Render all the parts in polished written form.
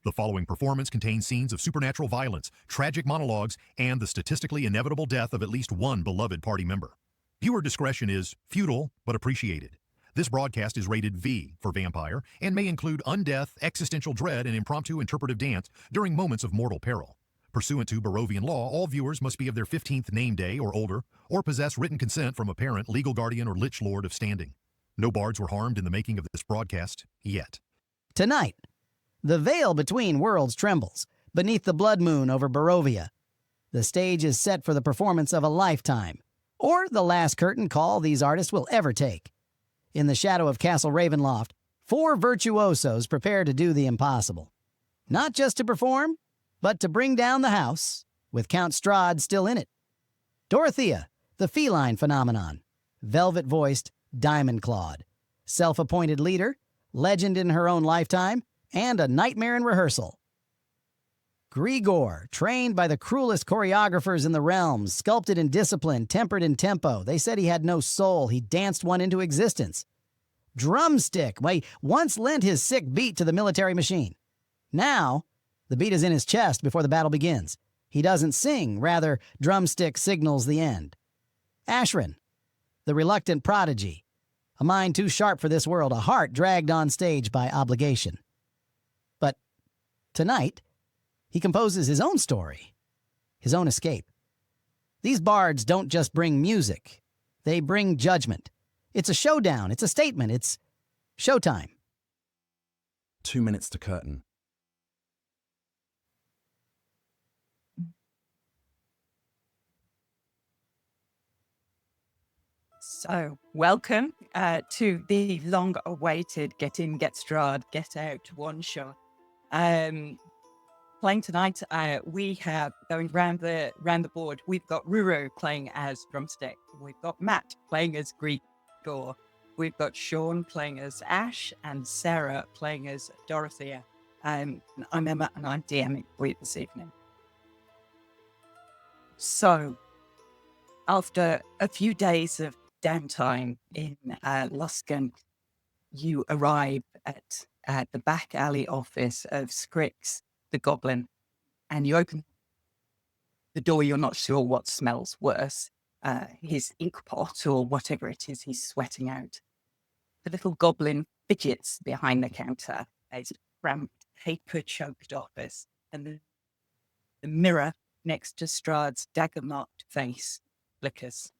The following performance contains scenes of supernatural violence, tragic monologues, and the statistically inevitable death of at least one beloved party member. Viewer discretion is futile but appreciated. This broadcast is rated V for vampire and may include undeath, existential dread, and impromptu interpretive dance during moments of mortal peril. Pursuant to Barovian law, all viewers must be of their 15th name day or older, or possess written consent from a parent, legal guardian, or lich lord of standing. No bards were harmed in the making of this broadcast, yet. Tonight, the veil between worlds trembles beneath the blood moon over Barovia. The stage is set for the performance of a lifetime, or the last curtain call these artists will ever take. In the shadow of Castle Ravenloft, 4 virtuosos prepare to do the impossible. Not just to perform, but to bring down the house, with Count Strahd still in it. Dorothea, the feline phenomenon, velvet-voiced, diamond-clawed, self-appointed leader, legend in her own lifetime, and a nightmare in rehearsal. Gregor, trained by the cruelest choreographers in the realms, sculpted in discipline, tempered in tempo. They said he had no soul. He danced one into existence. Drumstick, once lent his sick beat to the military machine. Now, the beat is in his chest before the battle begins. He doesn't sing, rather, Drumstick signals the end. Ashwin, the reluctant prodigy. A mind too sharp for this world, a heart dragged on stage by obligation. But tonight, he composes his own story, his own escape. These bards don't just bring music. They bring judgment. It's a showdown. It's a statement. It's showtime. 2 minutes to curtain. So, welcome to the long-awaited Get In, Get Strahd, Get Out one shot. Playing tonight, we have, going round the board, we've got Ruru playing as Drumstick. We've got Matt playing as Gregor. We've got Sean playing as Ash and Sarah playing as Dorothea. I'm Emma and I'm DMing for you this evening. So, after a few days of downtime in Luskan, you arrive at the back alley office of Crypt, the Goblin, and you open the door. You're not sure what smells worse, his ink pot or whatever it is he's sweating out. The little Goblin fidgets behind the counter, a cramped, paper-choked office, and the mirror next to Strahd's dagger-marked face flickers.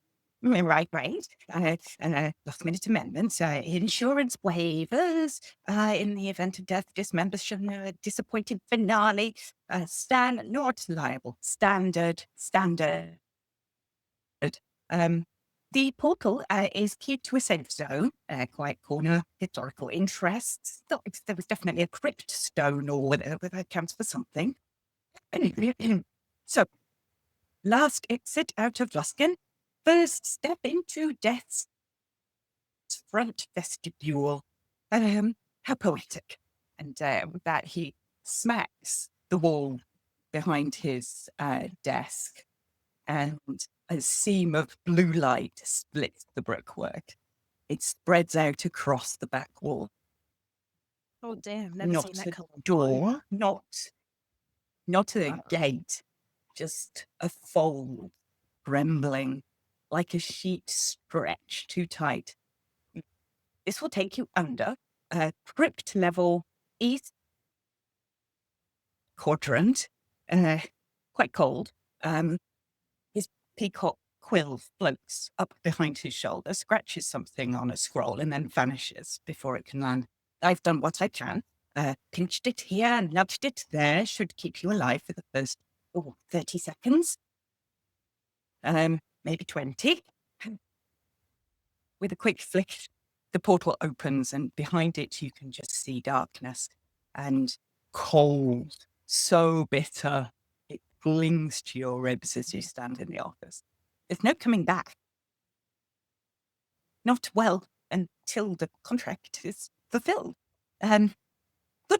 Right. Last minute amendments, insurance waivers, in the event of death, dismemberment, disappointing finale, not liable, standard. The portal is keyed to a safe zone, quiet corner, historical interests. There was definitely a crypt stone or whatever that counts for something. So, last exit out of Luskan. First step into death's front vestibule. How poetic. And with that, he smacks the wall behind his desk, and a seam of blue light splits the brickwork. It spreads out across the back wall. Oh, damn. Never Not seen that a color. door, not a gate, just a fold, trembling, like a sheet stretched too tight. This will take you under crypt level east quadrant. Quite cold. His peacock quill floats up behind his shoulder, scratches something on a scroll, and then vanishes before it can land. I've done what I can. Pinched it here, nudged it there. Should keep you alive for the first 30 seconds. Maybe 20. With a quick flick, the portal opens, and behind it you can just see darkness and cold, so bitter. It clings to your ribs as you stand in the office. There's no coming back. Not well until the contract is fulfilled. Good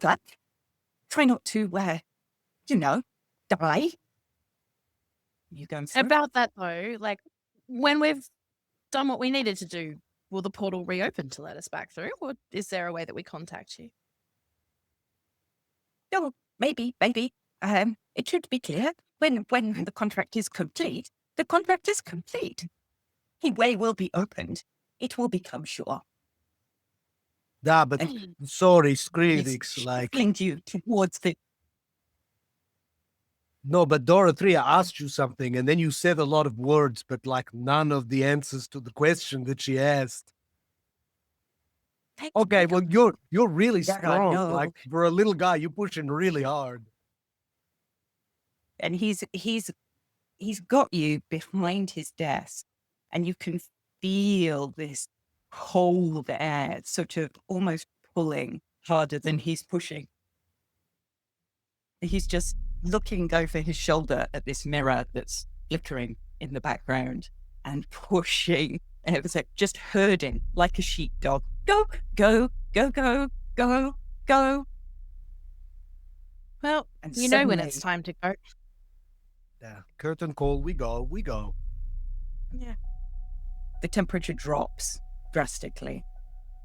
luck. Try not to, die. You going through? About that, though, like, when we've done what we needed to do, will the portal reopen to let us back through, or is there a way that we contact you? No, maybe. It should be clear when the contract is complete. The contract is complete. The way will be opened. It will become sure. Nah, but sorry, He's Skrillex, like, shuffling you towards the. no, but Dorothea asked you something, and then you said a lot of words, but like none of the answers to the question that she asked. Okay, well, you're really Yeah, I strong. know. Like, for a little guy, you're pushing really hard. And he's got you behind his desk, and you can feel this cold air sort of almost pulling harder than he's pushing. He's just looking over his shoulder at this mirror that's flickering in the background and pushing, and it was like just herding like a sheepdog. Go, go, go, go, go, go. Well, And you know when suddenly- it's time to go. Yeah, curtain call, we go. Yeah. The temperature drops drastically.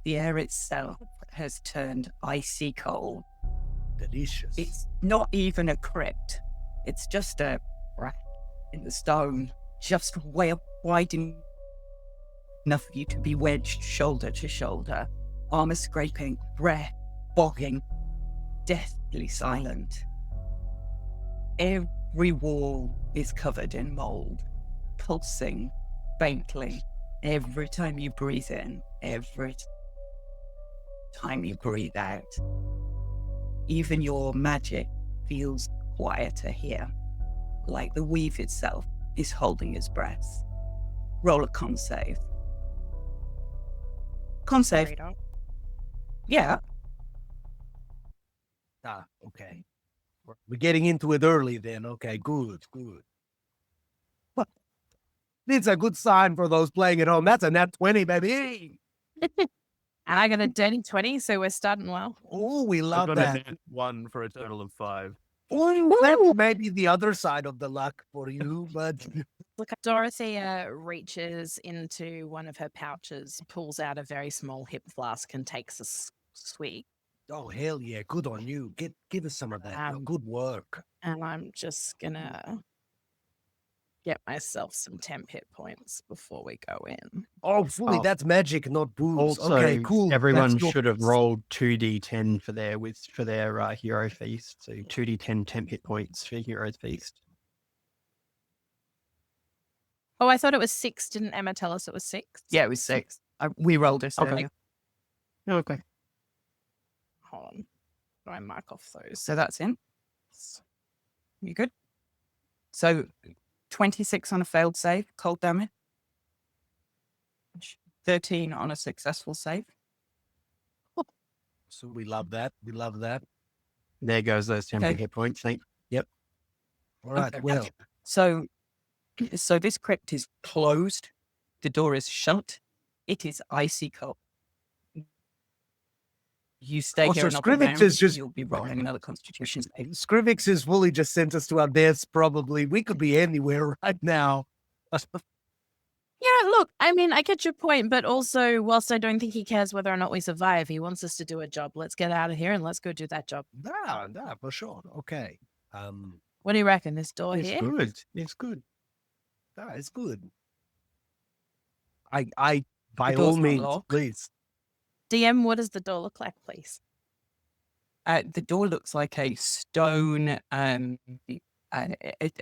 The air itself has turned icy cold. Delicious. It's not even a crypt. It's just a crack in the stone, just wide enough for you to be wedged shoulder to shoulder, armor scraping, breath bogging, deathly silent. Every wall is covered in mold, pulsing faintly every time you breathe in, every time you breathe out. Even your magic feels quieter here, like the weave itself is holding its breath. Roll a con save. Con save. Burrito. Yeah. Ah, okay. We're getting into it early then. Okay, good. Well, it's a good sign for those playing at home. That's a nat 20, baby. And I got a dirty 20, so we're starting well. Oh, we I've love got that. a net 1 for a total of 5. Oh, that may be the other side of the luck for you, but Look, Dorothea reaches into one of her pouches, pulls out a very small hip flask, and takes a swig. oh hell yeah, good on you. Give us some of that. Good work. And I'm just gonna get myself some temp hit points before we go in. Oh, fully, Oh. that's magic, not boobs. Also, Okay, cool. everyone That's your- should have rolled 2d10 for their hero feast. So 2d10 temp hit points for hero's feast. Oh, I thought it was 6. Didn't Emma tell us it was 6? Yeah, it was 6. We rolled this Okay. earlier. Okay. Hold on. Do I mark off those? So that's in. You good? So 26 on a failed save, cold damage. 13 on a successful save. So we love that. We love that. There goes those temp Okay. hit points. Thank All right, Okay. well, So this crypt is closed. The door is shut. It is icy cold. You stay Also, here another Skrillex round, is just- you'll be rolling another Constitution save. Skrillex has fully just sent us to our deaths, probably. We could be anywhere right now. Yeah, look, I mean, I get your point, but also, whilst I don't think he cares whether or not we survive, he wants us to do a job. Let's get out of here and let's go do that job. Nah, for sure. Okay. What do you reckon? This door It's here? good. It's good. It's good. I by The door's all not means, locked. please. DM, what does the door look like, please? The door looks like a stone, a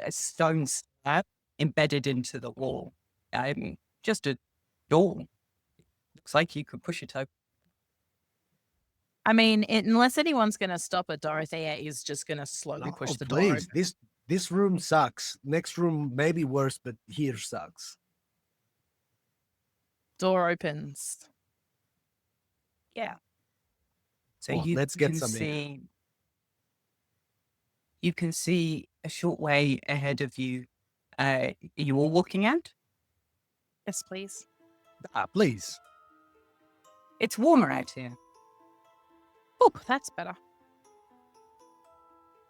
stone slab embedded into the wall. Just a door. Looks like you could push it open. I mean, unless anyone's going to stop it, Dorothea is just going to slowly Oh, push the door please. open. This room sucks. Next room may be worse, but here sucks. Door opens. Yeah. So Well, you let's get can some in. see. You can see a short way ahead of you. Are you all walking out? Yes, please. Please. It's warmer out here. Oh, that's better.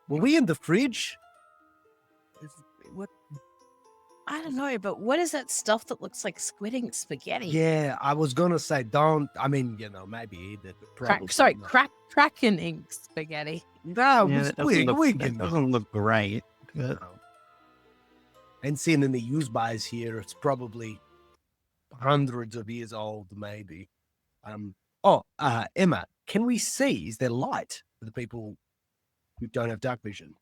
Were we in the fridge? What? I don't know, but what is that stuff that looks like squidding spaghetti? Yeah, I was gonna say don't. I mean, maybe eat it. But probably not. Crackening spaghetti. No, Yeah, we, that we, doesn't look, we that can. doesn't look great. But And seeing any use bys here, it's probably hundreds of years old, maybe. Emma, can we see? Is there light for the people who don't have dark vision?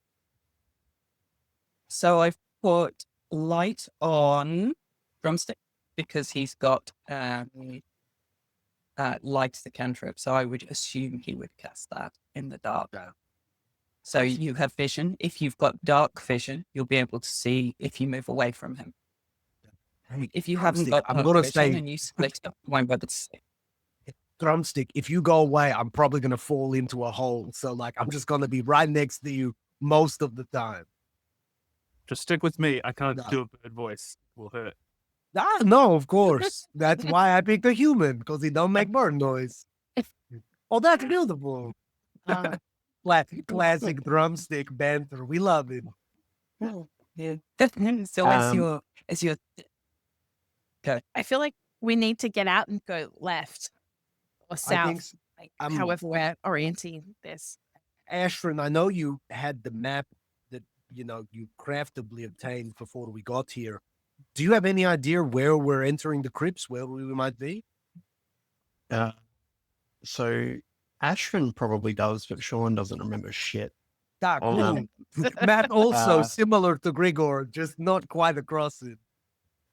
So I've put light on Drumstick because he's got light as a cantrip. So I would assume he would cast that in the dark. Yeah. So you have vision. If you've got dark vision, you'll be able to see if you move away from him. If you haven't Drumstick, got I'm dark gonna vision say- and you split up, you won't be able to see. Drumstick, if you go away, I'm probably gonna fall into a hole. So I'm just gonna be right next to you most of the time. Just stick with me. I can't No. do a bird voice. Will hurt. No, of course. That's why I picked a human, because he don't make bird noise. Oh, that's beautiful. Classic Drumstick banter. We love it. Yeah. So as your I feel like we need to get out and go left or I south, think like, I'm- however we're orienting this. Ashwin, I know you had the map that you craftably obtained before we got here. Do you have any idea where we're entering the crypts, where we might be? so Ashwin probably does, but Sean doesn't remember shit. Ah, Oh, cool. no. Map also Uh, similar to Gregor, just not quite across it.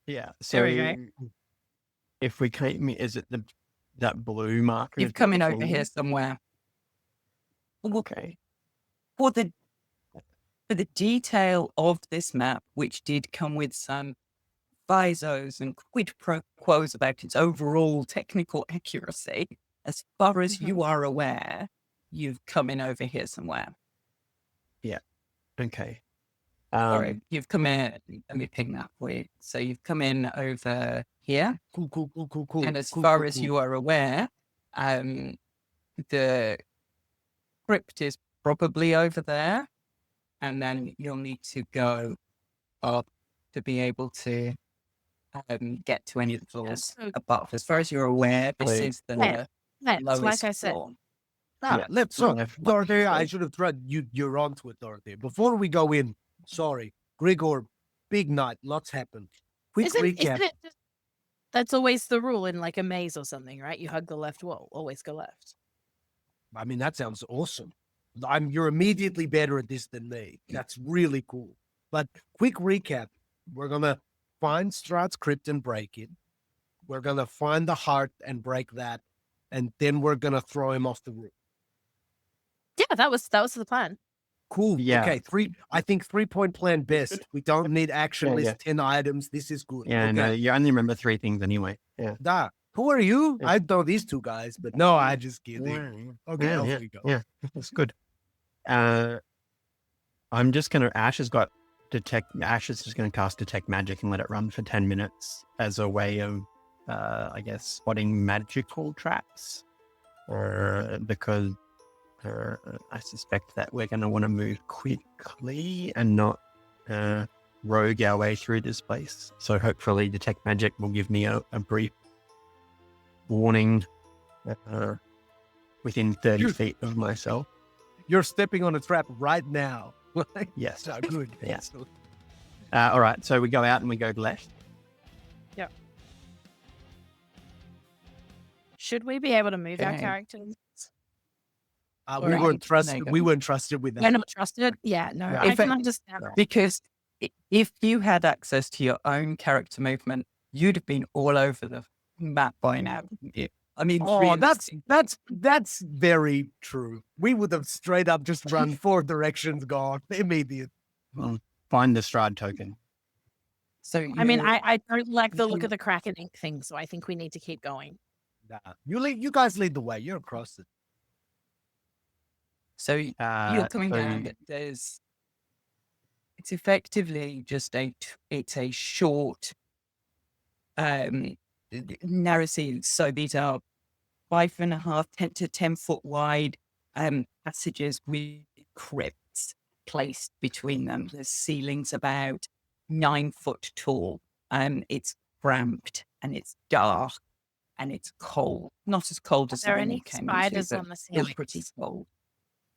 Yeah. There we So if we came, is it that blue marker? you've come in over here somewhere. Okay. For the detail of this map, which did come with some visos and quid pro quos about its overall technical accuracy, as far as you are aware, you've come in over here somewhere. Okay. Sorry, you've come in. Let me ping that for you. So you've come in over here, Cool. and as cool, far cool, as cool. you are aware, the crypt is probably over there, and then you'll need to go up to be able to get to any of the floors so- above. As far as you're aware, this Wait. is the Left, lowest like I said. floor. Yeah, Let's so so left. Dorothea, I should have tried you're on to it, Dorothea. Before we go in, sorry. Gregor, big night, lots happened. Quick recap. Isn't it just, that's always the rule in like a maze or something, right? You hug the left wall, always go left. I mean, that sounds awesome. You're immediately better at this than me. That's really cool. But quick recap. We're gonna find Strahd's crypt and break it. We're gonna find the heart and break that. And then we're gonna throw him off the roof. Yeah, that was the plan. Cool. Yeah. Okay. I think 3-point plan best. We don't need action Yeah, list 10 items. This is good. Yeah, okay. no, you only remember 3 things anyway. Yeah. Who are you? Yeah. I know these two guys, but no, I just kidding. Okay, Yeah, off we go. Yeah, that's good. I'm just gonna. Ash is just gonna cast Detect Magic and let it run for 10 minutes as a way of, I guess, spotting magical traps, because I suspect that we're gonna want to move quickly and not rogue our way through this place. So hopefully, Detect Magic will give me a brief warning within 30 feet of myself. You're stepping on a trap right now. Yes. So good. Yeah. All right. So we go out and we go left. Should we be able to move our Okay. characters? We Right. weren't trusted. There you We go. weren't trusted with that. We're not trusted? Yeah, no. Yeah. I If can it- understand that. Because if you had access to your own character movement, you'd have been all over the map by now. I mean, Oh, that's realistic- very true. We would have straight up just run 4 directions, gone immediate. Find the Strahd token. So I mean, you're- I don't like the look of the crack and ink thing, so I think we need to keep going. Nah. You guys lead the way. You're across it. so you're coming so down. It's effectively just it's a short, narrow ceiling. So these are 5.5, 10 to 10-foot wide passages with crypts placed between them. The ceiling's about 9 foot tall. It's cramped and it's dark and it's cold. Not as cold Are as the there one any you came into, spiders but on the still ceiling? pretty cold.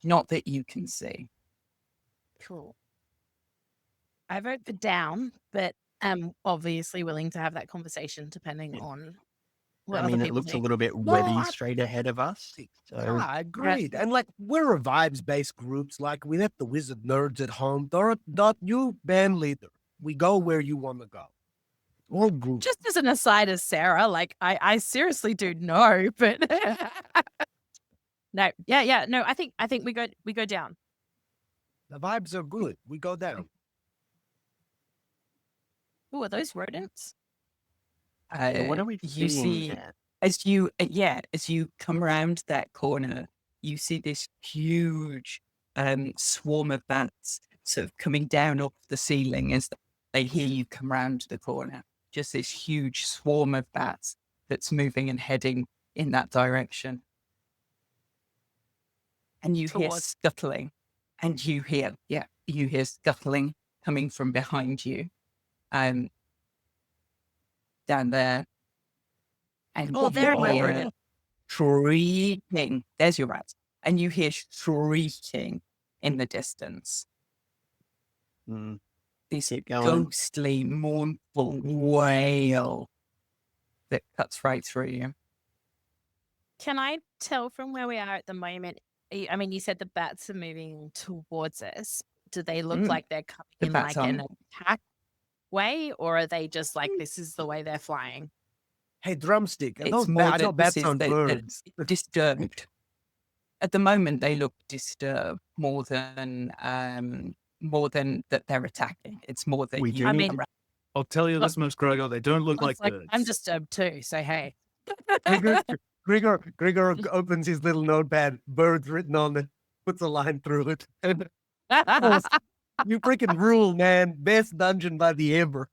Not that you can see. Cool. I vote for down, but I'm obviously willing to have that conversation depending on what I other mean, it people looks a think. little bit No, webby I- straight ahead of us. So I agreed. And like we're a vibes-based groups. Like we left the wizard nerds at home. Dot, you band leader. We go where you want to go. All group. Just as an aside, as Sarah, like I seriously do know, but no, yeah, no. I think we go down. The vibes are good. We go down. Oh, are those rodents? what are we You seeing see, there? as you come around that corner, you see this huge swarm of bats sort of coming down off the ceiling as they hear you come round the corner. Just this huge swarm of bats that's moving and heading in that direction. And you hear Towards- scuttling, and you hear scuttling coming from behind you, down there. And Oh, there you it hear is. shrieking. There's your rat. And you hear shrieking in the distance. Mm, This Keep going. ghostly, mournful wail that cuts right through you. Can I tell from where we are at the moment? I mean, you said the bats are moving towards us. Do they look like they're coming The in bats like are- an attack way, or are they just like this is the way they're flying? Hey, Drumstick. Are It's those more bats? I know that bats this is aren't birds. disturbed. At the moment, they look disturbed more than that they're attacking. It's more that We you. do I need- mean, I'll tell you this much, Gregor. They don't look like it's like, birds. I'm disturbed too. So hey, Gregor opens his little notepad, birds written on it, puts a line through it. And you freaking rule, man. Best dungeon by the ever.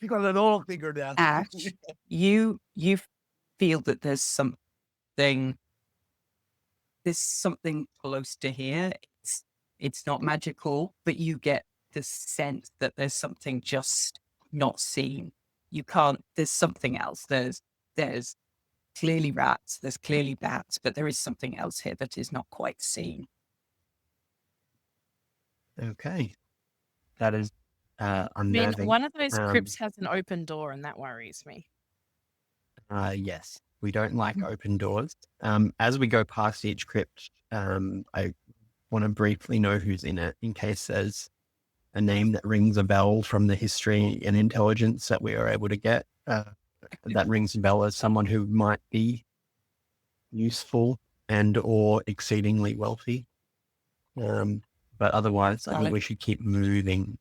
You got it all figured out. Ash, you feel that there's something close to here. It's not magical, but you get the sense that there's something just not seen. You can't. There's something else. There's clearly rats. There's clearly bats, but there is something else here that is not quite seen. Okay. That is I mean, unnerving. one of those Um, crypts has an open door, and that worries me. Yes, we don't like Mm. open doors. As we go past each crypt, I want to briefly know who's in it in case there's a name that rings a bell from the history and intelligence that we are able to get. That rings a bell as someone who might be useful and or exceedingly wealthy. But otherwise, I think Valid. we should keep moving.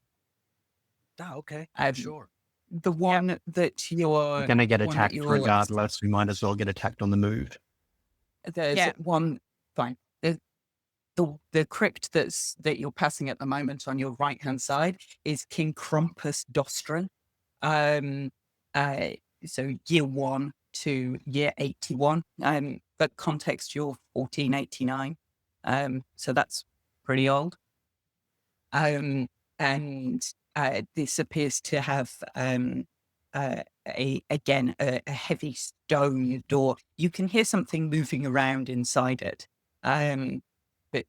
Ah, okay. Um, Sure. The one that you're We're going to get one that attacked you're- regardless. We might as well get attacked on the move. There's Yeah. one. Fine. The crypt that you're passing at the moment on your right hand side is King Crumpus Dostran. So year 1 to year 81. But context, you're 1489. So that's pretty old. And this appears to have a heavy stone door. You can hear something moving around inside it, but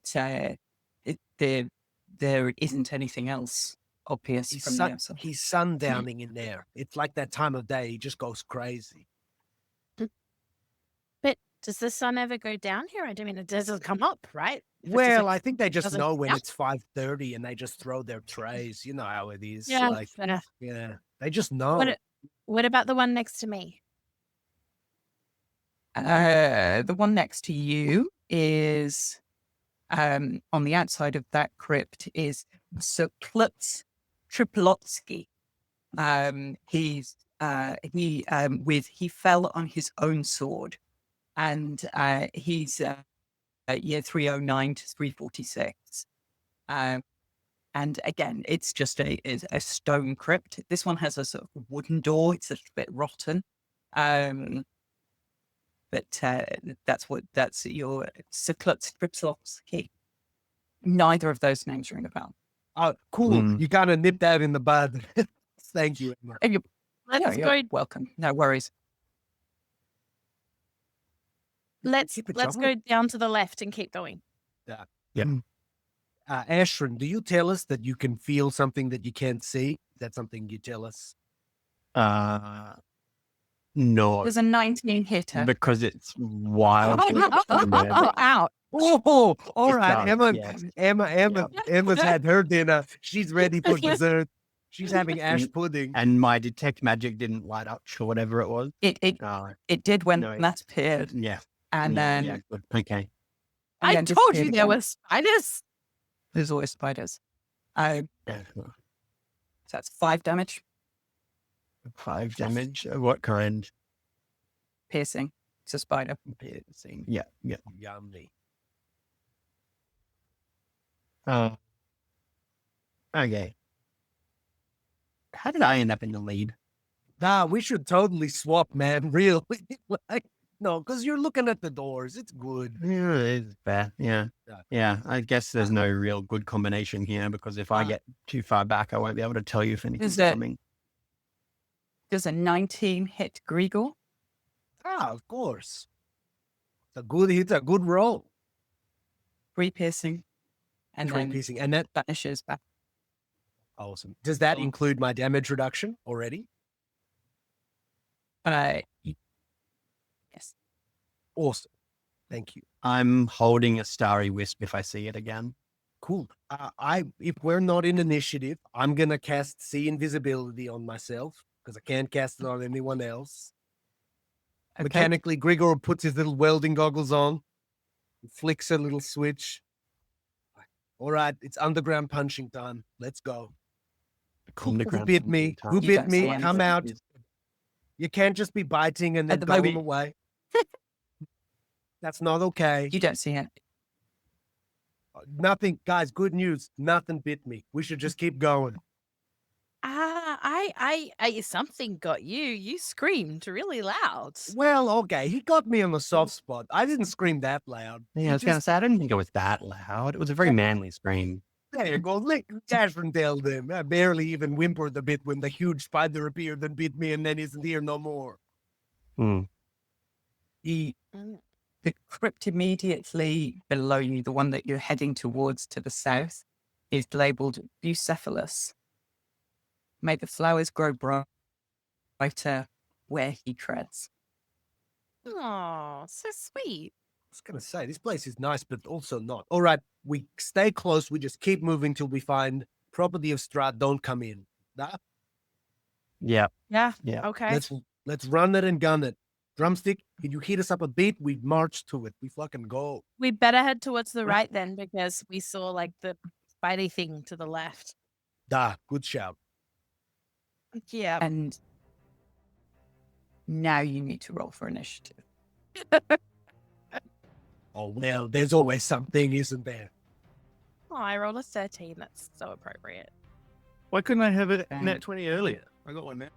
there isn't anything else obvious He's, from the outside. he's sundowning in there. It's like that time of day. He just goes crazy. But does the sun ever go down here? I mean, it doesn't come up, right? If it's just Well, like- I think they just doesn't know when count. it's 5:30 and they just throw their trays. You know how it is. yeah. Like, yeah, they just know. What about the one next to me? The one next to you is on the outside of that crypt is Sir Klutz Triplotsky. He fell on his own sword, and he's year 309 to 346. And again, it's just a stone crypt. This one has a sort of wooden door. It's a little bit rotten. But that's your Sir Klutz Triplotsky. Neither of those names ring a bell. Oh, cool. You kind of nipped that in the bud. Thank you, Emma. And you, Let's you're go. welcome. No worries. Let's Keep it go going. down to the left and keep going. Ashwin, do you tell us that you can feel something that you can't see? Is that something you tell us? No, There's a 19 hitter. because it's wild. Oh, out. Oh, all It right. does, Emma, yes. Emma's had her dinner. She's ready for dessert. She's having ash pudding. And my detect magic didn't light up or whatever it was. It did when No, that appeared. Yeah. And then yeah, good. Okay. I then told disappeared you there again. were spiders. There's always spiders. Yeah. So that's 5 damage. 5 damage. What kind? Piercing. It's a spider. Piercing. Yeah. Yummy. Okay. How did I end up in the lead? Nah, we should totally swap, man. Really. No, because you're looking at the doors. It's good. Yeah, it's bad. Yeah. Yeah. Yeah. I guess there's no real good combination here because if I get too far back, I won't be able to tell you if anything's Is it- coming. Does a 19 hit Gregor? Of course. It's a good roll. 3 piercing. And Three then piecing. And that vanishes back. awesome. Does that include my damage reduction already? Yes. Awesome. Thank you. I'm holding a starry wisp if I see it again. Cool. If we're not in initiative, I'm gonna cast see invisibility on myself because I can't cast it on anyone else. Okay. Mechanically, Gregor puts his little welding goggles on, flicks a little switch. All right, it's underground punching time. Let's go. Who bit me? Who You bit don't see me? anything. Come out. You can't just be biting and then At the throw them moment- away. That's not okay. You don't see it. Nothing, guys. Good news. Nothing bit me. We should just keep going. Something got you. You screamed really loud. Well, okay. He got me on the soft spot. I didn't scream that loud. Yeah, I was going to say, I didn't think it was that loud. It was a very manly scream. There you go. Lick Ashwin tell them. I barely even whimpered a bit when the huge spider appeared and bit me and then isn't here no more. The crypt immediately below you, the one that you're heading towards to the south, is labeled Bucephalus. May the flowers grow brighter where he treads. Oh, so sweet. I was going to say, this place is nice, but also not. All right, we stay close. We just keep moving till we find property of Strahd. Don't come in. Nah? Yeah. Yeah. Yeah. Okay. Let's run it and gun it. Drumstick, can you hit us up a bit? We march to it. We fucking go. We better head towards the right then because we saw like the spidey thing to the left. Good shout. Yeah. And now you need to roll for initiative. Oh, well, there's always something, isn't there? Oh, I rolled a 13. That's so appropriate. Why couldn't I have it Dang. net 20 earlier? I got one now.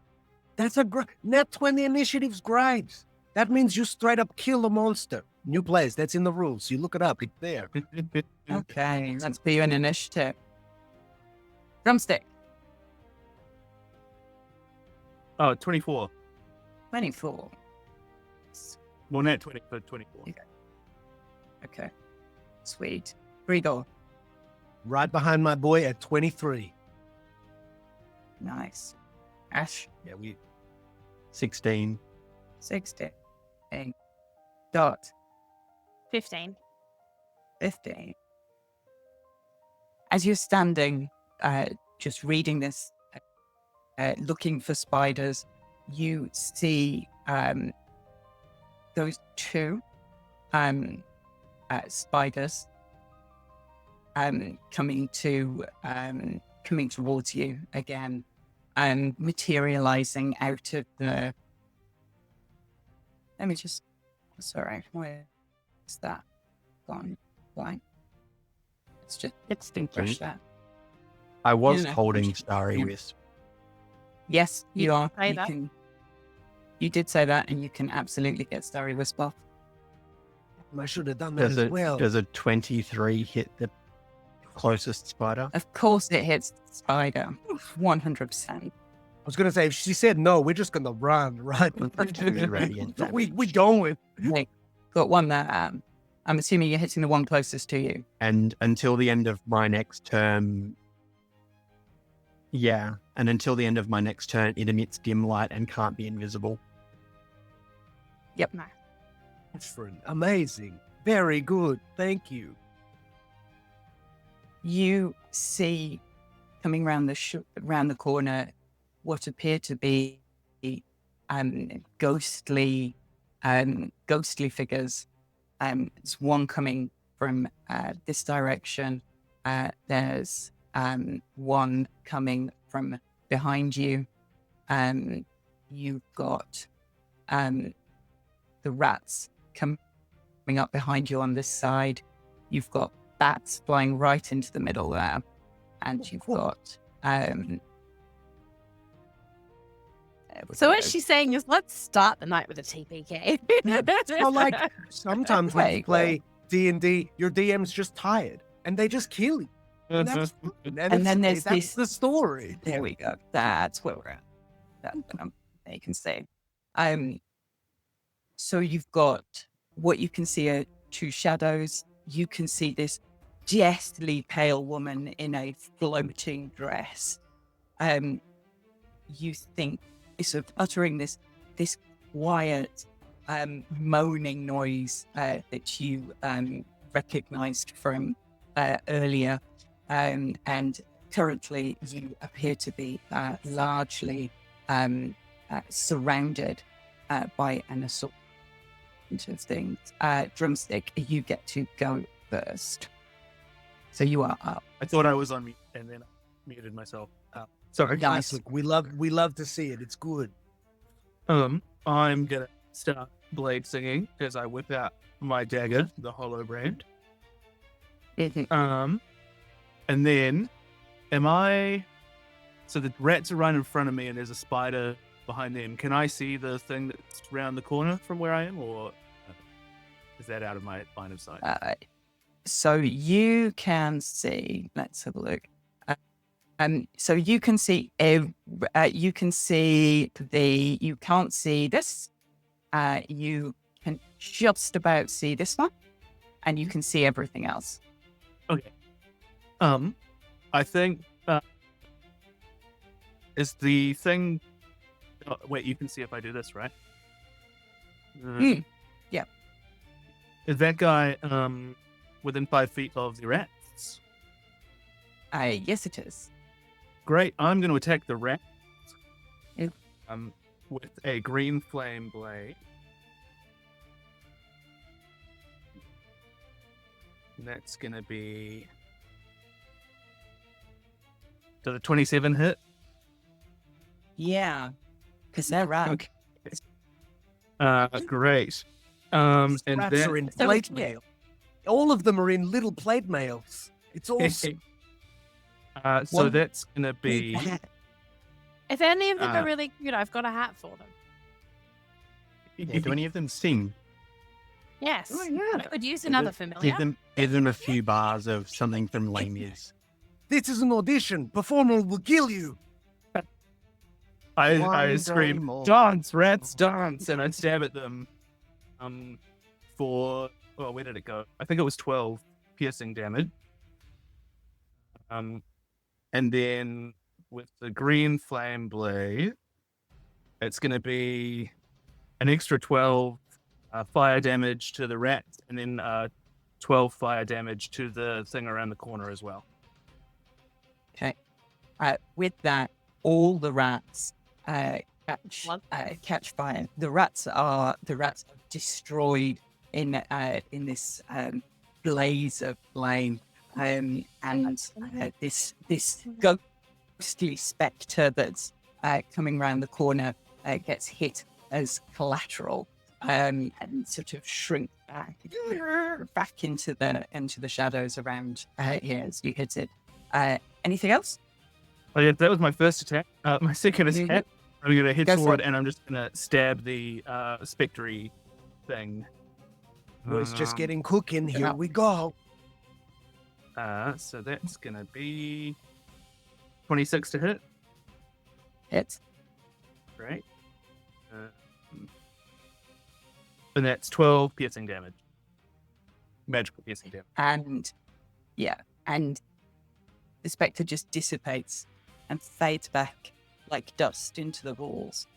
That's a great... Net 20 initiative's great. That means you straight up kill a monster. New place, that's in the rules. You look it up, it's there. Okay, let's be an initiative. Drumstick, Oh, 24. 24. Well, net 20 for 24. Okay, sweet. Gregor, Right behind my boy at 23. nice. Ash, Yeah, we... 16. 60. Dot, 15. 15. As you're standing, just reading this, looking for spiders, you see those 2 spiders coming towards you again, and materializing out of the. Let me just. Sorry, where is that gone? Why? It's refresh that. I was no, holding push it. starry wisp. Yes, you You are. say You that? can. You did say that, and you can absolutely get Starry Wisp off. I should have done that as well. Does a 23 hit the closest spider. Of course it hits the spider. 100%. I was gonna say if she said no, we're just gonna run, right? Radiant we damage. going. Hey, got one that I'm assuming you're hitting the one closest to you. And until the end of my next turn, it emits dim light and can't be invisible. Yep. Ashwin, amazing. Very good. Thank you. You see coming round the corner what appear to be ghostly figures. There's one coming from this direction. There's one coming from behind you. You've got the rats coming up behind you on this side. You've got bats flying right into the middle there. And you've got So what she's saying is, let's start the night with a TPK. Well, like sometimes when you Right. play D&D, your DM's just tired and they just kill you. And, that's, And then there's that's this- the story. There we go. That's where we're at. That's what you can say. So you've got what you can see are two shadows. You can see this deathly pale woman in a floating dress. You think is sort of uttering this quiet moaning noise that you recognized from earlier. And currently you appear to be largely surrounded by an assortment of things. Drumstick, you get to go first. So you are up. I thought I was on mute and then I muted myself. Sorry. Nice. Look, we love to see it. It's good. I'm gonna start blade singing as I whip out my dagger, the hollow brand. And then so the rats are right in front of me and there's a spider behind them. Can I see the thing that's around the corner from where I am, or is that out of my line of sight? So you can see, let's have a look. So you can see, you can't see this. You can just about see this one, and you can see everything else. Okay. I think is the thing. Oh, wait, you can see if I do this, right? Yeah. Is that guy within 5 feet of the rats? Yes, it is. Great. I'm going to attack the rat. Yeah. With a green flame blade. And that's going to be. Does a 27 hit? Yeah, because they're rats. Great. And Rats that, are in So- plate mail. All of them are in little plate mails. It's awesome. so One- that's going to be. If any of them Uh, are really cute, I've got a hat for them. Yeah, do any of them sing? Yes. Oh, yeah. I could use another familiar. Give them a few bars of something from Les Mis. This is an audition. Performer will kill you. I One scream, day more. dance, rats, dance, and I stab at them. For where did it go? I think it was 12 piercing damage. And then with the green flame blade, it's going to be an extra 12 fire damage to the rats, and then 12 fire damage to the thing around the corner as well. Okay. With that, all the rats catch fire. The rats are destroyed in this blaze of flame, and this ghostly spectre that's coming around the corner gets hit as collateral, and sort of shrink back into the shadows around here as you hit it. Anything else? Oh yeah, that was my first attack. My second attack, I'm gonna hit Go for forward it. and I'm just gonna stab the spectre thing. Well, it's just Um, getting cooking. Here we go. So that's gonna be 26 to hit. Hits. Right. And that's 12 piercing damage. Magical piercing damage. And and the spectre just dissipates and fades back like dust into the walls.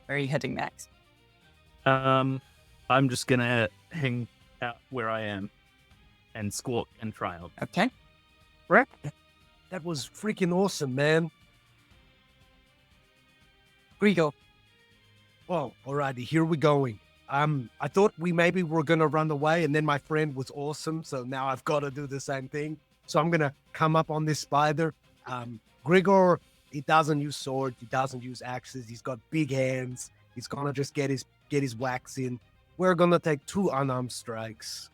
Where are you heading next? I'm just gonna hang out where I am and squawk in triumph. Okay. That was freaking awesome, man. Gregor. Well, alrighty, here we going. I thought we maybe were gonna run away, and then my friend was awesome, so now I've got to do the same thing. So I'm gonna come up on this spider. Gregor, he doesn't use swords, he doesn't use axes, he's got big hands. He's gonna just get his whacks in. We're gonna take 2 unarmed strikes.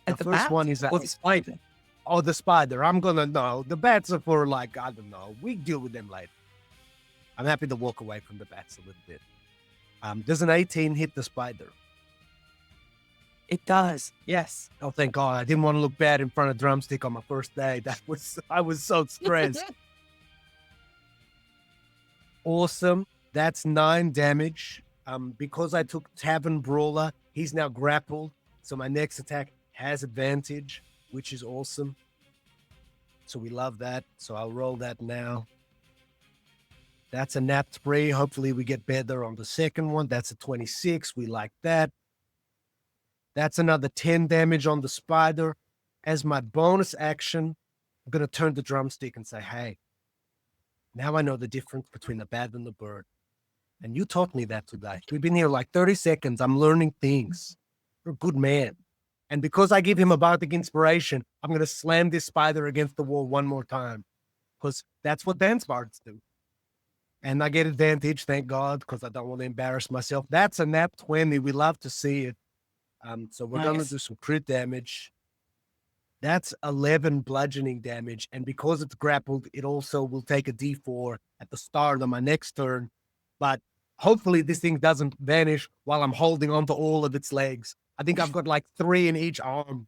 At the first bat one is or the spider? Oh, the spider. I'm gonna know. The bats are for like, I don't know. We deal with them later. I'm happy to walk away from the bats a little bit. Does an 18 hit the spider? It does. Yes. Oh, thank God. I didn't want to look bad in front of Drumstick on my first day. I was so stressed. Awesome. That's 9 damage. Because I took Tavern Brawler, he's now grappled. So my next attack has advantage, which is awesome. So we love that. So I'll roll that now. That's a nat 3. Hopefully we get better on the second one. That's a 26. We like that. That's another 10 damage on the spider. As my bonus action, I'm going to turn the Drumstick and say, hey, now I know the difference between the bat and the bird. And you taught me that today. We've been here like 30 seconds. I'm learning things. You're a good man. And because I give him a bardic inspiration, I'm going to slam this spider against the wall one more time. Because that's what dance bards do. And I get advantage, thank God, because I don't want to embarrass myself. That's a nat 20. We love to see it. So we're going to do some crit damage. That's 11 bludgeoning damage. And because it's grappled, it also will take a d4 at the start of my next turn. But hopefully this thing doesn't vanish while I'm holding onto all of its legs. I think I've got like 3 in each arm.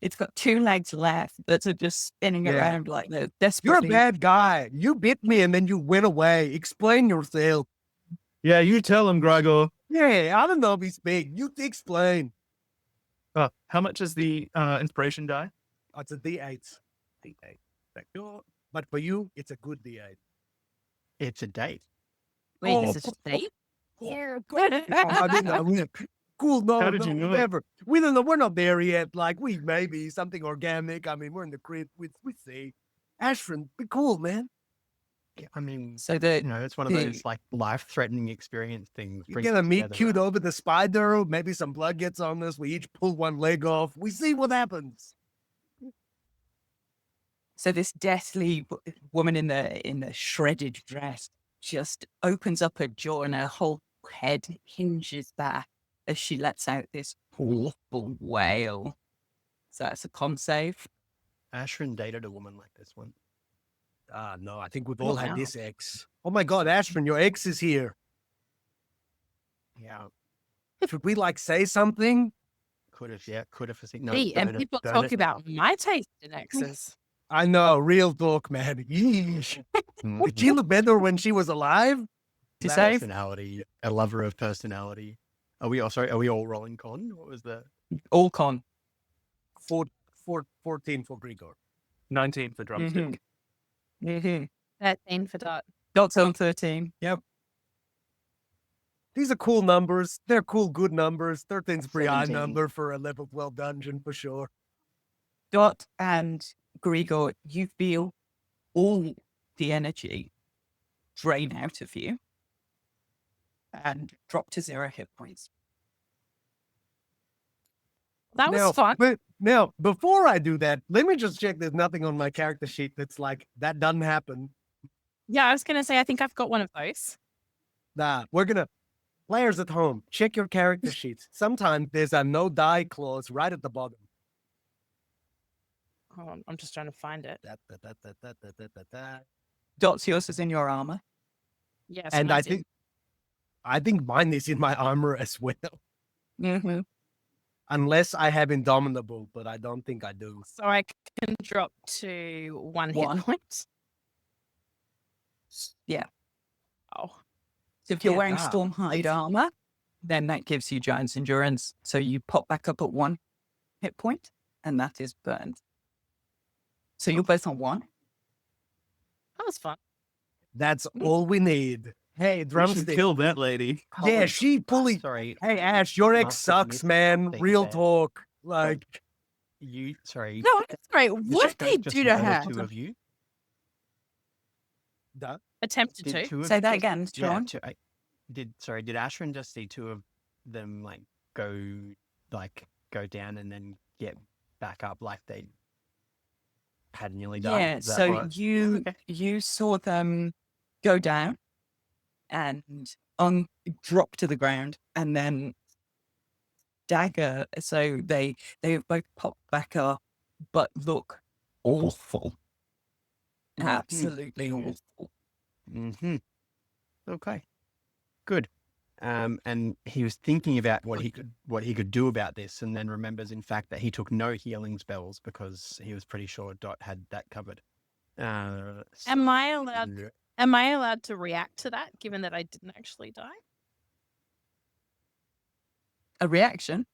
It's got 2 legs left that are just spinning around like they're You're a desperately. bad guy. You bit me and then you went away. Explain yourself. Yeah, you tell him, Gregor. Yeah, I don't know if he's big. You explain. How much is the inspiration die? Oh, it's a D8. D8. Thank you. But for you, it's a good D8. It's a date. Wait, is this a date? Yeah, good. I didn't know. Cool. No, How did you know? Whatever. We don't know. We're not there yet. Like, we maybe something organic. I mean, we're in the crypt. We see. Ashwin, be cool, man. Yeah, I mean, So the it's one of those like life-threatening experience things. You brings get a us meet together, cute right? over the spider. Maybe some blood gets on us. We each pull one leg off. We see what happens. So this deathly woman in the shredded dress just opens up her jaw and her whole head hinges back as she lets out this awful wail. So that's a con save. Ashwin dated a woman like this one. No, I think we've Oh, all had wow. this ex. Oh my God, Ashwin, your ex is here. Yeah, Should we like say something? could have. Yeah, could have. No, Hey, and burn it- people burn talk it. about my taste in exes. I know, real talk, man. Yeesh. Did she look better when she was alive? To That save Personality, a lover of personality. Are we all sorry? Are we all rolling con? What was the? all con. 14 for Gregor. 19 for Drumstick. Mm-hmm. 13 for Dot. Dot's on 13. These are cool numbers. They're cool, good numbers. 13's a pretty high 17. number for a level 12 dungeon for sure. Dot and Gregor, you feel all the energy drain out of you and drop to 0 hit points. That was now, fun. But now, before I do that, let me just check there's nothing on my character sheet that's like, that doesn't happen. Yeah, I was going to say, I think I've got one of those. Nah, we're gonna, players at home, check your character sheets. Sometimes there's a no die clause right at the bottom. Hold on, I'm just trying to find it. Dot's yours is in your armor. Yes, And I think mine is in my armor as well. Mm-hmm. Unless I have Indomitable, but I don't think I do. So I can drop to one hit point. Yeah. Oh. So if you're Yeah, wearing that. Stormhide armor, then that gives you Giant's Endurance. So you pop back up at 1 hit point, and that is burned. So you're both on 1. That was fun. That's all we need. Hey, We should Drumstick. kill that lady. Yeah, she fully. Sorry, Hey, Ash, your ex Must sucks, admit man. something Real there. talk. Like, sorry. No, that's great. What did they Just do to the her? two of you? duh. Attempted Did to. two of Say that you- again, Yeah, Sean. did Ashwin just see two of them go down and then get back up like they had nearly died? Yeah, Is that so what- you saw them go down and drop to the ground, and then dagger. So they both pop back up, but look awful, absolutely awful. Mm-hmm. Okay. Good. And he was thinking about what he could do about this, and then remembers, in fact, that he took no healing spells because he was pretty sure Dot had that covered. Am I allowed to react to that, given that I didn't actually die? A reaction.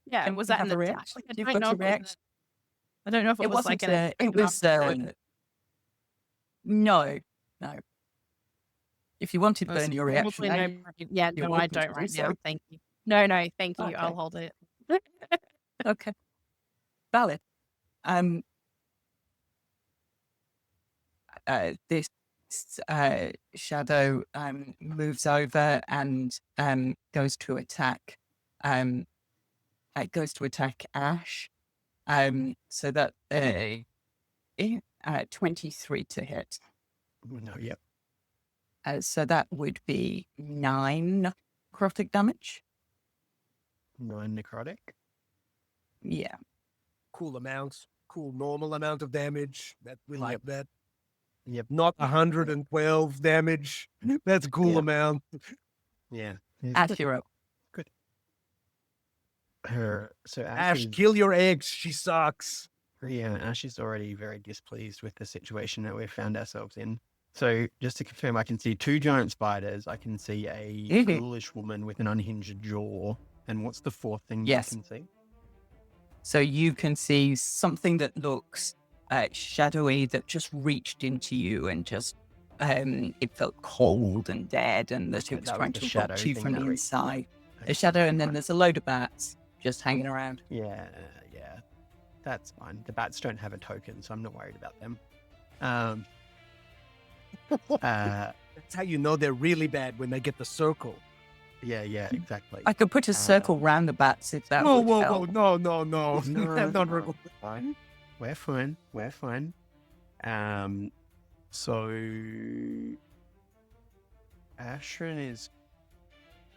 Yeah, Can was you that an have a attack? reaction? I You've don't got know to if it was react. I don't know if it, It was wasn't. like an It was. No. If you wanted to burn your reaction, Probably no. Yeah, You're no, I welcome to don't do right so. now. Thank you. No, thank you. Okay. I'll hold it. okay, valid. This shadow moves over and goes to attack. It goes to attack Ash. So that 23 to hit. No, yep. So that would be 9 necrotic damage. 9 necrotic. Yeah. Cool amounts. Cool normal amount of damage. That we like that. Yep. Not 112 damage. That's a cool Yeah. amount. Yeah. Accurate. So Ash, is- kill your eggs. She sucks. Yeah, Ash is already very displeased with the situation that we've found ourselves in. So just to confirm, I can see 2 giant spiders. I can see a ghoulish woman with an unhinged jaw. And what's the 4th thing Yes. you can see? So you can see something that looks shadowy that just reached into you and just it felt cold and dead, and that Okay, it was that trying was the to watch shadow you thing from that the reached. inside. Okay. A shadow, and then there's a load of bats just hanging around. Yeah. That's fine. The bats don't have a token, so I'm not worried about them. That's how you know they're really bad, when they get the circle. Yeah, exactly. I could put a circle round the bats if that Whoa, would whoa, help. whoa. No. That's not real. Fine. We're fine. So Ashwin is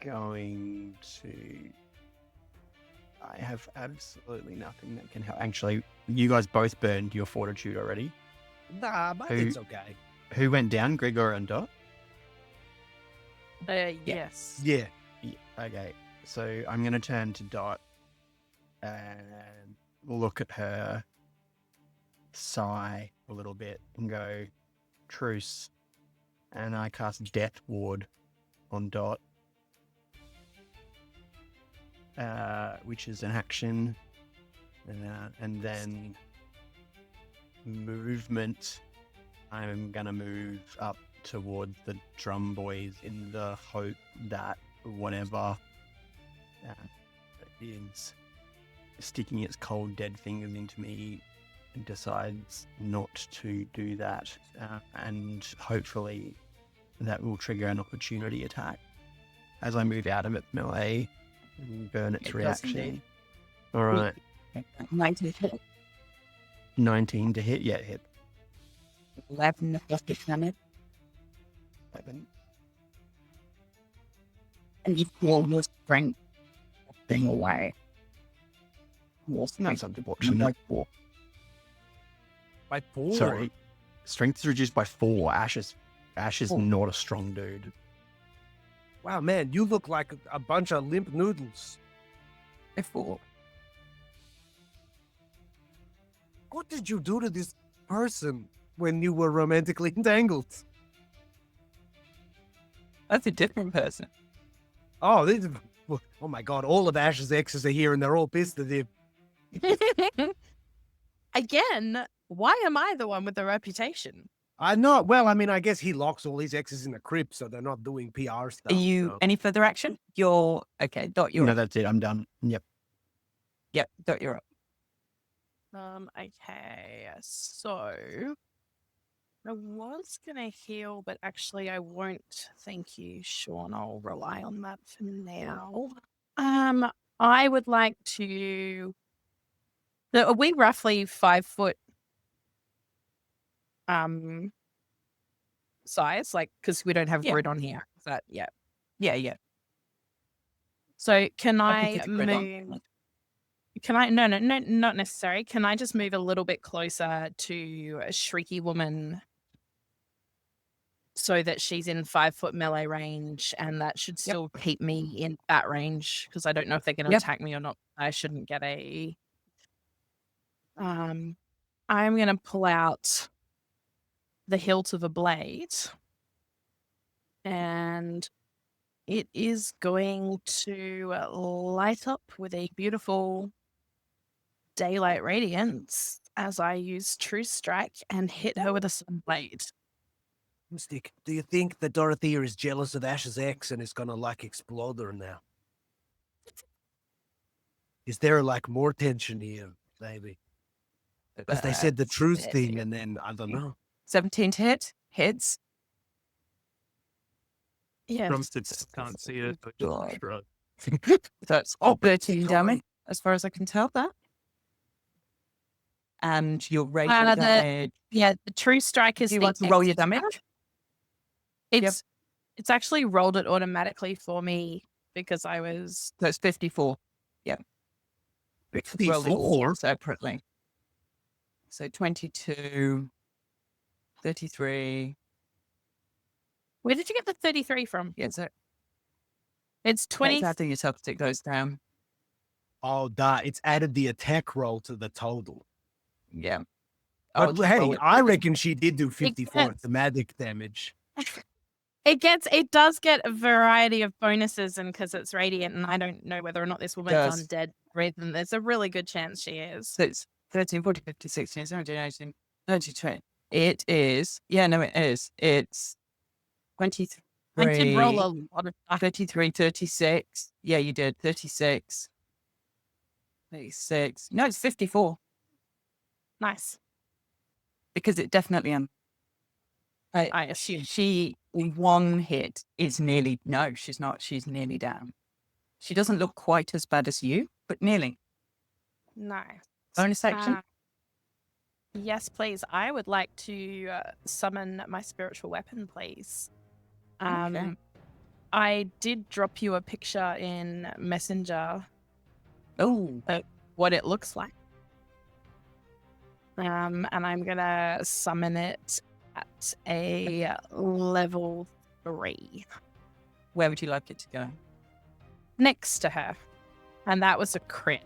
going to. I have absolutely nothing that can help. Actually, you guys both burned your fortitude already. Nah, but Who- it's okay. Who went down? Gregor and Dot? Yes. Yeah. Yeah, okay. So I'm going to turn to Dot and look at her, sigh a little bit, and go, truce. And I cast Death Ward on Dot, which is an action. And then movement. I'm going to move up towards the drum boys in the hope that whatever is sticking its cold dead fingers into me decides not to do that, and hopefully that will trigger an opportunity attack as I move out of its melee and burn its It does reaction. indeed. All right, 19 hit, 19 to hit. Yeah, hit. 11 necrotic damage, 11. and you pull your strength thing away. That's unfortunate. By 4. Sorry, strength is reduced by 4. Ash is Oh. not a strong dude. Wow, man, you look like a bunch of limp noodles. before. What did you do to this person when you were romantically entangled? That's a different person. Oh, oh my God! All of Ash's exes are here, and they're all pissed at him. Again, why am I the one with the reputation? I know. Well, I mean, I guess he locks all his exes in the crypt, so they're not doing PR stuff. Are you so. any further action? You're okay. Dot, you're No, up. that's it. I'm done. Yep. Yep, Dot, you're up. Okay, so I was gonna heal, but actually I won't. Thank you, Sean. I'll rely on that for now. I would like to. Are we roughly 5 foot size? Like, because we don't have Yeah. grid on here. Is that Yeah. So can I I think it's a grid on. move? Can I? No, not necessary. Can I just move a little bit closer to a Shrieky Woman so that she's in 5 foot melee range, and that should still keep me in that range? Because I don't know if they're going to Yep. attack me or not. I shouldn't get a. I'm going to pull out the hilt of a blade, and it is going to light up with a beautiful daylight radiance as I use True Strike and hit her with a sunblade. Drumstick, do you think that Dorothea is jealous of Ash's ex and is gonna like explode her now? Is there like more tension here, maybe? Because they said the truth thing, and then I don't know. 17 to hit. Hits. Yeah. Drumstick can't see it, but God. just shrug. That's 13 damage, as far as I can tell that. And your radiant damage. Yeah, the True Strike is Do you the want to roll your extra- damage? It's actually rolled it automatically for me because I was. So it's 54. Yeah. Roll it all separately. So 22, 33. Where did you get the 33 from? Yeah, so It's 20. after your top stick goes down. Oh, it's added the attack roll to the total. Yeah. But just hey, roll it. I reckon she did do 54 Makes thematic damage. It does get a variety of bonuses, and because it's radiant, and I don't know whether or not this woman's Yes. undead breathing, there's a really good chance she is. So it's 13, 14, 15, 16, 17, 18, 19, 20. It is. Yeah, no, it is. It's 23. I did roll a lot of 33, 36. Yeah, you did. 36. 36. No, it's 54. nice. Because it definitely I assume. she in one hit is nearly she's not. She's nearly down. She doesn't look quite as bad as you, but nearly. Nice. Bonus action. Yes, please. I would like to summon my spiritual weapon, please. Okay. I did drop you a picture in Messenger Oh, what it looks like. And I'm gonna summon it at a level 3 where would you like it to go? next to her, and that was a crit.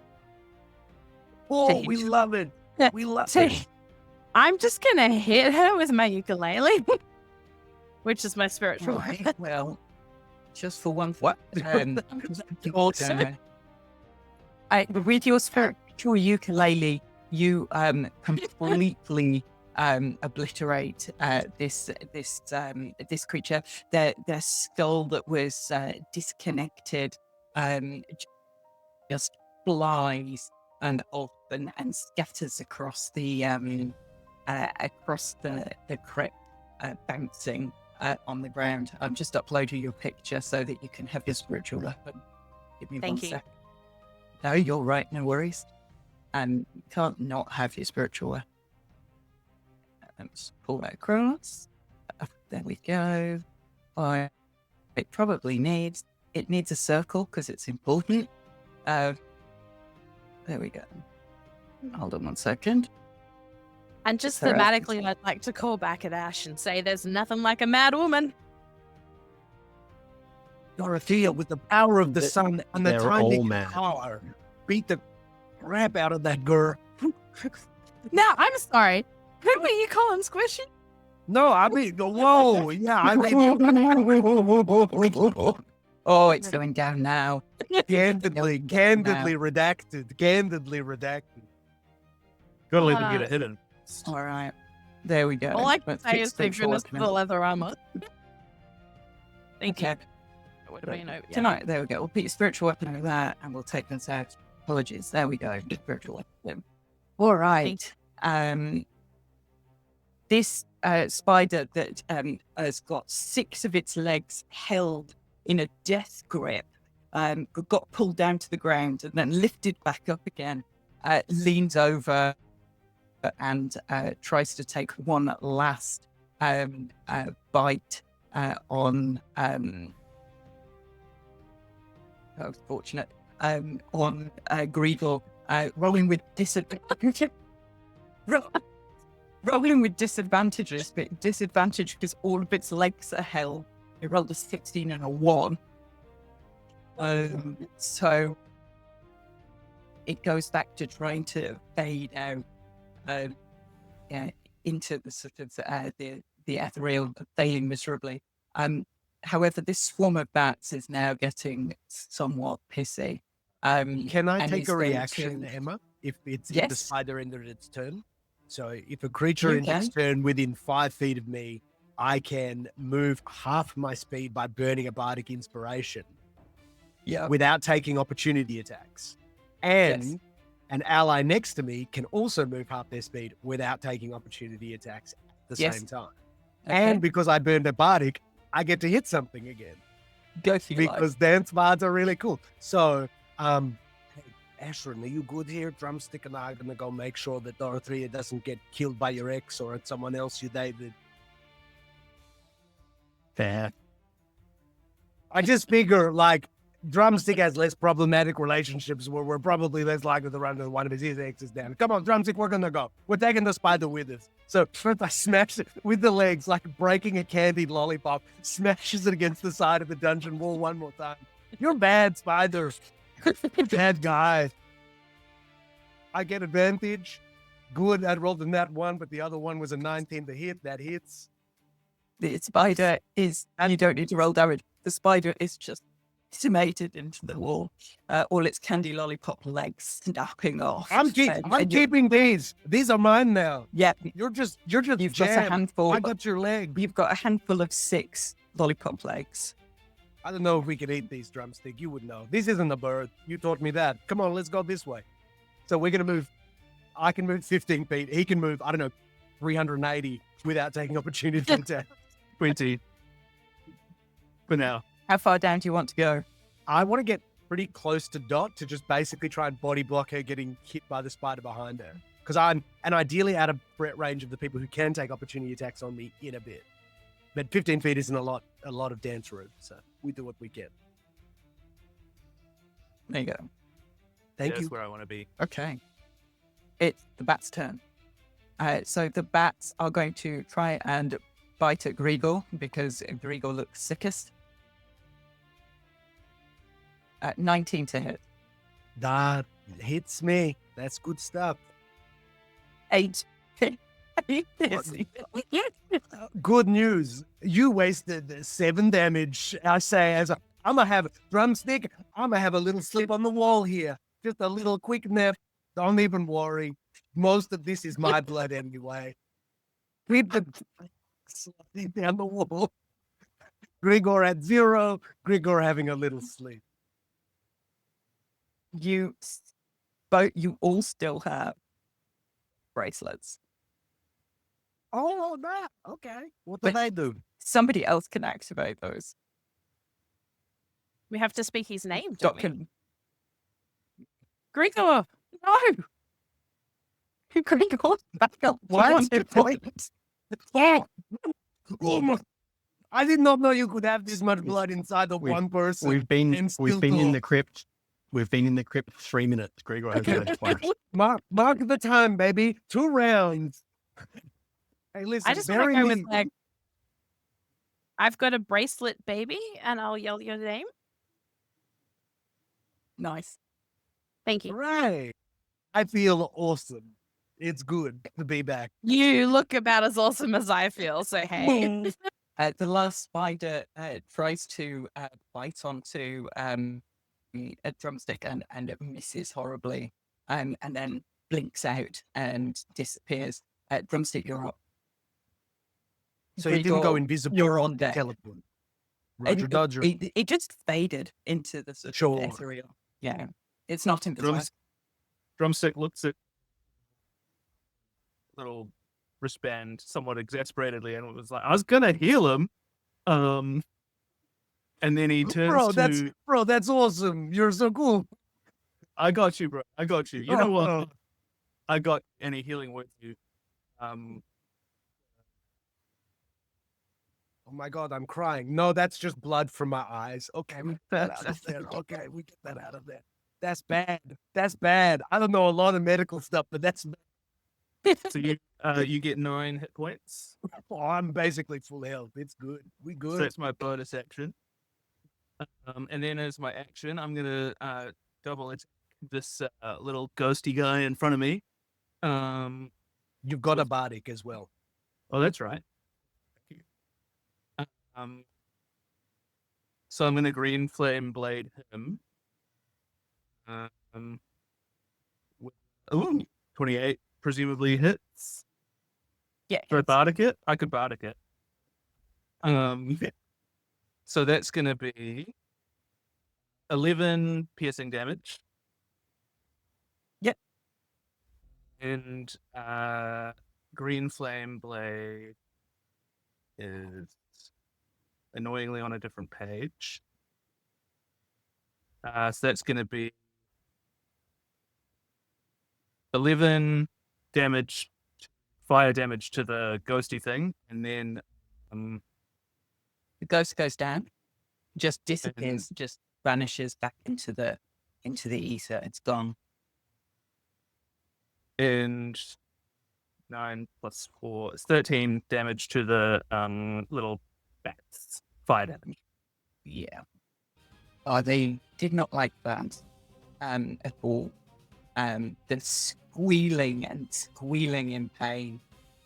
Oh, we love it. Yeah. We love So it. I'm just gonna hit her with my ukulele, which is my spiritual weapon. Well, just for one. What? Also, with your spiritual ukulele, you completely obliterate this creature. Their skull that was disconnected just flies and off and scatters across the crypt, bouncing on the ground. I've just uploaded your picture so that you can have your spiritual weapon. Give me Thank one you. sec. No, you're right. No worries. You can't not have your spiritual weapon. Let's pull that across. There we go. It probably needs a circle because it's important. There we go. Hold on one second. And just Sorry. thematically, I'd like to call back at Ash and say there's nothing like a mad woman. Dorothea, with the power of the sun and the They're time all they mad. power. beat the crap out of that girl. Now, I'm sorry. Who were you calling squishy? No, I mean, whoa, yeah, I mean, Oh, it's going down now. candidly redacted. Gotta let him get a hit in. All right. There we go. All I can Let's say fix is thank spiritual goodness for weapon. the leather armor. Thank you. Okay. That would have been over. Yeah. Tonight, there we go. We'll put your spiritual weapon over that and we'll take this out. Apologies. There we go. Spiritual weapon. All right. This spider that has got 6 of its legs held in a death grip, got pulled down to the ground and then lifted back up again, leans over and tries to take one last bite on. That was fortunate. On Gregor, rolling with disadvantage. Rolling with disadvantages, but disadvantage because all of its legs are held. It rolled a 16 and a 1. So it goes back to trying to fade out into the sort of the ethereal, failing miserably. However, this swarm of bats is now getting somewhat pissy. Can I and take is a going reaction, to- Emma? If the Yes. spider ended its turn? So if a creature You ends its can. turn within 5 feet of me, I can move half my speed by burning a Bardic Inspiration Yeah. without taking opportunity attacks. And Yes. an ally next to me can also move half their speed without taking opportunity attacks at the Yes. same time. Okay. And because I burned a Bardic, I get to hit something again. Go for your life. Because dance bards are really cool. So, hey, Ashwin, are you good here? Drumstick and I are going to go make sure that Dorothea doesn't get killed by your ex or at someone else you dated. Fair. I just figure, like, Drumstick has less problematic relationships where we're probably less likely to run into one of his exes down. Come on, Drumstick, we're going to go. We're taking the spider with us. So first I smash it with the legs, like breaking a candied lollipop, smashes it against the side of the dungeon wall one more time. You're bad, spider. Bad guy. I get advantage. Good, I rolled a nat 1, but the other one was a 19 to hit. That hits. The spider is, and you don't need to roll damage. The spider is just decimated into the wall. All its candy lollipop legs snapping off. I'm And you're- keeping these. These are mine now. Yeah, You're just you've got a jammed. handful. I got your leg. You've got a handful of 6 lollipop legs. I don't know if we can eat these, Drumstick. You would know. This isn't a bird. You taught me that. Come on, let's go this way. So we're going to move. I can move 15 feet. He can move, I don't know, 380 without taking opportunity attack. 20. For now. How far down do you want to go? I want to get pretty close to Dot to just basically try and body block her getting hit by the spider behind her. Because I'm, and ideally out of threat range of the people who can take opportunity attacks on me in a bit. But 15 feet isn't a lot of dance room. So we do what we can. There you go. Thank That's you. where I want to be. Okay. It's the bat's turn. So the bats are going to try and bite at Gregor because Gregor looks sickest. 19 to hit. That hits me. That's good stuff. 8. Good news. You wasted 7 damage. I say, I'm going to have Drumstick. I'm going to have a little slip on the wall here. Just a little quick nip. Don't even worry. Most of this is my blood anyway. Keep the sliding down the wall. Gregor at 0. Gregor having a little sleep. You all still have bracelets. Oh, that. Okay. What do But- they do? Somebody else can activate those. We have to speak his name, don't Dot we? can. Gregor! No! Gregor, back up. What? 1 hit point. Oh, my. I did not know you could have this much blood inside of one person. We've been and still in talk. the crypt. We've been in the crypt 3 minutes. Gregor has no point. Mark the time, baby. 2 rounds. Hey, listen, I just want bury to go me. with like, I've got a bracelet, baby, and I'll yell your name. Nice. Thank you. Right. I feel awesome. It's good to be back. You look about as awesome as I feel, so hey. The last spider tries to bite onto a drumstick and it misses horribly, and then blinks out and disappears. Drumstick, you're up. So it didn't go Gregor, invisible. You're on deck. Teleport. And Roger Dodger. It just faded into the sort Sure. of ethereal. Yeah, it's not invisible. Drumstick looks at little wristband somewhat exasperatedly and was like, I was gonna heal him. And then he turns Bro, that's awesome. You're so cool. I got you, bro. I got you. You know what? I got any healing with you. Oh my God, I'm crying. No, that's just blood from my eyes. Okay, we get that out of there. Okay, we get that out of there. That's bad. That's bad. I don't know a lot of medical stuff, but that's bad. So you get 9 hit points. Oh, I'm basically full health. It's good. We So good. that's my bonus action. And then as my action, I'm gonna double attack this little ghosty guy in front of me. You've got a Bardic as well. Oh, that's right. So I'm gonna green flame blade him. Ooh, 28 presumably hits. Yeah. Do I Bardic it? I could Bardic it. So that's gonna be 11 piercing damage. Yep. And green flame blade is annoyingly on a different page. So that's going to be 11 damage, fire damage to the ghosty thing, and then The ghost goes down, just disappears, just vanishes back into the ether. It's gone. and 9 plus 4 is 13 damage to the little bats. Fire damage. Yeah. Oh, they did not like that at all. The squealing in pain.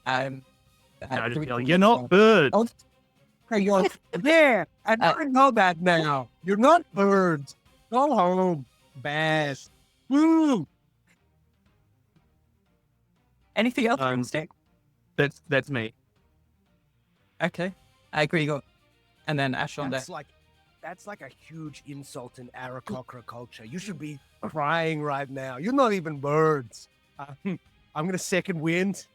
And I just yell, "You're not birds." Oh, you're Yeah, I know that now. You're not birds. Go home, bass. Woo! anything else? Um, Drumstick? That's me. Okay, I agree. And then Ashwin. That's like a huge insult in Aarakocra culture. You should be crying right now. You're not even birds. I'm gonna second wind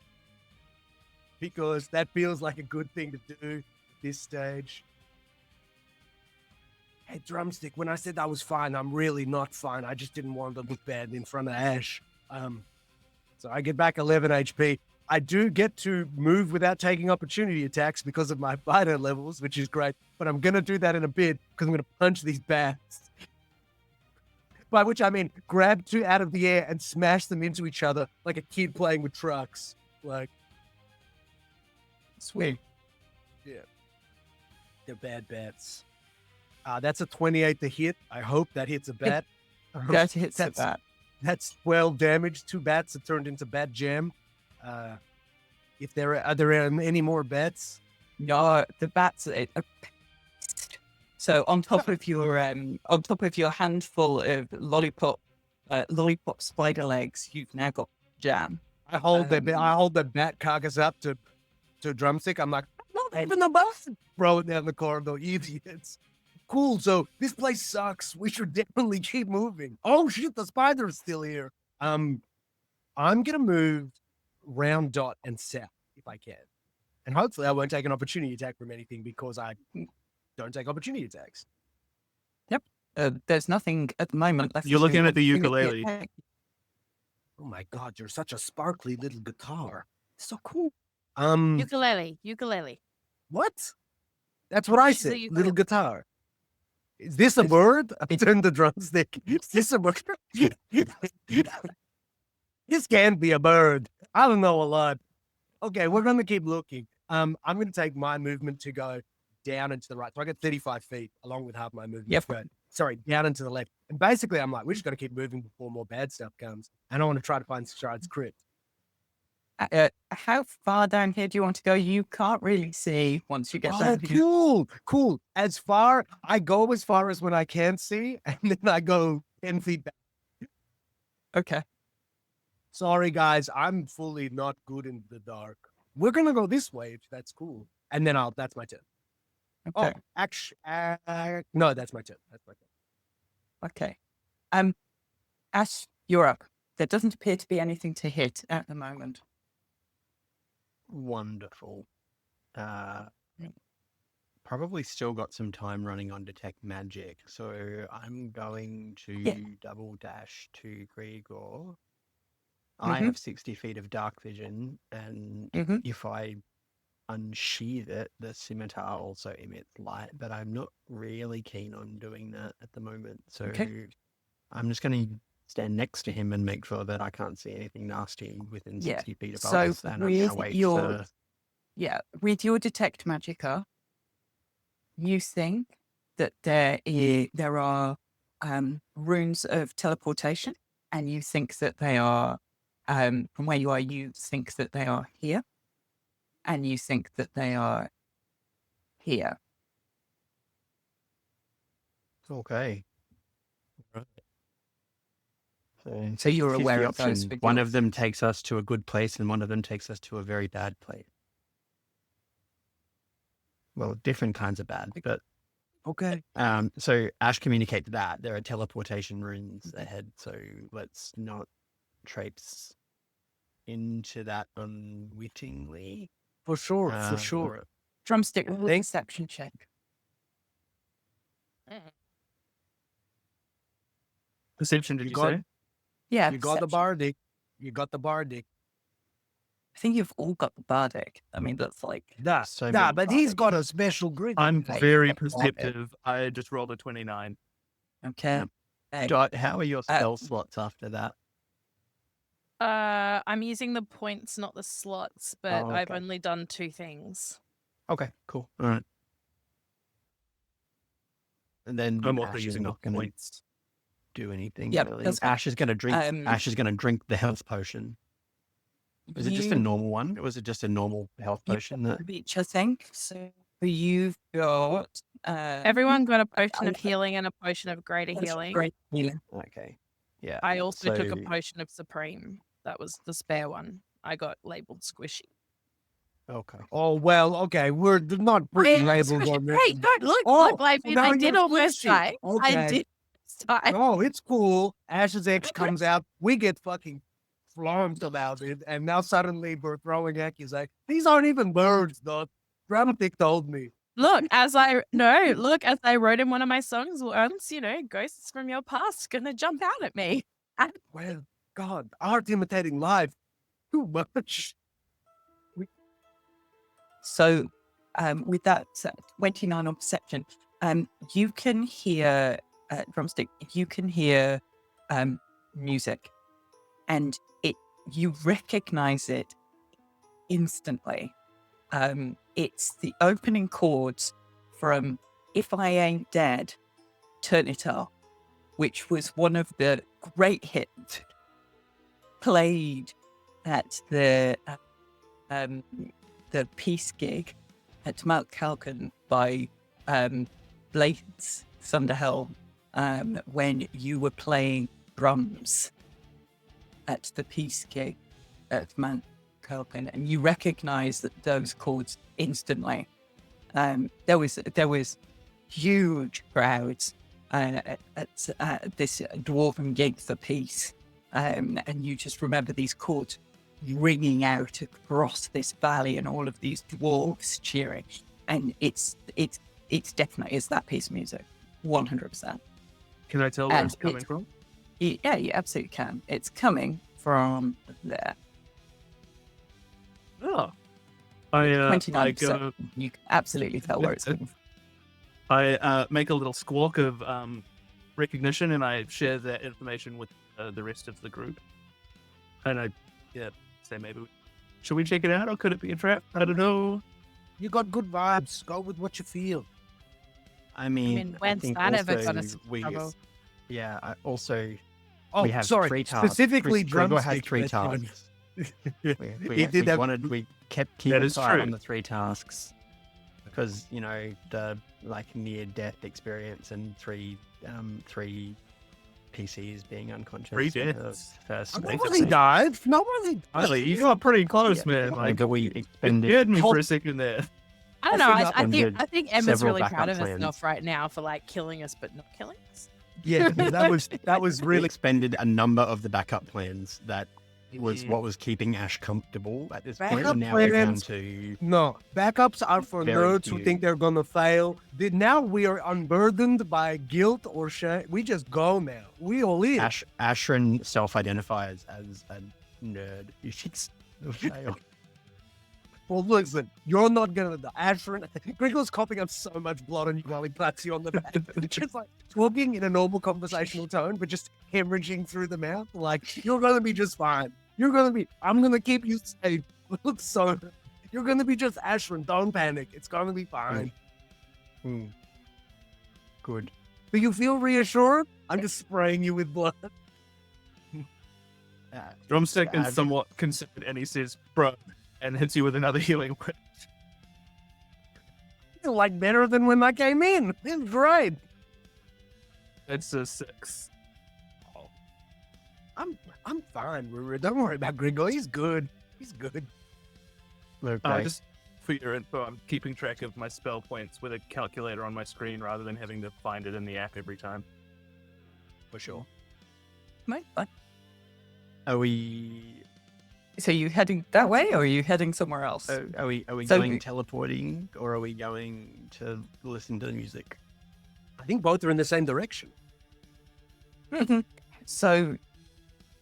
because that feels like a good thing to do at this stage. Hey, Drumstick, when I said I was fine, I'm really not fine. I just didn't want to look bad in front of Ash. So I get back 11 HP. I do get to move without taking opportunity attacks because of my fighter levels, which is great. But I'm going to do that in a bit because I'm going to punch these bats. By which I mean grab 2 out of the air and smash them into each other like a kid playing with trucks. Like, Sweet. yeah. They're bad bats. That's a 28 to hit. I hope that hits a bat. That hits at that. That's 12 damage. 2 bats have turned into bat jam. If are there any more bats? No, the bats. So on top of your handful of lollipop spider legs, you've now got jam. I hold the bat carcass up to Drumstick. I'm like, not even a bus. Throw it down the corridor, idiots. Cool. So this place sucks. We should definitely keep moving. Oh shit, the spider's still here. I'm gonna move round dot and south if I can, and hopefully I won't take an opportunity attack from anything because I don't take opportunity attacks. There's nothing at the moment left. You're to looking at the opportunity ukulele. attack. Oh my god, you're such a sparkly little guitar. So cool. Ukulele. What? That's what I She's a said. ukulele. Little guitar. Is this a bird? I turned the drumstick. Is this a bird? This can't be a bird. I don't know a lot. Okay, we're going to keep looking. I'm going to take my movement to go down and to the right. So I get 35 feet along with half my movement. Yep. to go sorry, down and to the left. And basically, I'm like, we just got to keep moving before more bad stuff comes. And I want to try to find Strahd's crypt. How far down here do you want to go? You can't really see once you get down here. Cool. I go as far as when I can see, and then I go 10 feet back. Okay. Sorry, guys, I'm fully not good in the dark. We're gonna go this way if that's cool, and then that's my turn. Okay. Oh, actually, no, that's my turn. Okay. Ash, you're up. There doesn't appear to be anything to hit at the moment. Wonderful. Probably still got some time running on Detect Magic, so I'm going to double dash to Gregor. I have 60 feet of dark vision, and if I unsheath it, the scimitar also emits light, but I'm not really keen on doing that at the moment. So I'm just going to stand next to him and make sure that I can't see anything nasty within 60 feet of us. So And I'm going to wait for... with your Detect Magica, you think that there are runes of teleportation, and you think that they are from where you are. You think that they are here, and you think that they are here. Okay. Right. So you're aware of those. One of them takes us to a good place, and one of them takes us to a very bad place. Well, different kinds of bad, but Okay. So Ash communicated that there are teleportation runes ahead, so let's not traipse into that unwittingly. For sure. Drumstick, roll a perception check. Perception, did you say? Yeah, You got the Bardic. I think you've all got the Bardic. I mean, that's like... But he's got a special grid. I'm very perceptive. I just rolled a 29. Okay. Dot, how are your spell slots after that? I'm using the points, not the slots, but I've okay. only done 2 things. Okay, cool. All right. And then I'm also Ash is using the not going to points. do anything. Yep, really. that's fine. Ash is going to drink. Ash is going to drink the health potion. Was it just a normal one? Was it just a normal health potion? Reach, I think. So you've got... Everyone got a potion of healing and a potion of greater healing. Great healing. Okay. Yeah. I also took a So- potion of supreme. That was the spare one. I got labeled squishy. Okay. Oh, well, okay. We're not putting labels on this. Hey, don't look. Oh, look, like, now I did you're almost squishy. die. Okay. I did die. Oh, it's cool. Ash's ex comes out. We get fucking flamed about it. And now suddenly we're throwing accusations. These aren't even birds, though. Drumstick told me. Look, as I wrote in one of my songs once, ghosts from your past gonna jump out at me. Well, God, art imitating life. Too much. So, with that 29 on perception, you can hear Drumstick. You can hear music, and you recognize it instantly. It's the opening chords from "If I Ain't Dead, Turn It Up," which was one of the great hits played at the peace gig at Mount Calcan by Blades Thunderhelm when you were playing drums at the peace gig at Mount Calcan, and you recognize those chords instantly. There was huge crowds at this dwarven gig for peace, and you just remember these chords ringing out across this valley and all of these dwarves cheering, and it's definitely that piece of music, 100%. Can I tell where it's coming from? Yeah, you absolutely can. It's coming from there. Oh. 29%. You can absolutely tell where it's coming from. I make a little squawk of recognition, and I share that information with the rest of the group. And I say maybe, should we check it out, or could it be a trap? I don't know. You got good vibes. Go with what you feel. I mean, mean, when's think that ever also gonna s- we, trouble? yeah, we Oh, have sorry. 3 tasks. Specifically, Gregor has Drumstick. 3 that's right. tasks. He did have. We kept keeping is tight true. on the 3 tasks because the near death experience and 3 PCs being unconscious. 3 in the deaths. First Nobody died. Nobody died. Really, you got pretty close, man. Like, but we you expended scared me Hold- for a second there. I don't know. I'll I figure think out I think Emma's several really proud backup of plans. herself right now for like killing us but not killing us. Yeah, that was we really. expended a number of the backup plans that was what was keeping Ash comfortable at this point. Backup And now we're down plans? to No, backups are for Very nerds who few. think they're gonna fail. Now we are unburdened by guilt or shame. We just go now. We all in. Ashwin self-identifies as a nerd. She's fail. Well, listen, you're not gonna die. Ashford, Gregor's coughing up so much blood on you while he pats you on the back. Just like talking in a normal conversational tone, but just hemorrhaging through the mouth. Like, you're gonna be just fine. I'm gonna keep you safe. Look, so you're gonna be just Ashford. Don't panic. It's gonna be fine. Good. Do you feel reassured? I'm just spraying you with blood. Drumstick is I've- somewhat concerned, and he says, "Bro," and hits you with another healing word. Feel like better than when I came in. It's great. It's a 6. I'm fine. Don't worry about Gregor. He's good. He's good. Okay. Just for your info, I'm keeping track of my spell points with a calculator on my screen rather than having to find it in the app every time. For sure. Right, fine. Are we? So you heading that way, or are you heading somewhere else? Are we So- going teleporting, or are we going to listen to the music? I think both are in the same direction. So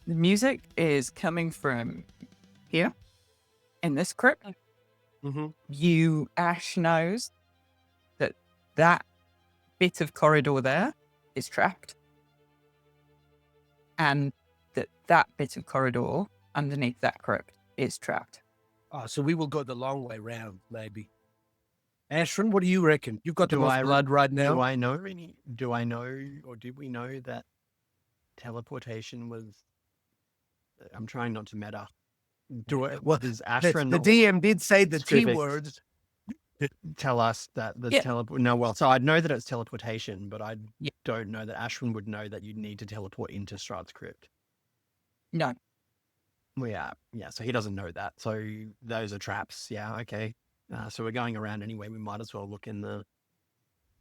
the music is coming from here in this crypt. Mm-hmm. Ash knows that that bit of corridor there is trapped, and that bit of corridor underneath that crypt is trapped. Oh, so we will go the long way round, maybe. Ashwin, what do you reckon? You've got the Do most I- blood right now. Do I know or did we know that teleportation was? I'm trying not to meta. Do I, well, Does the Ashwin DM did say the T Specific. words. tell us that the Yeah. teleport? No, well, so I know that it's teleportation, but I Yeah. don't know that Ashwin would know that you need to teleport into Strahd's crypt. No. Well, yeah. So he doesn't know that. So those are traps. Yeah, okay. So we're going around anyway. We might as well look in the.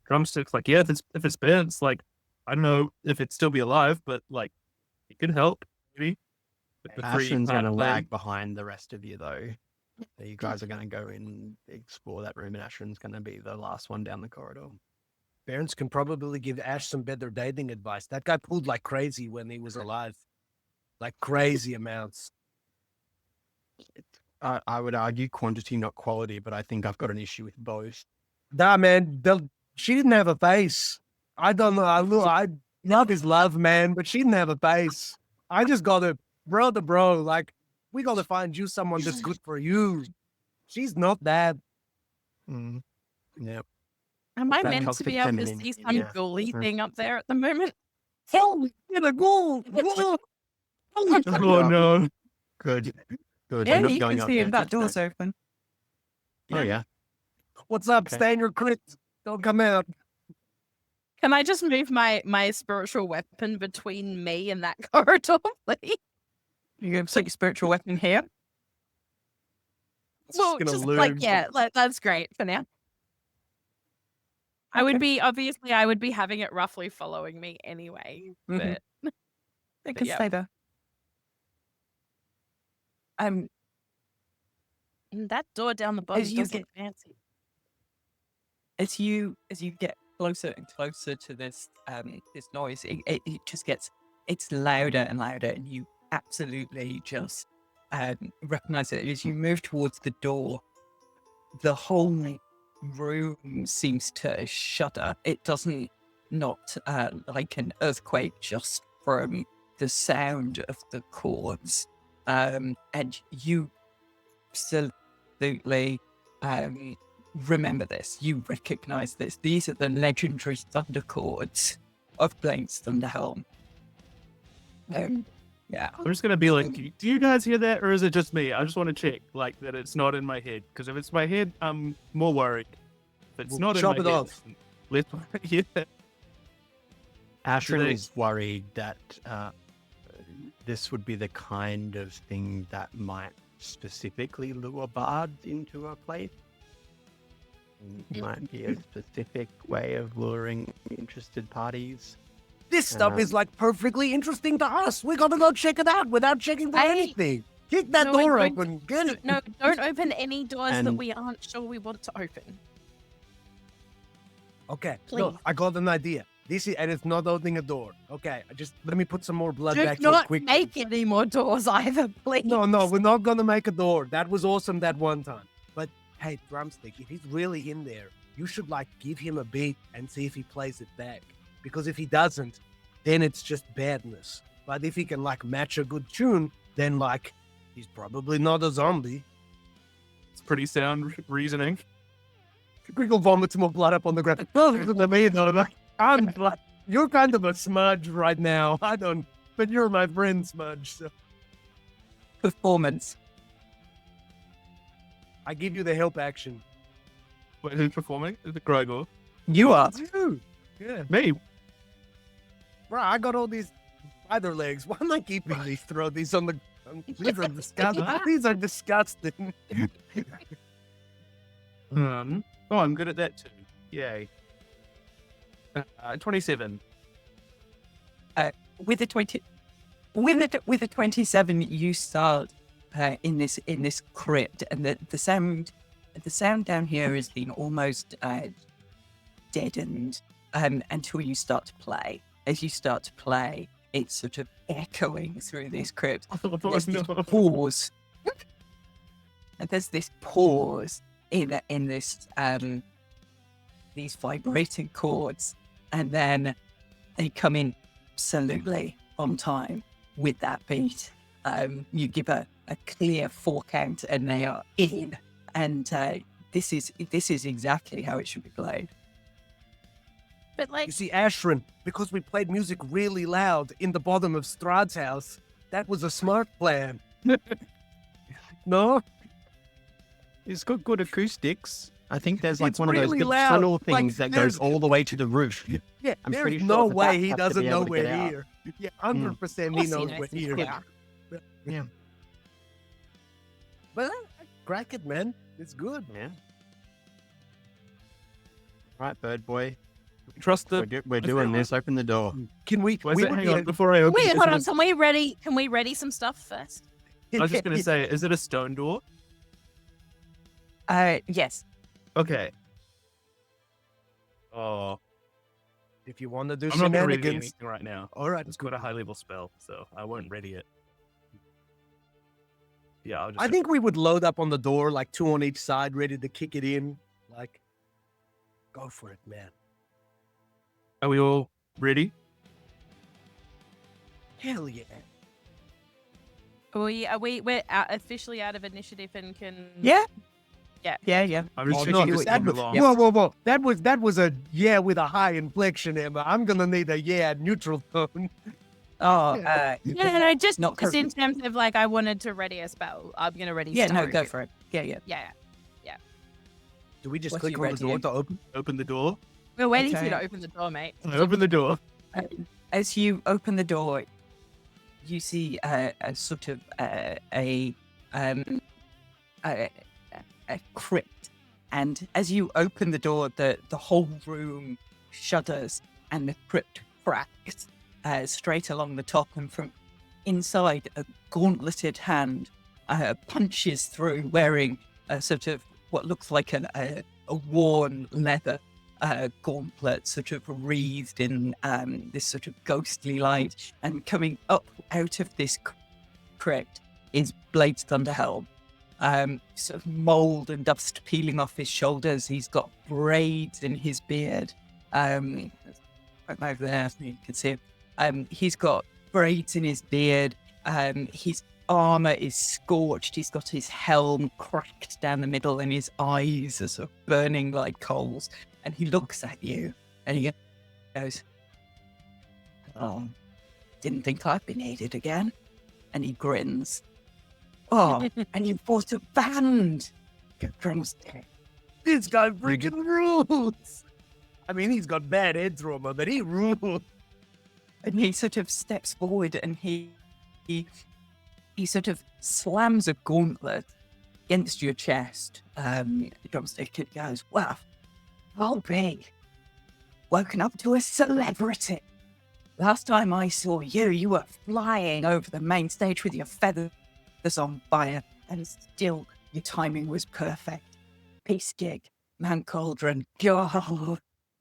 Drumstick's like, yeah, if it's Ben's, like, I don't know if it'd still be alive, but like, it could help, maybe. With the Ashwin's going to three-part lag plan. behind the rest of you, though. So you guys are going to go in, explore that room, and Ashwin's going to be the last one down the corridor. Parents can probably give Ash some better dating advice. That guy pulled like crazy when he was alive. Like crazy amounts. I would argue quantity, not quality, but I think I've got an issue with both. Nah, man. She didn't have a face. I don't know. I love his love, man, but she didn't have a face. I just got to, bro. Like, we got to find you someone that's good for you. She's not that. Yeah. Am I That meant to toxic be able to feminine, see some yeah. ghouly thing up there at the moment? Hell, get a goal. Oh no. Good. Good. Yeah, We're not you going can up see there. him. That door's open. Oh, yeah. What's up? Okay. Stay in your crypt. Don't come out. Can I just move my spiritual weapon between me and that corridor, please? You can put your spiritual weapon here. It's Well, gonna just loom. like, yeah, that's great for now. I would be having it roughly following me anyway, Mhm. but It can yeah. stay there. And that door down the bottom As you does get- look fancy. As you get closer and closer to this this noise, it just gets louder and louder, and you absolutely just recognize it as you move towards the door. The whole room seems to shudder. It doesn't not like an earthquake, just from the sound of the chords, and you absolutely remember this. You recognize this. These are the legendary thunder chords of Blaine's Thunderhelm. Yeah. I'm just gonna be like, do you guys hear that, or is it just me? I just want to check, like, that it's not in my head. Because if it's my head, I'm more worried. If it's not in chop my it head, off. let's yeah. Ashwin they- is worried that this would be the kind of thing that might specifically lure bards into a place. It might be a specific way of luring interested parties. This stuff is like perfectly interesting to us. We gotta go check it out without checking for Hey. anything. Kick that No, door don't- open. Get it. No, don't open any doors that And- we aren't sure we want to open. Okay. Please. No, I got an idea. This is, and it's not opening a door. Okay, just let me put some more blood Do back in not quick. make any more doors either, please. No, we're not gonna make a door. That was awesome that one time. But hey, Drumstick, if he's really in there, you should like give him a beat and see if he plays it back. Because if he doesn't, then it's just badness. But if he can like match a good tune, then like he's probably not a zombie. It's pretty sound reasoning. Gregor vomits more blood up on the ground. Well, listen to me though. Like, I'm like, you're kind of a smudge right now. I don't, but you're my friend, Smudge. So Performance. I give you the help action. Wait, who's performing? Is it Gregor? You are. You. Yeah. Me. Bro, I got all these spider legs. Why am I keeping these? Throw these on the. These are disgusting. These are disgusting. Oh, I'm good at that too. Yay. 27. With a 20, with a 27, you start in this crypt, and the sound down here has been almost deadened until you start to play. As you start to play, it's sort of echoing through this crypt. There's this pause, and there's this pause in this these vibrating chords, and then they come in absolutely on time with that beat. You give a clear 4 count, and they are in. And this is exactly how it should be played. But like, You see, Ashwin, because we played music really loud in the bottom of Strahd's house, that was a smart plan. No? It's got good acoustics. I think there's like It's one of those really big loud. tunnel Like, things that there's- goes all the way to the roof. Yeah, I'm there's pretty sure no the way bats he have to doesn't be know able to we're get out. here. Yeah, 100% he course he knows knows we're it's here. clear. Yeah. But crack it, man. It's good. Yeah. Right, bird boy. Trust the. We're doing this. Open the door. Can we? Wait, we hang would on, be- before I open wait, it, hold is on. it Can we ready some stuff first? I was just going to say, is it a stone door? Yes. Okay. Oh, If you want to do I'm not going to ready shenanigans. anything right now. All right. It's got a high level spell, so I won't ready it. Yeah, I'll just. I think we would load up on the door, like 2 on each side, ready to kick it in. Like, go for it, man. Are we all ready? Hell yeah. We're officially out of initiative and can. Yeah. Yeah. Yeah. I'm just Oh, checking no, this that come was, along. whoa. That was a yeah with a high inflection, Emma. I'm gonna need a yeah neutral tone. Oh, No. Just Not in perfect. terms of like, I wanted to ready a spell. I'm gonna ready. yeah. No, stone. go for it. Yeah. Yeah. Do we just What's click your on the door ready? to open? Open the door. We're waiting for you Okay. to open the door, mate. I open the door. As you open the door, you see a sort of a crypt, and as you open the door, the whole room shudders and the crypt cracks straight along the top, and from inside, a gauntleted hand punches through, wearing a sort of what looks like a worn leather gauntlet, sort of wreathed in this sort of ghostly light, and coming up out of this crypt is Blade's Thunderhelm. Sort of mold and dust peeling off his shoulders. He's got braids in his beard. Right over there, you can see him. He's got braids in his beard. His armor is scorched. He's got his helm cracked down the middle, and his eyes are sort of burning like coals. And he looks at you, and he goes, "Oh, didn't think I'd be needed again." And he grins. "Oh, and you bought a band." Drumstick. This guy freaking rules. I mean, he's got bad head trauma, but he rules. And he sort of steps forward, and he sort of slams a gauntlet against your chest. Drumstick, and goes, "Well, I'll be woken up to a celebrity. Last time I saw you, you were flying over the main stage with your feathers on fire, and still your timing was perfect. Peace gig, Mount Cauldron, God,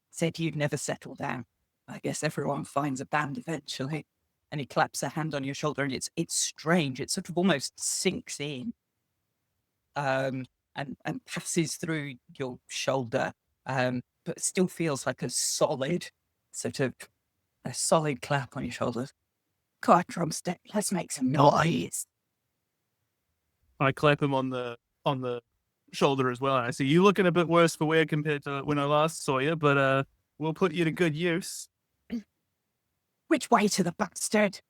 said you'd never settle down. I guess everyone finds a band eventually." And he claps a hand on your shoulder, and it's strange. It sort of almost sinks in, and passes through your shoulder, but it still feels like a solid clap on your shoulders. "God, Drumstick, let's make some noise." I clap him on the shoulder as well. And I say, "You looking a bit worse for wear compared to when I last saw you, but we'll put you to good use." "Which way to the bastard?"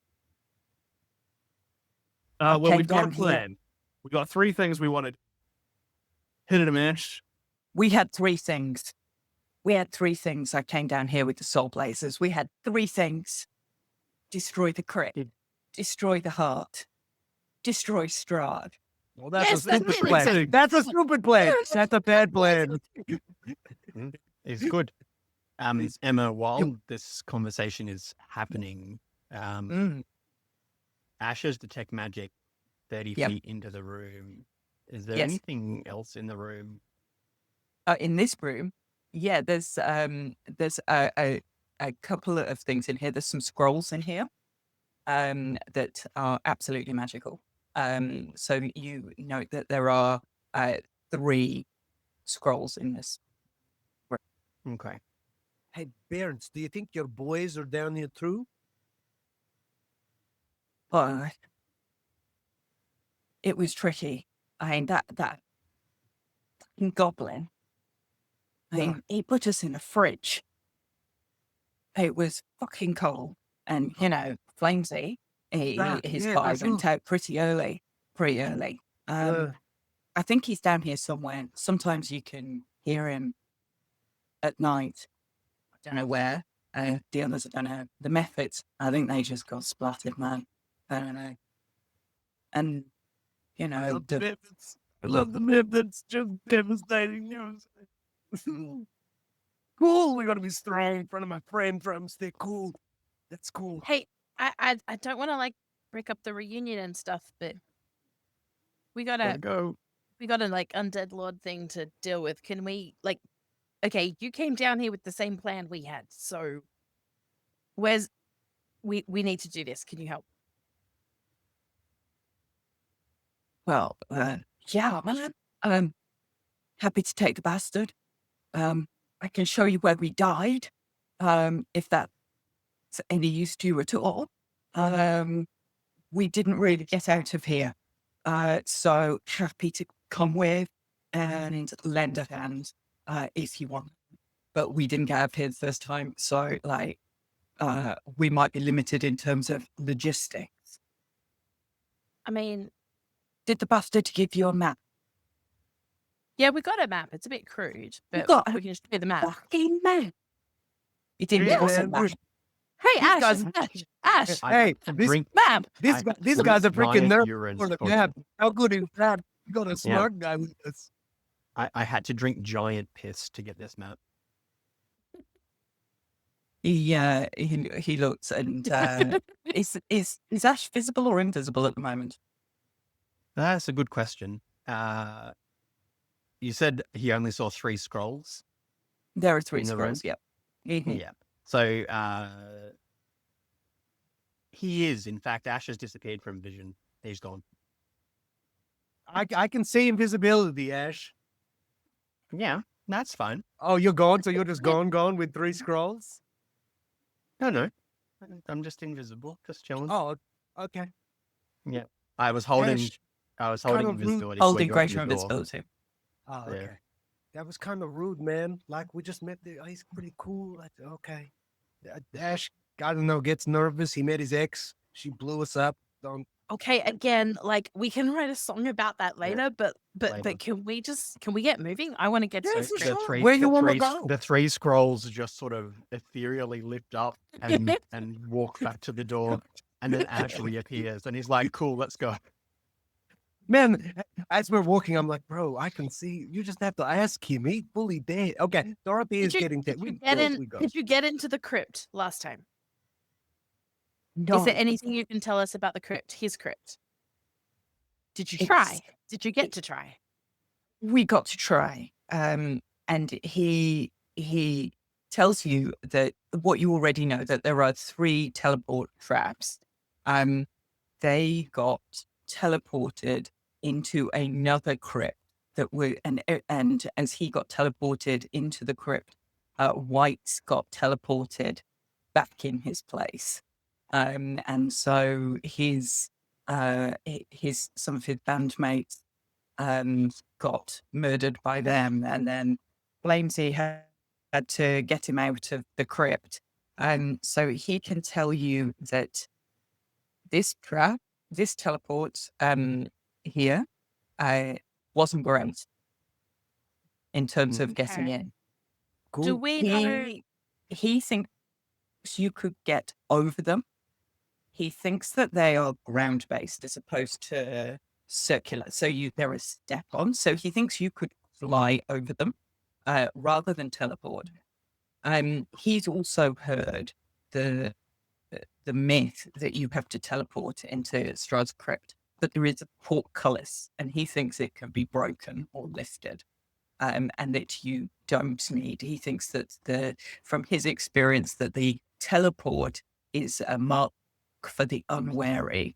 Well, came we've got a down here. plan. We got 3 things we wanted. Hit it, Ash. We had 3 things. I came down here with the Soul Blazers. We had 3 things. Destroy the crypt. Destroy the heart. Destroy Strahd. Well, that's Yes, a stupid that's plan. really- That's a stupid plan. That's a bad plan. It's good. Emma, while this conversation is happening, Ashes detect magic 30 Yep. feet into the room. Is there Yes. anything else in the room? In this room, yeah, there's a couple of things in here. There's some scrolls in here that are absolutely magical. So you note that there are 3 scrolls in this. Okay. Hey, Barnes, do you think your boys are down here too? But it was tricky. I mean, that fucking goblin. I mean, he put us in a fridge. It was fucking cold, and Flamesy. His Yeah, fire that's went true. out pretty early. I think he's down here somewhere. Sometimes you can hear him at night. I don't know where. The others, I don't know. The methods, I think they just got splattered, man. I don't know. And, I love the methods. I love the methods. Just devastating news. Cool. We got to be strong in front of my friend Drumstick. Cool. That's cool. Hey, I don't want to like break up the reunion and stuff, but we got Gotta a go. like undead lord thing to deal with. Can we okay, you came down here with the same plan we had, so we need to do this. Can you help? Well, yeah, man. Happy to take the bastard. I can show you where we died, if that's any use to you at all. We didn't really get out of here, so happy to come with and lend a hand if you want. But we didn't get out of here the first time, so we might be limited in terms of logistics. I mean, Did the bastard give you a map? yeah, we got a map. It's a bit crude, but got a we can just do the map. Fucking map. He didn't Yeah, give us a man, map. Hey, guys- Ash, Hey, this Drink map. these guys are freaking giant nerds urine for the or- map. How good is that? You got a smart guy with us. I had to drink giant piss to get this map. He looks and is Ash visible or invisible at the moment? That's a good question. You said he only saw 3 scrolls. There are 3 In the room? scrolls. Yep. Mhm. Yeah. So he is, in fact, Ash has disappeared from vision. He's gone. I can see invisibility, Ash. Yeah, that's fine. Oh, you're gone, so you're just gone with 3 scrolls? No. I'm just invisible, just chilling. Oh, okay. I was holding Ash, holding kind of rude. invisibility. for Holding you greater opened the door. invisibility. Oh, Yeah. okay. That was kind of rude, man. Like, we just met he's pretty cool. Okay. Ash, I don't know, gets nervous. He met his ex. She blew us up. Don't. Okay, again, like we can write a song about that Yeah, later, but later. can we get moving? I want to get to Yeah, the for script. sure. Where you wanna go? The three scrolls just sort of ethereally lift up and walk back to the door, and then Ash reappears, and he's like, "Cool, let's go." Man, as we're walking, I'm like, bro, I can see. You just have to ask him. He's fully dead. Okay, Dorothea is getting dead. Did you get into the crypt last time? No, Is there anything you can tell us about the crypt? His crypt? Did you It's- try? Did you get to try? we got to try. And he tells you that what you already know, that there are 3 teleport traps. They got teleported into another crypt that were and as he got teleported into the crypt, White's got teleported back in his place. And so some of his bandmates got murdered by them, and then Flamesy had to get him out of the crypt. So he can tell you that this teleport here wasn't great in terms of getting Okay. in. Do we know? He thinks you could get over them. He thinks that they are ground based as opposed to circular. So they're a step on. So he thinks you could fly over them rather than teleport. He's also heard the myth that you have to teleport into Strahd's crypt, but there is a portcullis, and he thinks it can be broken or lifted. And that you don't need. He thinks that from his experience, that the teleport is a mark for the unwary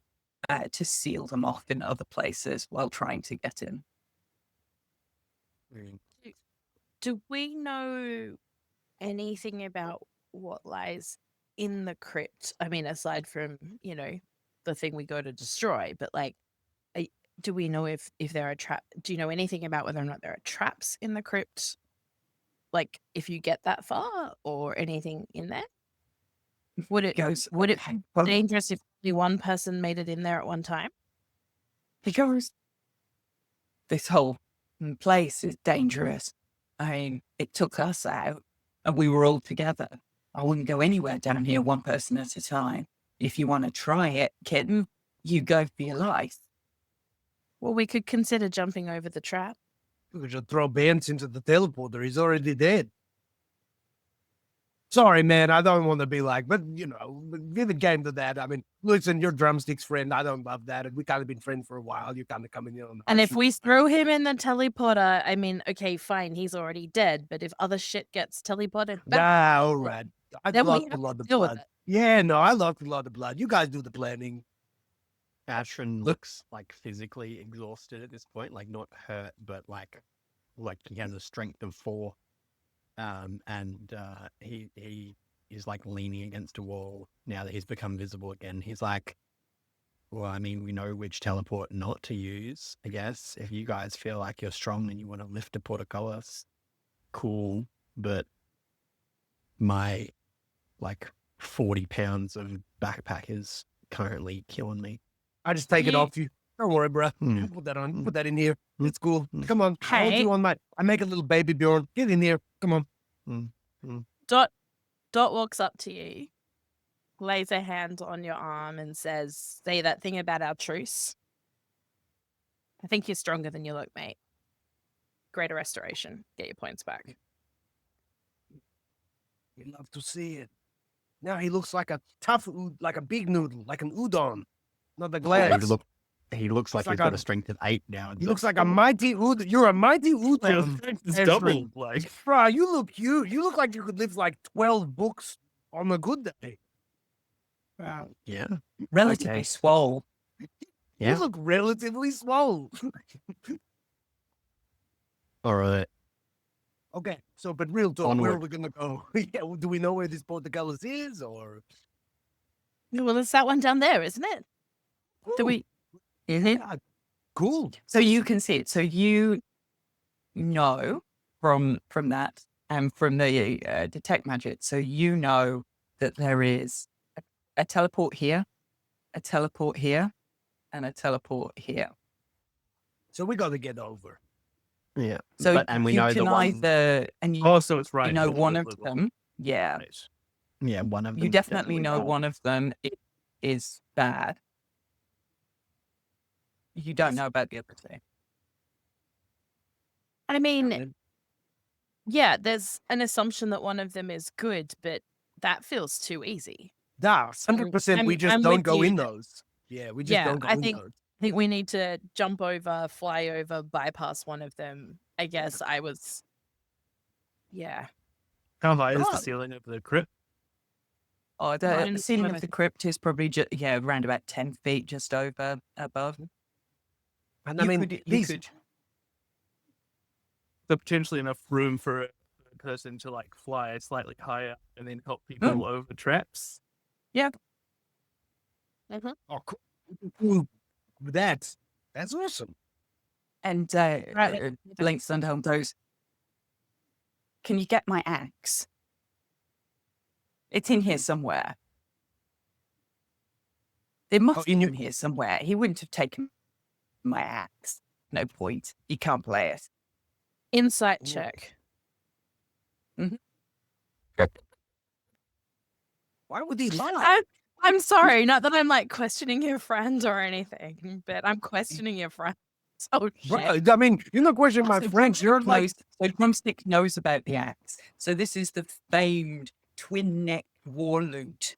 to seal them off in other places while trying to get in. Do we know anything about what lies in the crypt? I mean, aside from the thing we go to destroy, but like, do we know if there are traps? Do you know anything about whether or not there are traps in the crypt? Like, if you get that far, or anything in there? Would it be dangerous if only one person made it in there at one time? Because this whole place is dangerous. I mean, it took us out, and we were all together. I wouldn't go anywhere down here one person at a time. If you want to try it, kitten, you go for your life. Well, we could consider jumping over the trap. We could just throw Bance into the teleporter. He's already dead. Sorry, man. I don't want to be like, but if it came to that, I mean, listen, you're Drumstick's friend. I don't love that. We kind of been friends for a while. You're kind of coming in on And if we throw him in the teleporter, I mean, okay, fine, he's already dead. But if other shit gets teleported back, all right. I'd then we love have to love the to deal with blood. it. Yeah, no, I love to love the blood. You guys do the planning. Ashwin looks like physically exhausted at this point, like not hurt, but like he has a strength of 4. He is like leaning against a wall now that he's become visible again. He's like, well, I mean, we know which teleport not to use, I guess. If you guys feel like you're strong and you want to lift a portcullis, cool. But my like 40 pounds of backpack is currently killing me. I just take it Yeah. off you. Don't worry, bro. Hmm. Put that on. Put that in here. It's cool. Come on. I hold Hey. you on I make a little baby Bjorn. Get in here. Come on. Dot walks up to you, lays a hand on your arm, and says, "Say that thing about our truce. I think you're stronger than you look, mate. Greater restoration. Get your points back." We love to see it. Now he looks like a tough, like a big noodle, like an udon. Not the glass. He looks like It's like he's got a- a strength of 8 now. He looks like a mighty udon. You're a mighty udon. It's Ashwin. double, like. Bro, you look huge. You look like you could lift like 12 books on a good day. Wow. Yeah. Relatively Okay. swole. Yeah. You look relatively swole. All right. Okay, so but real talk, where are Onward. we gonna go? Yeah, do we know where this Portcullis is, or Well, it's that one down there, isn't it? Do we? Mhm. Cool. So you can see it. So you know from that and from the detect magic. So you know that there is a teleport here, a teleport here, and a teleport here. So we got to get over. Yeah. So and we you know the can one. either, and you, Oh, so it's right. you know in the one of middle. them. Yeah, Right. Yeah, one of them. you definitely know bad. one of them is bad. You don't know about the other two. I mean, yeah, there's an assumption that one of them is good, but that feels too easy. That's 100%. We just I'm don't with go you in there. those. Yeah, we just don't go I in think those. we need to jump over, fly over, bypass one of them. I guess yeah. How high is the Oh. ceiling of the crypt? Oh, the Mine- ceiling mine of the crypt is probably just around about 10 feet, just over above. And You I mean, could, So potentially enough room for a person to like fly slightly higher and then help people over traps. oh, cool. That's awesome. and Right. Blinks Underhelm goes, "Can you get my axe? It's in here somewhere. It must be in in here somewhere. He wouldn't have taken my axe. No point. You can't play it." Insight Ooh. check. Why would he lie? I'm sorry, not that I'm like questioning your friend or anything, but I'm questioning your friend. Oh shit. Right, I mean, you're not questioning my So French. You're like, Drumstick knows about the axe. So this is the famed twin-neck war loot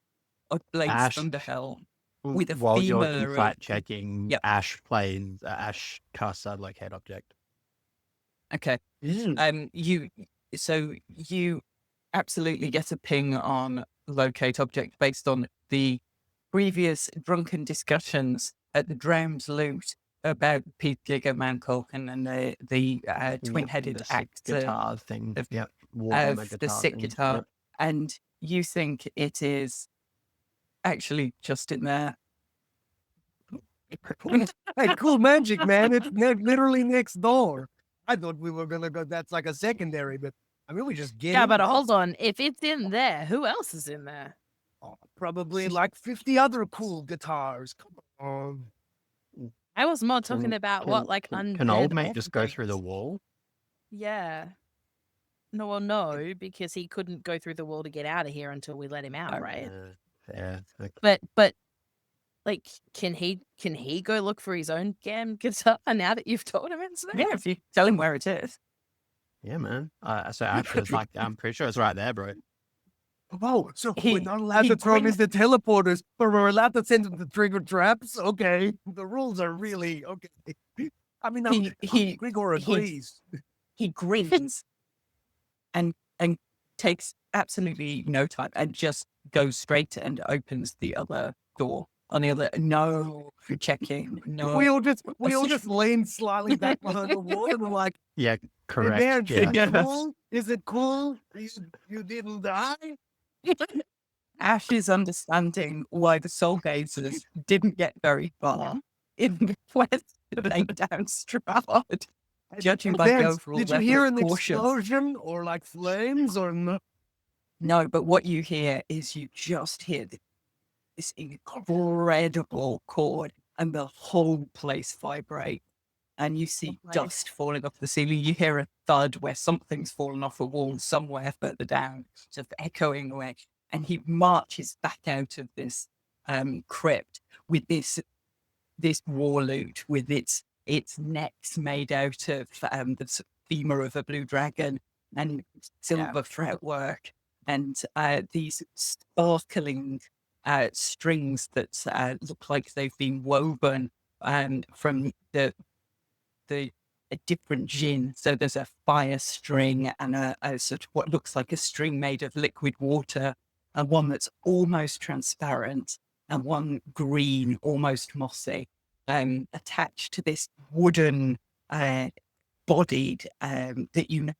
of Blades Ash. Thunderhelm. With a While you're femur insight of- checking, Yep. Ash planes, Ash casts a locate object. Okay. mm, You absolutely get a ping on locate object based on the previous drunken discussions at the Drown's Loot about Pete Giga Mancolkin and the twin-headed the sick axe guitar thing. of- Yep. Warhammer of the guitar sick thing. guitar, Yep. and you think it is actually just in there. hey, cool magic, man. It's literally next door. I thought we were gonna go. That's like a secondary, but I mean, we just get Yeah, in. but hold on. If it's in there, who else is in there? Oh, probably like 50 other cool guitars. Come on. I was more talking Can- about can- what like can, undead. can old mate just go through the offerings. wall? Yeah. No, because he couldn't go through the wall to get out of here until we let him out, right? Yeah. Okay. But like, can he go look for his own damn guitar now that you've told him it's there? Yeah, if you tell him where it is. Yeah, man. So Ash was like, I'm pretty sure it's right there, bro. Wow, so He- we're not allowed he to throw him brings- into teleporters, but we're allowed to send him to trigger traps? Okay. The rules are really okay. I mean, Gregor agrees. He grins and takes absolutely no time and just goes straight and opens the other door on the other. No checking. No. We all just lean slightly back behind the wall and we're like, Yeah, hey, correct. man, yeah. is it cool? Is it cool? You didn't die? Ash is understanding why the Soul Gazers didn't get very far in the quest to lay down Strahd. Judging by the Vance, overall did you level hear of an caution. explosion or like flames or no? No, but what you hear is you just hear this incredible chord and the whole place vibrate. And you see Right. dust falling off the ceiling. You hear a thud where something's fallen off a wall somewhere further down, just echoing away. And he marches back out of this crypt with this war loot, with its necks made out of the femur of a blue dragon and silver fretwork, and these sparkling strings that look like they've been woven from a different gin. So there's a fire string and a sort of what looks like a string made of liquid water, and one that's almost transparent, and one green, almost mossy, attached to this wooden bodied that you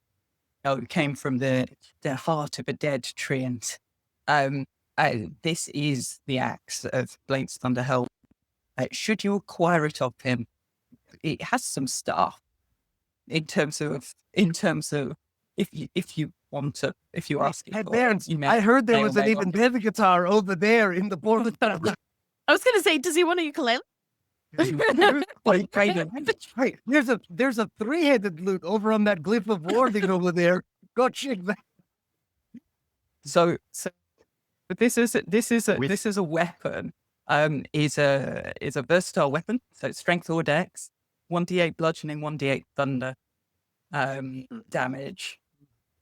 know came from the heart of a dead treant. This is the axe of Blades Thunderhelm. should you acquire it of him, it has some stuff in terms of if you want to, if you ask. Hey, Barnes, I heard there was an even better guitar over there in the border. I was gonna say, does he want a ukulele? Wait, there's a 3-headed lute over on that glyph of warding over there. Go check that. So but this is a weapon. Is a versatile weapon. So it's strength or dex, 1d8 bludgeoning, 1d8 thunder, damage.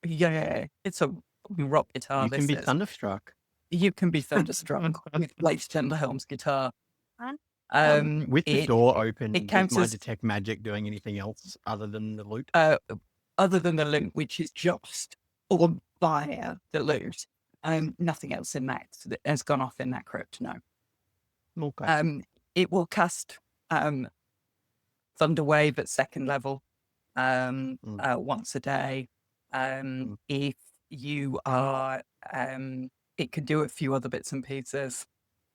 Yeah, it's a rock guitar. You can be thunderstruck. You can be thunderstruck with Blades Helm's guitar. With the door open, it counts does my as detect magic doing anything else other than the loot? other than the loot, which is just on fire. The loot, nothing else in that has gone off in that crypt. No. Okay. It will cast Thunder Wave at 2nd level once a day. If you are, it can do a few other bits and pieces,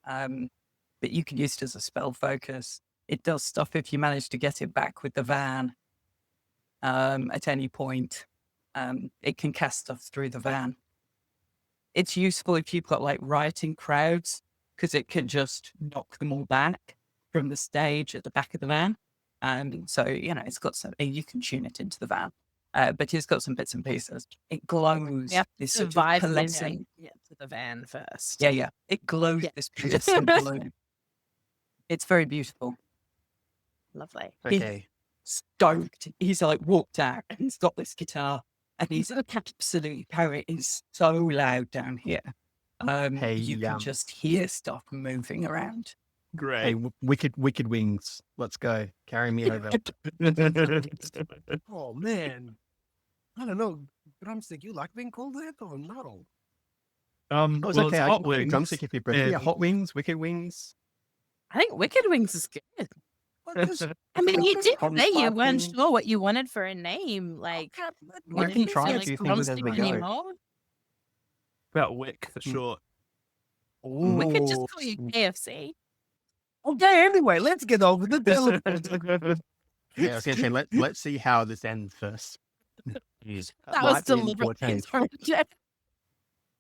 but you can use it as a spell focus. It does stuff if you manage to get it back with the van at any point. It can cast stuff through the van. It's useful if you've got like rioting crowds, because it can just knock them all back from the stage at the back of the van. So, it's got some, you can tune it into the van, but it's got some bits and pieces. It glows. Yeah, This survive sort of to the van first. Yeah. It glows this beautiful blue. It's very beautiful. Lovely. Okay. Stoked. He's like walked out and he's got this guitar and he's absolutely power is so loud down here. You can just hear stuff moving around. Great. Hey, wicked wings. Let's go. Carry me over. Oh man, I don't know, Drumstick. You like being called that or not? It's Well, okay. it's I hot can call you wings. Drumstick if you prefer. Yeah, hot wings, wicked wings. I think Wicked Wings is good. I mean, you did say you weren't sure what you wanted for a name. Like, We can try a few things as we go. anymore. About Wick for short. We could just call you KFC. Okay, anyway, let's get over the teleportation. Yeah, I was going to say, let's see how this ends first. That was Might be in deliberately 14.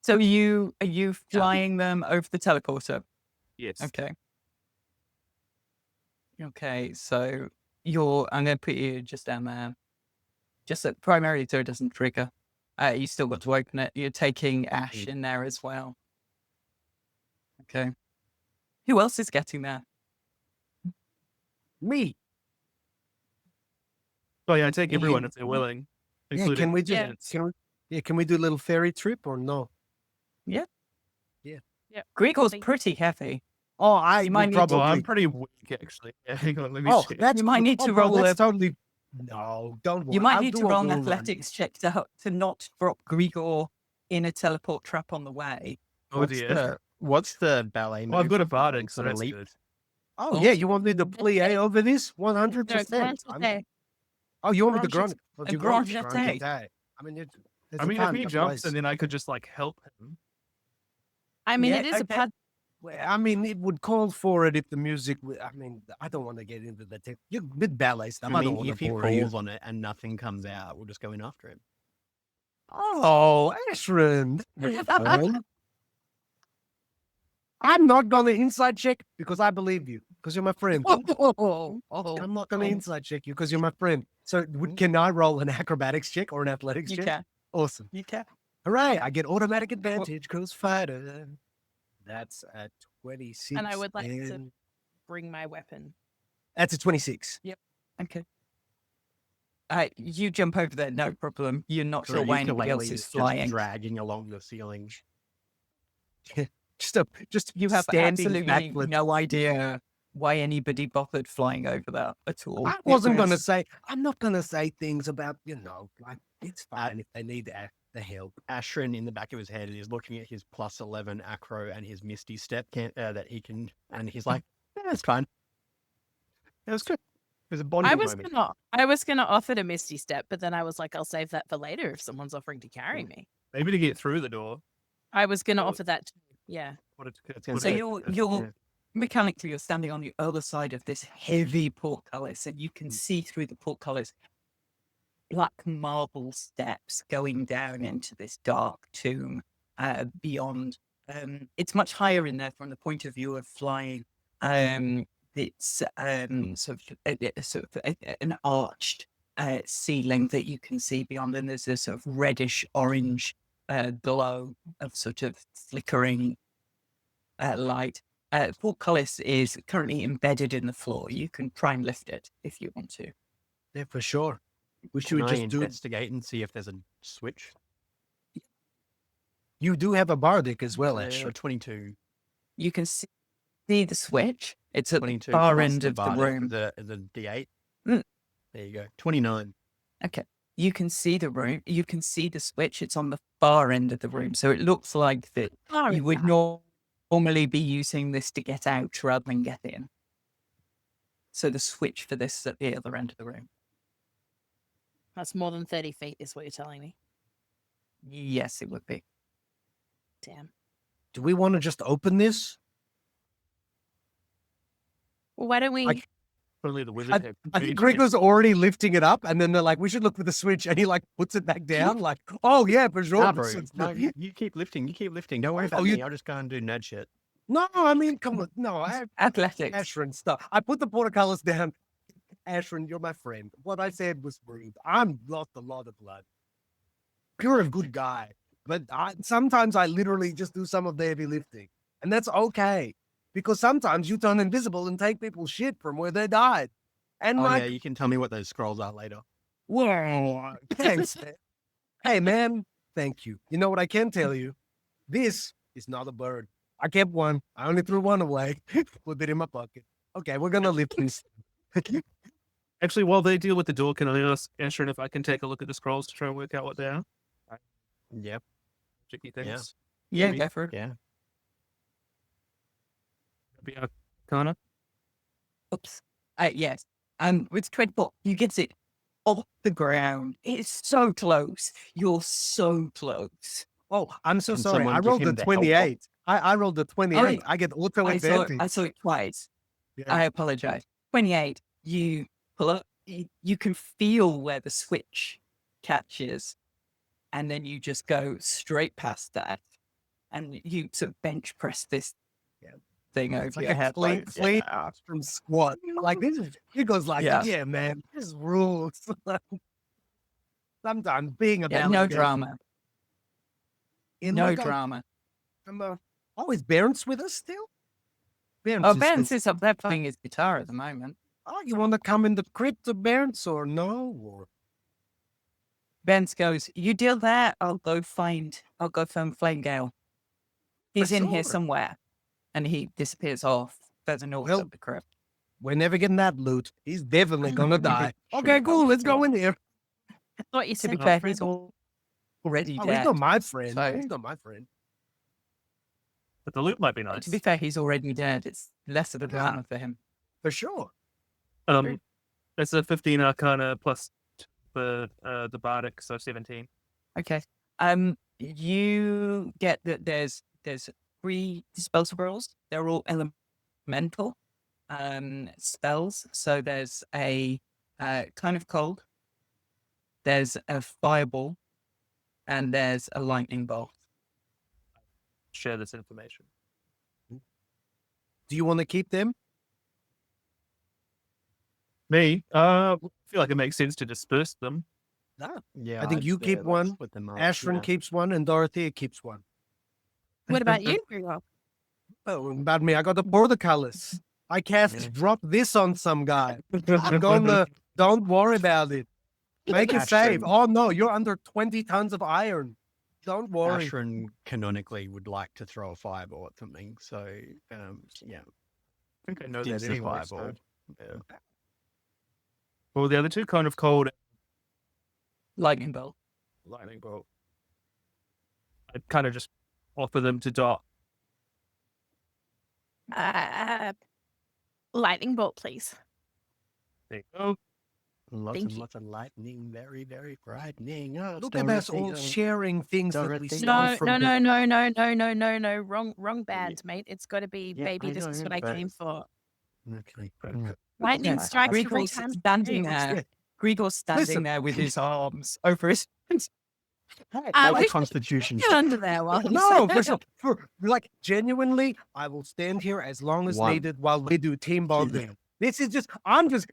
So are you flying them over the teleporter? Yes. Okay, so I'm going to put you just down there. Just primarily so it doesn't trigger. You still got to open it. You're taking Ash in there as well. Okay. Who else is getting there? Me. Oh yeah, I take everyone if they're willing. Yeah, can we do students. can we do a little ferry trip or no? Yeah. Gregor's pretty heavy. Oh, I You might need to- probably. Well, I'm pretty weak actually. Yeah, hang on, let me Oh, check. that's You might need to no, roll that's a- totally. No, don't worry. You might I'll need do to a roll an run. athletics check to not drop Gregor in a teleport trap on the way. Oh dear. What's the ballet move? Well, I've got a Bardic, so Sort of that's leap? good. Oh yeah, you want me to plie over this 100%? Oh, you want me to grunt? a grand jeté. I mean, I mean, if he jumps, and then I could just like help him. I mean, Yeah, it is a okay. pad. I mean, it would call for it if the music. I mean, I don't want to get into the with ballet stuff. I don't want if to he bore you. falls on it and nothing comes out, we'll just go in after him. Oh, Ashwin. I'm not going to inside check because I believe you because you're my friend. I'm not going to inside check you because you're my friend. So can I roll an acrobatics check or an athletics You check? can. Awesome. You can. Hooray. I get automatic advantage because fighter. That's a 26. And I would like to and- bring my weapon. That's a 26. Okay. You jump over there, no problem. You're not sure Your why anybody else ukulele is just flying. dragging along the ceiling. Just You have standing absolutely backflip. no idea why anybody bothered flying over that at all. I wasn't going to say, I'm not going to say things about, like, it's fine if they need the help. Ashwin in the back of his head is looking at his plus 11 acro and his misty step that he can, and he's like, yeah, that's fine. It was good. It was a bonding moment. I was gonna offer to Misty Step, but then I was like, I'll save that for later if someone's offering to carry me. Maybe to get through the door. I was gonna Oh. offer that too. Yeah. What gonna So say- mechanically, you're standing on the other side of this heavy portcullis, and you can see through the portcullis black marble steps going down into this dark tomb beyond. It's much higher in there from the point of view of flying. It's sort of an arched ceiling that you can see beyond, and there's this sort of reddish orange glow of sort of flickering light. Portcullis is currently embedded in the floor. You can try and lift it if you want to. Yeah, for sure. We should Can I just do. investigate and see if there's a switch? You do have a bardic as well, Ash. 22. You can see the switch. It's at the 22 far plus end of the Bardic, room. The D8. Mm. There you go. 29. Okay. You can see the room. You can see the switch. It's on the far end of the room. So it looks like that you would normally be using this to get out rather than get in. So the switch for this is at the other end of the room. That's more than 30 feet, is what you're telling me. Yes, it would be. Damn. Do we want to just open this? Well, why don't we? Only the wizard. I think Gregor's already lifting it up, and then they're like, "We should look for the switch," and he like puts it back down, like, "Oh yeah, for sure." Nah, bro. No, you keep lifting. You keep lifting. Don't worry about me. I'll just go and do nerd shit. No, I mean, come on. No, Athletics. Ashwin, stop. I put the portcullis down. Ashwin, you're my friend. What I said was rude. I'm lost a lot of blood. You're a good guy. But sometimes I literally just do some of the heavy lifting. And that's okay. Because sometimes you turn invisible and take people's shit from where they died. And yeah, you can tell me what those scrolls are later. Well, thanks, man. Hey, man, thank you. You know what I can tell you? This is not a bird. I kept one. I only threw one away. Put it in my pocket. Okay, we're going to lift this. Actually, while they deal with the door, can I ask Ashwin if I can take a look at the scrolls to try and work out what they are? Yep. Tricky things. Yeah, go for it. Yeah. Be Arcana. Oops. Yes. With 24, you get it off the ground. It's so close. You're so close. Oh, I'm so Can sorry. someone I give rolled him the the help? 28. I rolled the 28. I get auto I advantage. saw it twice. Yeah. I apologize. 28. You pull up. You can feel where the switch catches, and then you just go straight past that, and you sort of bench press this thing over It's like your head. clean from squat. Like this is, it goes like, Yeah. yeah, man, this rules. Sometimes being a Yeah, no drama. No drama. Is Barents with us still? Barents is up there playing his guitar at the moment. Oh, you want to come in the crypt to Barents or no? Or Barents goes, you deal there, I'll go find Flame Gale. He's in here somewhere. And he disappears off further north of the crypt. We're never getting that loot. He's definitely gonna die. Okay, cool. Let's go in here. I thought you To said be fair, he's already Oh, dead. he's not my friend. So- He's not my friend. But the loot might be nice. To be fair, he's already dead. It's less of a drama for him. For sure. That's a 15 Arcana plus for the Bardic, so 17. Okay. You get that there's 3 spell scrolls. They're all elemental spells. So there's a kind of cold, there's a fireball, and there's a lightning bolt. Share this information. Do you want to keep them? Me? I feel like it makes sense to disperse them. Yeah. I think you keep one, With them up, Ashwin keeps one, and Dorothea keeps one. What about you, Gregor? Oh, about me, I got the portcullis. I cast drop this on some guy. I'm gonna, don't worry about it. Make it save. Oh no, you're under 20 tons of iron. Don't worry. Ashwin canonically would like to throw a fireball at something, so yeah. I think I know Stinks that the anyway. fireball. So. Yeah. Well, the other two kind of cold Lightning bolt. lightning bolt. I'd kind of just offer them to Dot. Lightning bolt, please. There you go. Lots Thank and you. lots of lightning, very, very frightening. Oh, Look at us all sharing things that we Dorothea. stole No, from no, the- no, no, no, no, no, no. Wrong bands, mate. It's got to be, Yeah, baby, I this is know, what I but- came for. Okay. Right. Lightning Yeah. strikes every Gregor's time. standing Hey, there. Yeah. Gregor's standing Listen. there with his arms over his. Make we- a constitution Get under there while I'm No, saying- for like genuinely, I will stand here as long as One. needed while we do team bonding. This is just,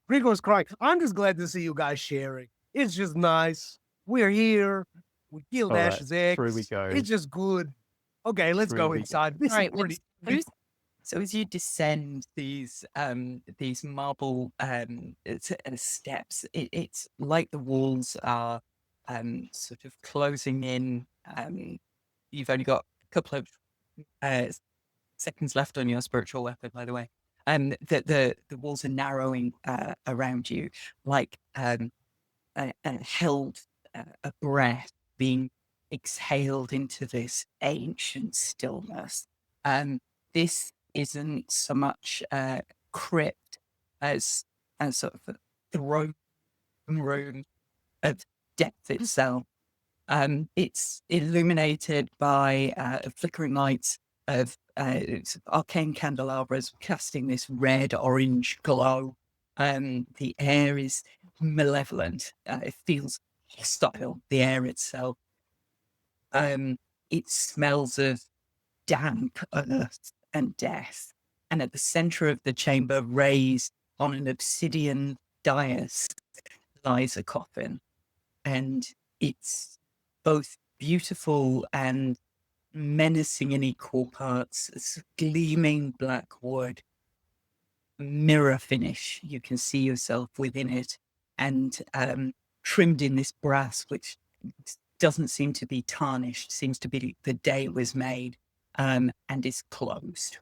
Gregor's crying. I'm just glad to see you guys sharing. It's just nice. We're here. We killed All right, Ash's ex. through we go. It's just good. Okay, let's Through go we go. inside. This All right, is pretty. So as you descend these marble steps, it's like the walls are sort of closing in. You've only got a couple of seconds left on your spiritual weapon, by the way. The walls are narrowing around you, like held a breath being exhaled into this ancient stillness. This isn't so much crypt as sort of a throne room of depth itself. It's illuminated by flickering lights of arcane candelabras casting this red-orange glow. The air is malevolent. It feels hostile, the air itself. It smells of damp earth and death. And at the center of the chamber, raised on an obsidian dais, lies a coffin. And it's both beautiful and menacing in equal parts. It's gleaming black wood, mirror finish. You can see yourself within it, and trimmed in this brass, which doesn't seem to be tarnished, seems to be the day it was made, and is closed.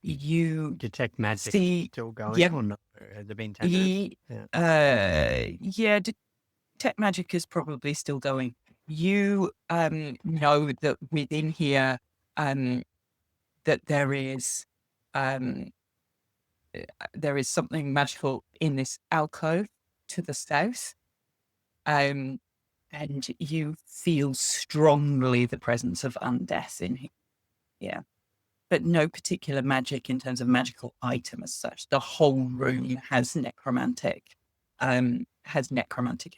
You Detect magic see, still going yeah. or not? Has it been 10 minutes? yeah, detect magic is probably still going. You know that within here that there is something magical in this alcove to the south, and you feel strongly the presence of undeath in here. Yeah, but no particular magic in terms of magical item as such. The whole room has necromantic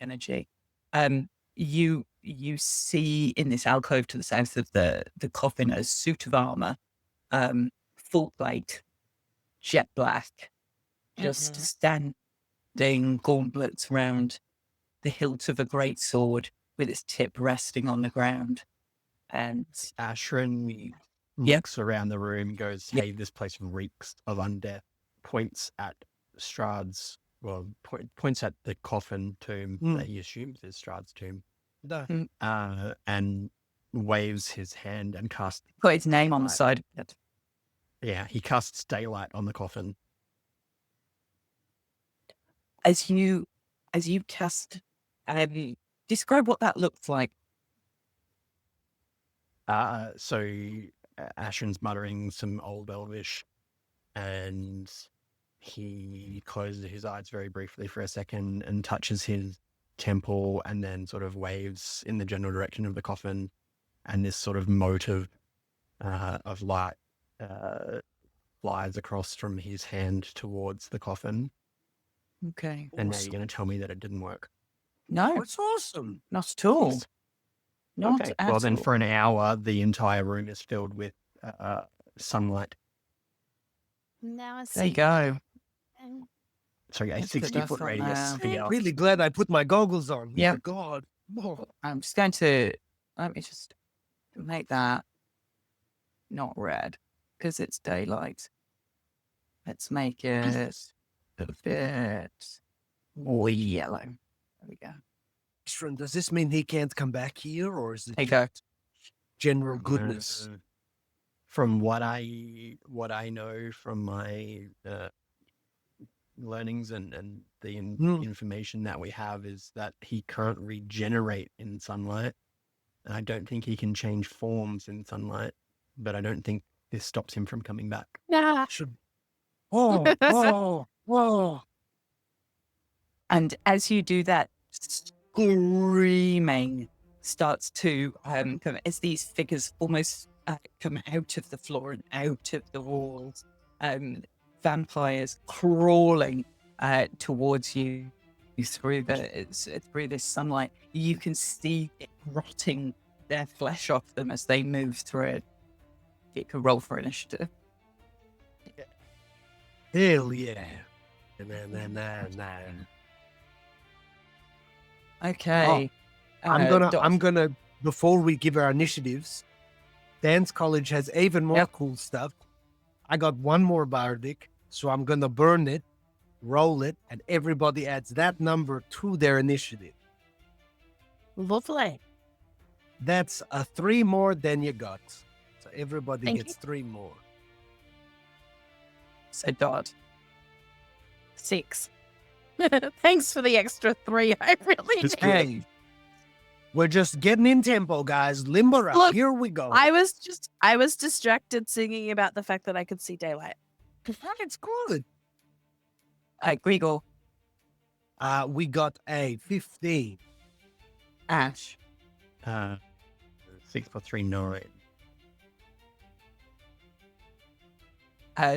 energy. You see in this alcove to the south of the coffin a suit of armor, full plate, jet black, just standing gauntlets round the hilt of a great sword with its tip resting on the ground. And Ashwin Yeah. looks around the room, goes, hey, this place reeks of undeath, points at Strahd's, points at the coffin tomb that he assumes is Strahd's tomb, and waves his hand and casts, put its name on the side of it. he casts daylight on the coffin. As you cast, describe what that looks like. So Ashwin's muttering some old elvish, and he closes his eyes very briefly for a second and touches his temple, and then sort of waves in the general direction of the coffin, and this sort of mote of light flies across from his hand towards the coffin. Okay. And now you're going to tell me that it didn't work. No, It's awesome. not at all. Not Okay. at Well, then all. for an hour, the entire room is filled with sunlight. Now I There you see. go. Sorry, a That's the 60-foot stuff on radius. there. for the elf. Really glad I put my goggles on. Yeah. My God. Oh. I'm just going to let me just make that not red because it's daylight. Let's make it a bit more yellow. There we go. Ashwin, does this mean he can't come back here, or is it There you go. general goodness? From what I know from my learnings and the information that we have is that he can't regenerate in sunlight. And I don't think he can change forms in sunlight, but I don't think this stops him from coming back. Nah. Should. Oh, whoa, whoa. And as you do that, screaming starts to come as these figures almost come out of the floor and out of the walls. Vampires crawling towards you through this sunlight. You can see it rotting their flesh off them as they move through it. You can roll for initiative. Hell yeah. Nah. Okay. I'm gonna before we give our initiatives, Dance College has even more cool stuff. I got one more Bardic, so I'm gonna burn it, roll it, and everybody adds that number to their initiative. Lovely. That's a 3 more than you got. So everybody Thank gets 3 more. So Dot. 6. Thanks for the extra 3. I really It's did. good. Hey, we're just getting in tempo, guys. Limber up. Look, Here we go. I was distracted singing about the fact that I could see daylight. It's good. Gregor, We got a 15. Ash, 6 plus 3, 9.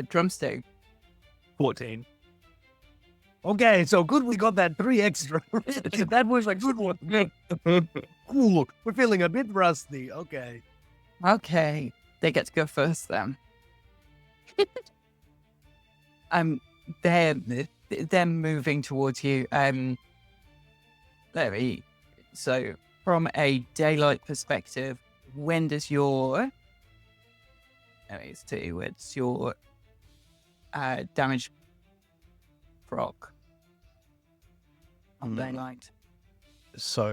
Drumstick, 14. Okay, so good we got that 3 extra. That was a good one. Cool. We're feeling a bit rusty. Okay. Okay, they get to go first then. They're moving towards you. So from a daylight perspective, when does your it's your damage proc on daylight? So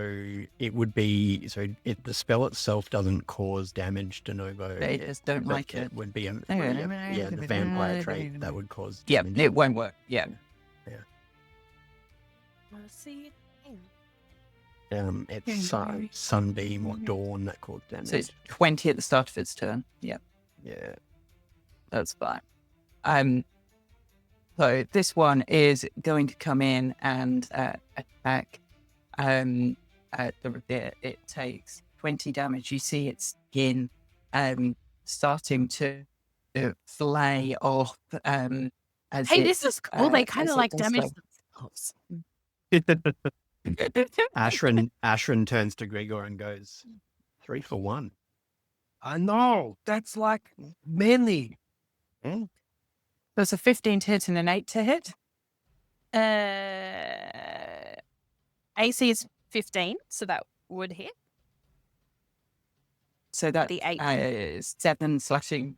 it would be the spell itself doesn't cause damage de novo. They just don't but like it. It would be the Yeah, vampire trait that would cause. Yeah, damage. it won't work. Yeah. Let's see. It's sunbeam or dawn that cause damage. So it's 20 at the start of its turn. Yeah, Yeah. that's fine. So this one is going to come in and attack. It takes 20 damage. You see its skin starting to flay off. As Hey, it, this is cool. They kind as of it like does damage so. themselves. Ashwin turns to Gregor and goes, 3 for 1. I know. That's like many. There's a 15 to hit and an 8 to hit. AC is 15, so that would hit. So that The 8. is 7 slashing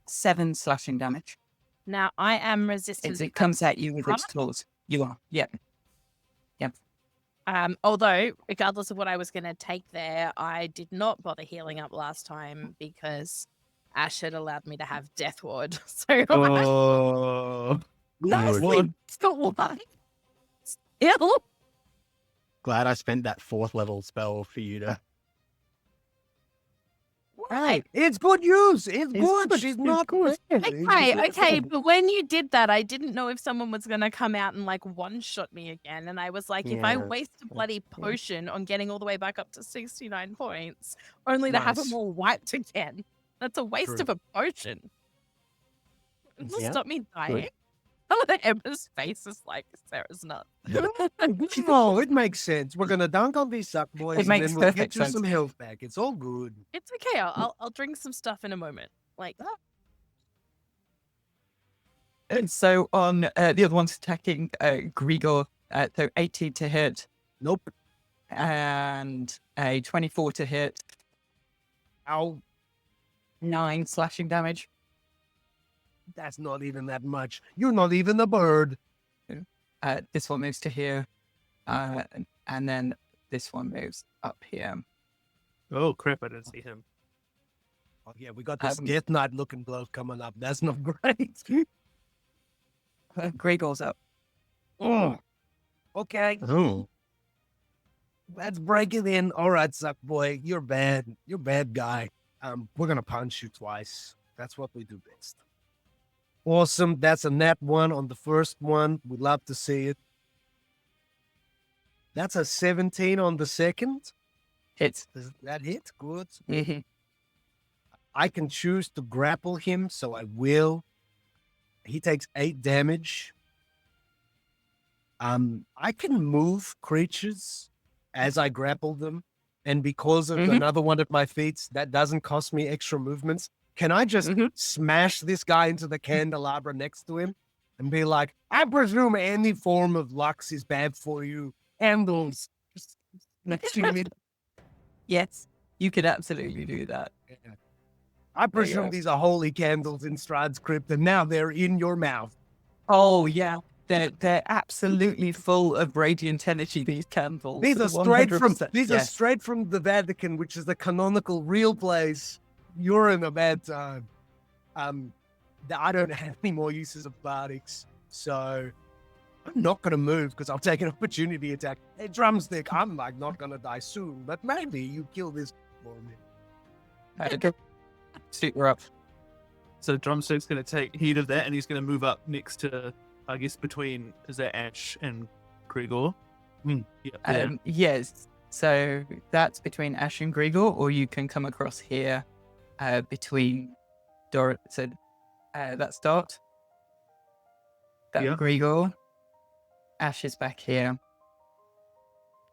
damage. Now I am resistant. As it comes at you with its Armor? claws. You are. Yep. Although, regardless of what I was going to take there, I did not bother healing up last time because Ash had allowed me to have Death Ward. So Oh. nicely, still one. Still. Glad I spent that 4th level spell for you to. Right. It's good use. It's good. good. She's It's not good. Okay, but when you did that, I didn't know if someone was going to come out and like one-shot me again. And I was like, if I Yeah. waste a bloody potion on getting all the way back up to 69 points, only to have them Nice. all wiped again, that's a waste True. of a potion. It will Yeah, stop me dying. Oh, the Emma's face is like, Sarah's not. No, it makes sense. We're gonna dunk on these suck boys, It and makes then we'll get perfect you sense. some health back. It's all good. It's okay. I'll drink some stuff in a moment. Like, And so on the other one's attacking Gregor. So 18 to hit Nope. and a 24 to hit. Ow. 9 slashing damage. That's not even that much. You're not even a bird. This one moves to here. And then this one moves up here. Oh, crap. I didn't see him. Oh yeah, we got this Um, Death Knight looking bloke coming up. That's not great. Gregor's up. Oh. Okay, Oh. let's break it in. All right, suck boy, you're bad. You're a bad guy. We're gonna punch you twice. That's what we do best. Awesome. That's a nat 1 on the first one. We'd love to see it. That's a 17 on the second. Hits. Does that hit? Good. Mhm. I can choose to grapple him, so I will. He takes 8 damage. I can move creatures as I grapple them, and because of another one of my feats, that doesn't cost me extra movements. Can I just smash this guy into the candelabra next to him and be like, I presume any form of lux is bad for you. Handles just next to me. Yes, you could absolutely do that. I presume these are holy candles in Strahd's crypt, and now they're in your mouth. Oh yeah, they're absolutely full of radiant energy. These candles. These are straight from 100%. are straight from the Vatican, which is the canonical real place. You're in a bad time. I don't have any more uses of Bardics, so I'm not going to move because I'll take an opportunity attack. Hey, Drumstick, I'm like not going to die soon, but maybe you kill this for me. Super up. So Drumstick's going to take heed of that, and he's going to move up next to, I guess, between, is that Ash and Gregor? Yeah. Yes. So that's between Ash and Gregor, or you can come across here between Dorothea. So that's Dot. That's Gregor. Ash is back here.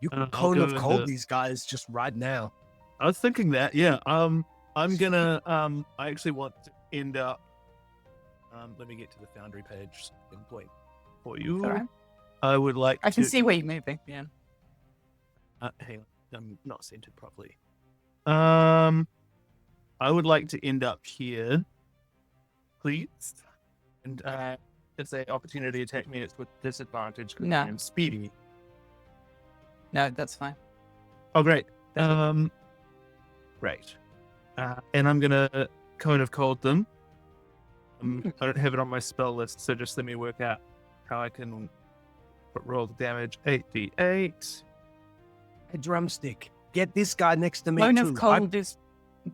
You can cone of cold these guys just right now. I was thinking that, yeah. I'm gonna, I actually want to end up, let me get to the Foundry page in point for you. All right. I would like I can see where you're moving, yeah. Hang on, I'm not centered properly. I would like to end up here, please. And it's an opportunity to attack me. It's with disadvantage because No. I'm speedy. No, that's fine. Oh, great. Great. And I'm gonna Cone of Cold them. I don't have it on my spell list, so just let me work out how I can roll the damage. 8d8. Hey, Drumstick, get this guy next to me Cone too. of Cold is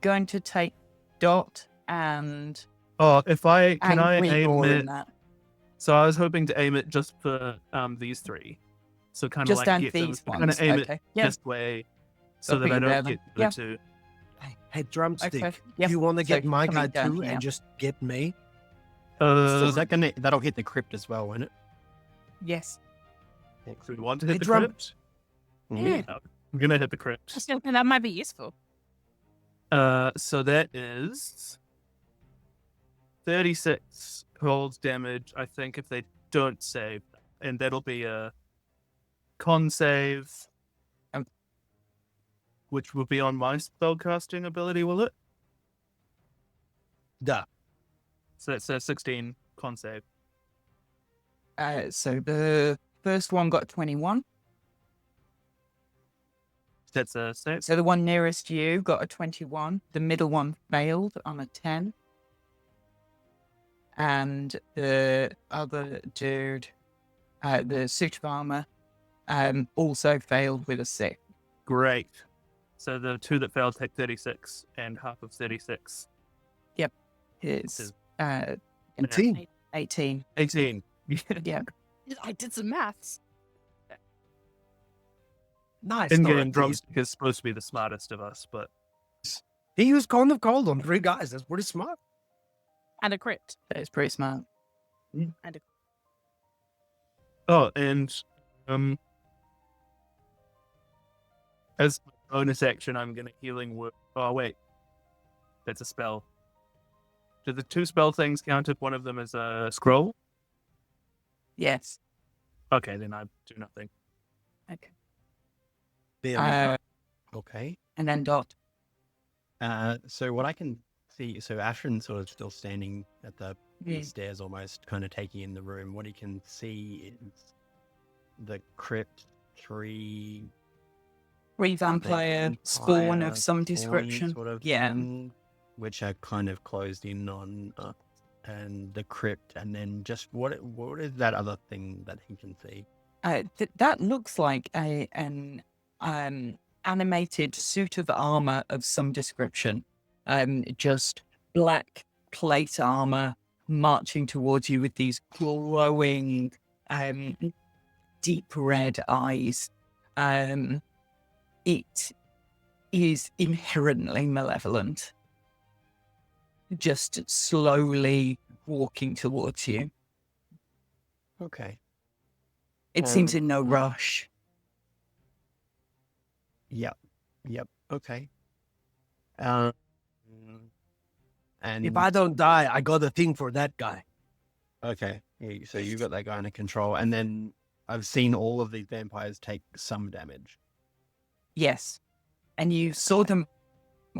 going to take Dot and Oh, if I can I Gregor aim in it? that. So I was hoping to aim it just for these three. So kind of Just like down get these them, ones. kind of aim Okay. it Yeah. this way, so That'll that I put you don't there get the then. other two. Hey, Drumstick, Okay. Yep. do you want to So get my coming guy down too here. and just get me? So is that'll hit the crypt as well, won't it? Yes. So we want to hit Hey, the Drum- crypt. Yeah. I'm gonna hit the crypt. I still think that might be useful. So that is 36 cold damage, I think, if they don't save. And that'll be a con save, which will be on my spellcasting ability, will it? Duh. So that's a 16 con save. So the first one got 21. That's a save. So the one nearest you got a 21. The middle one failed on a 10. And the other dude, the suit of armor, also failed with a 6. Great. So the two that failed take 36, and half of 36 Is 18. 18. 18. Yeah. I did some maths. Nice. In-game Dorothea. Drumstick is supposed to be the smartest of us, but He used Cone of Cold on 3 guys. That's pretty smart. And a crypt. That is pretty smart. And a oh, and as bonus action, I'm gonna healing word. Oh wait, that's a spell. Do the 2 spell things count if one of them is a scroll? Yes. Okay, then I do nothing. Okay. There we go. Okay. And then Dot. So what I can see, so Ashwin's sort of still standing at the stairs almost, kind of taking in the room. What he can see is the crypt, 3 Vampire spawn vampire of some description. sort of Yeah. thing, which are kind of closed in on, and the crypt, and then just what is that other thing that he can see? That looks like an animated suit of armor of some description. Just black plate armor marching towards you with these glowing, deep red eyes. it is inherently malevolent. Just slowly walking towards you. Okay. It seems in no rush. Yep. Okay. And If I don't die, I got a thing for that guy. okay, so you got that guy under control, and then I've seen all of these vampires take some damage. Yes. And you saw them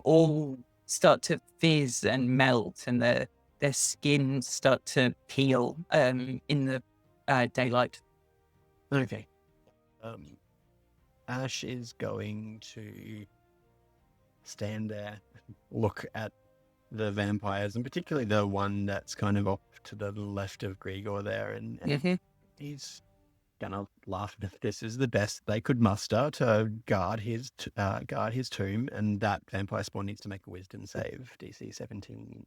all start to fizz and melt, and their skin start to peel in the daylight. Okay. Ash is going to stand there, look at the vampires, and particularly the one that's kind of off to the left of Gregor there, and he's gonna laugh if this is the best they could muster to guard his tomb, and that vampire spawn needs to make a wisdom save, DC 17.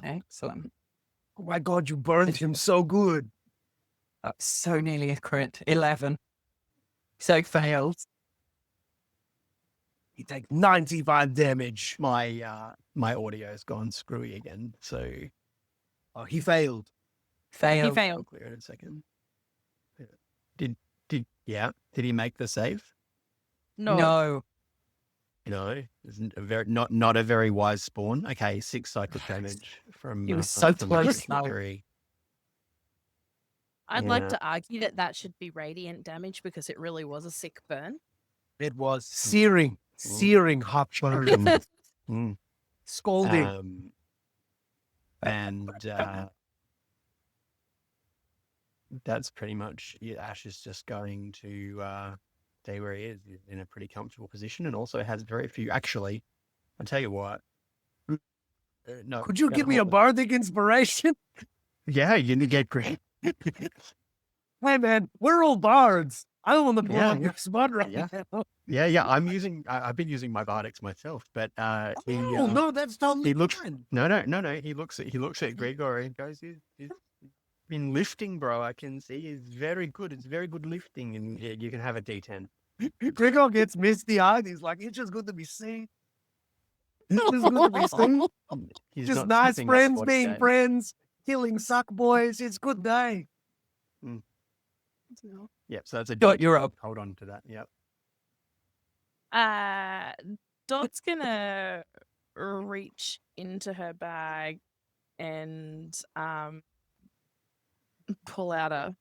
Excellent. Oh my god, you burned him so good. That's so nearly a crit. 11. So failed. He takes 95 damage. My audio's gone screwy again, so Oh, he failed. Failed. He failed. I'll clear it in a second. Did he make the save? No. No, isn't a very not a very wise spawn. Okay, 6 psychic damage from. He was so from close, though. victory. I'd like Yeah. to argue that should be radiant damage because it really was a sick burn. It was searing hot burn. Mm. Scalding. And that's pretty much it. Ash is just going to stay where he is. He's in a pretty comfortable position, and also has very few. Actually, I'll tell you what. No, Could you give me a bardic inspiration? Yeah, you need to get great. Hey man, we're all bards. I don't want to pull Yeah, on your spot right yeah. now. Yeah. I've been using my Bardics myself, but he, Oh no, that's totally he looks- fine. no. He looks at Gregor and goes, "He's been lifting, bro. I can see he's very good. It's very good lifting, and yeah, you can have a D10." Gregor gets misty eyed. He's like, it's just good to be seen. It's just good to be seen. He's Just not nice skipping a friends squad being game. friends, killing suck boys. It's good day. Yep. So that's a Dot, you're up. Hold on to that. Yep. Dot's gonna reach into her bag and pull out a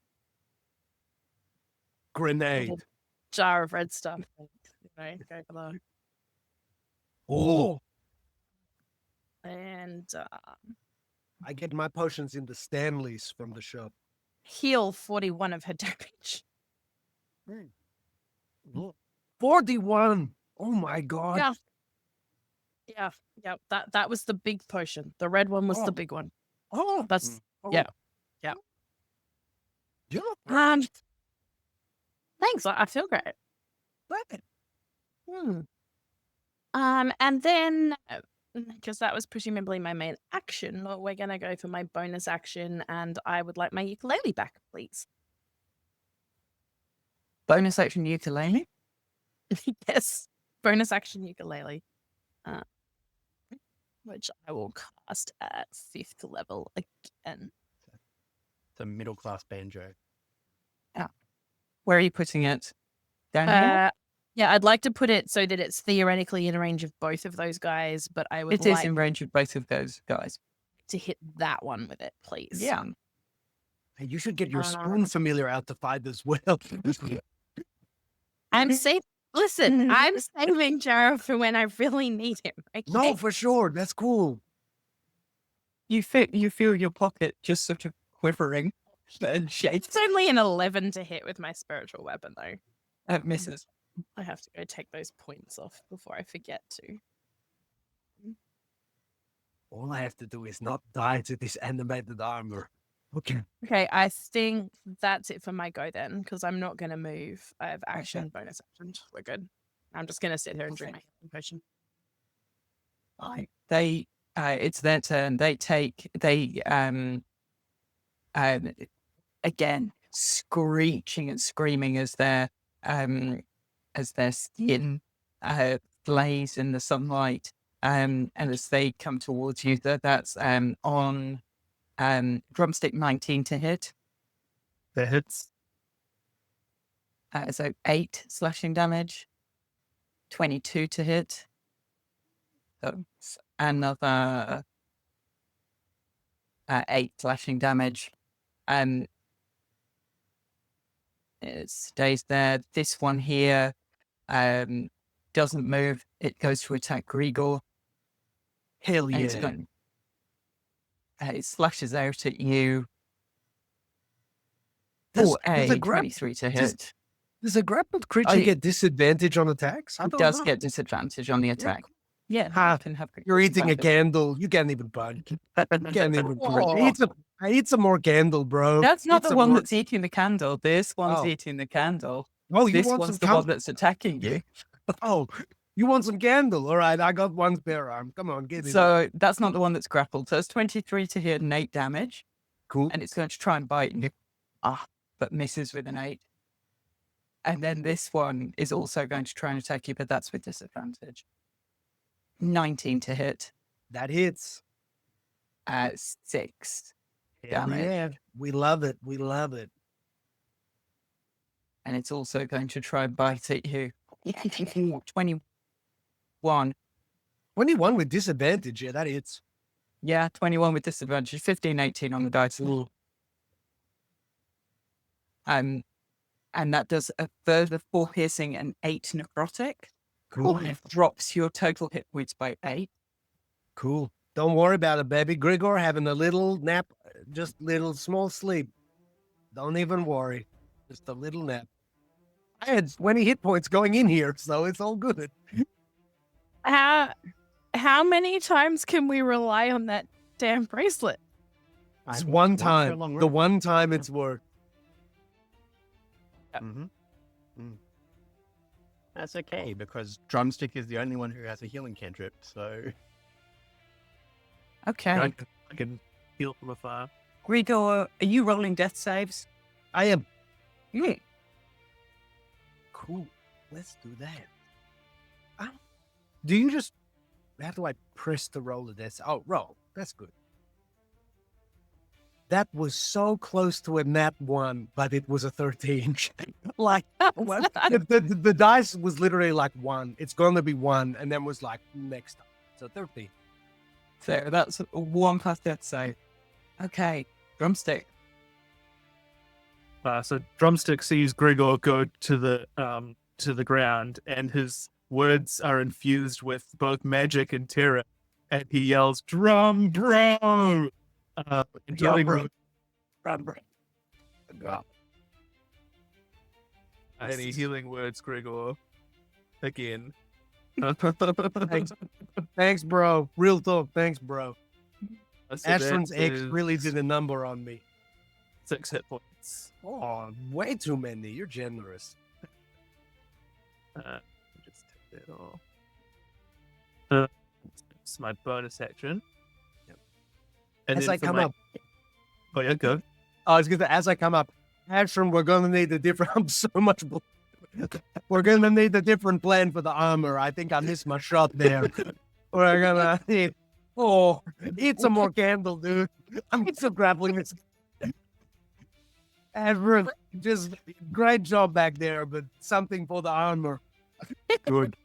Grenade. jar of red stuff. And, go for the Oh, and I get my potions in the Stanleys from the shop. heal 41 of her damage. 41. Oh my god. Yeah. That was the big potion. The red one was Oh. the big one. Oh, That's oh. yeah. Yeah. Thanks. I feel great. Right. And then because that was presumably my main action, we're gonna go for my bonus action, and I would like my ukulele back, please. Bonus action ukulele. Yes, bonus action ukulele, which I will cast at 5th level again. It's a middle class banjo. Where are you putting it? Down here? Yeah, I'd like to put it so that it's theoretically in range of both of those guys, but I would It is like in range of both of those guys. to hit that one with it, please. Yeah. Hey, you should get your spoon familiar out to fight as well. I'm safe. Listen, I'm saving Jaro for when I really need him. Okay? No, for sure. That's cool. You feel your pocket just sort of quivering and shake. It's only an 11 to hit with my spiritual weapon, though. Misses. I have to go take those points off before I forget to. All I have to do is not die to this animated armor. Okay. Okay, I think that's it for my go then, because I'm not going to move. I have action, bonus action. We're good. I'm just going to sit here and drink my healing potion. They it's their turn. Again screeching and screaming as their as their skin blaze in the sunlight. And as they come towards you, that's on Drumstick 19 to hit. That hits. So 8 slashing damage, 22 to hit. So another 8 slashing damage. It stays there. This one here doesn't move. It goes to attack Gregor. Hell And it slashes out at you. For Does a 23 to hit. Does a grappled creature yeah. get disadvantage on attacks? I It don't does know. get disadvantage on the attack. Yeah, Ha, you can have You're eating a disadvantage. candle. You can't even budge. You can't even budge. I eat some more candle, bro. That's not Eat the some one more- that's eating the candle. This one's Oh. eating the candle. Oh, you This want one's some the one that's attacking you. Oh, you want some candle? All right, I got one spare arm. Come on, get it. So that's not the one that's grappled. So it's 23 to hit and 8 damage. Cool. And it's going to try and bite you. But misses with an 8. And then this one is also going to try and attack you, but that's with disadvantage. 19 to hit. That hits. 6 Hell damage. yeah, we love it. We love it. And it's also going to try and bite at you. 21. 21 with disadvantage. Yeah, that hits. Yeah, 21 with disadvantage. 15, 18 on the dice. And that does a further 4 piercing and 8 necrotic. Cool. And it drops your total hit points by 8. Cool. Don't worry about it, baby. Gregor having a little nap, just little small sleep. Don't even worry. Just a little nap. I had 20 hit points going in here, so it's all good. How many times can we rely on that damn bracelet? It's one worked for a time. long The run. one time it's worked. Mm-hmm. That's okay, because Drumstick is the only one who has a healing cantrip, so... Okay. I can heal from afar. Gregor, are you rolling death saves? I am. Yeah. Cool. Let's do that. Do you just... How do I press to roll the death? Oh, roll. That's good. That was so close to a nat 1, but it was a 13. Like, what? The dice was literally like 1. It's going to be 1, and then was like, next time. So 13. So that's 1 plus death save. Okay. Drumstick. So Drumstick sees Gregor go to the ground, and his words are infused with both magic and terror, and he yells, "Drum, bro!" And healing bro. word- Any healing words, Gregor? Again. Thanks, bro. Real talk. Thanks, bro. So that Ashwin's X is really did a number on me. 6 hit points. Oh, way too many. You're generous. Just take that off. It's my bonus action. Yep. And As then I for come my- up, Oh yeah, go. I was gonna. As I come up, Ashwin, we're gonna need a different. I'm so much. We're gonna need a different plan for the armor. I think I missed my shot there. We're gonna need. Oh, eat some more candle, dude. I'm still grappling this. Ashwin, just great job back there, but something for the armor. Good.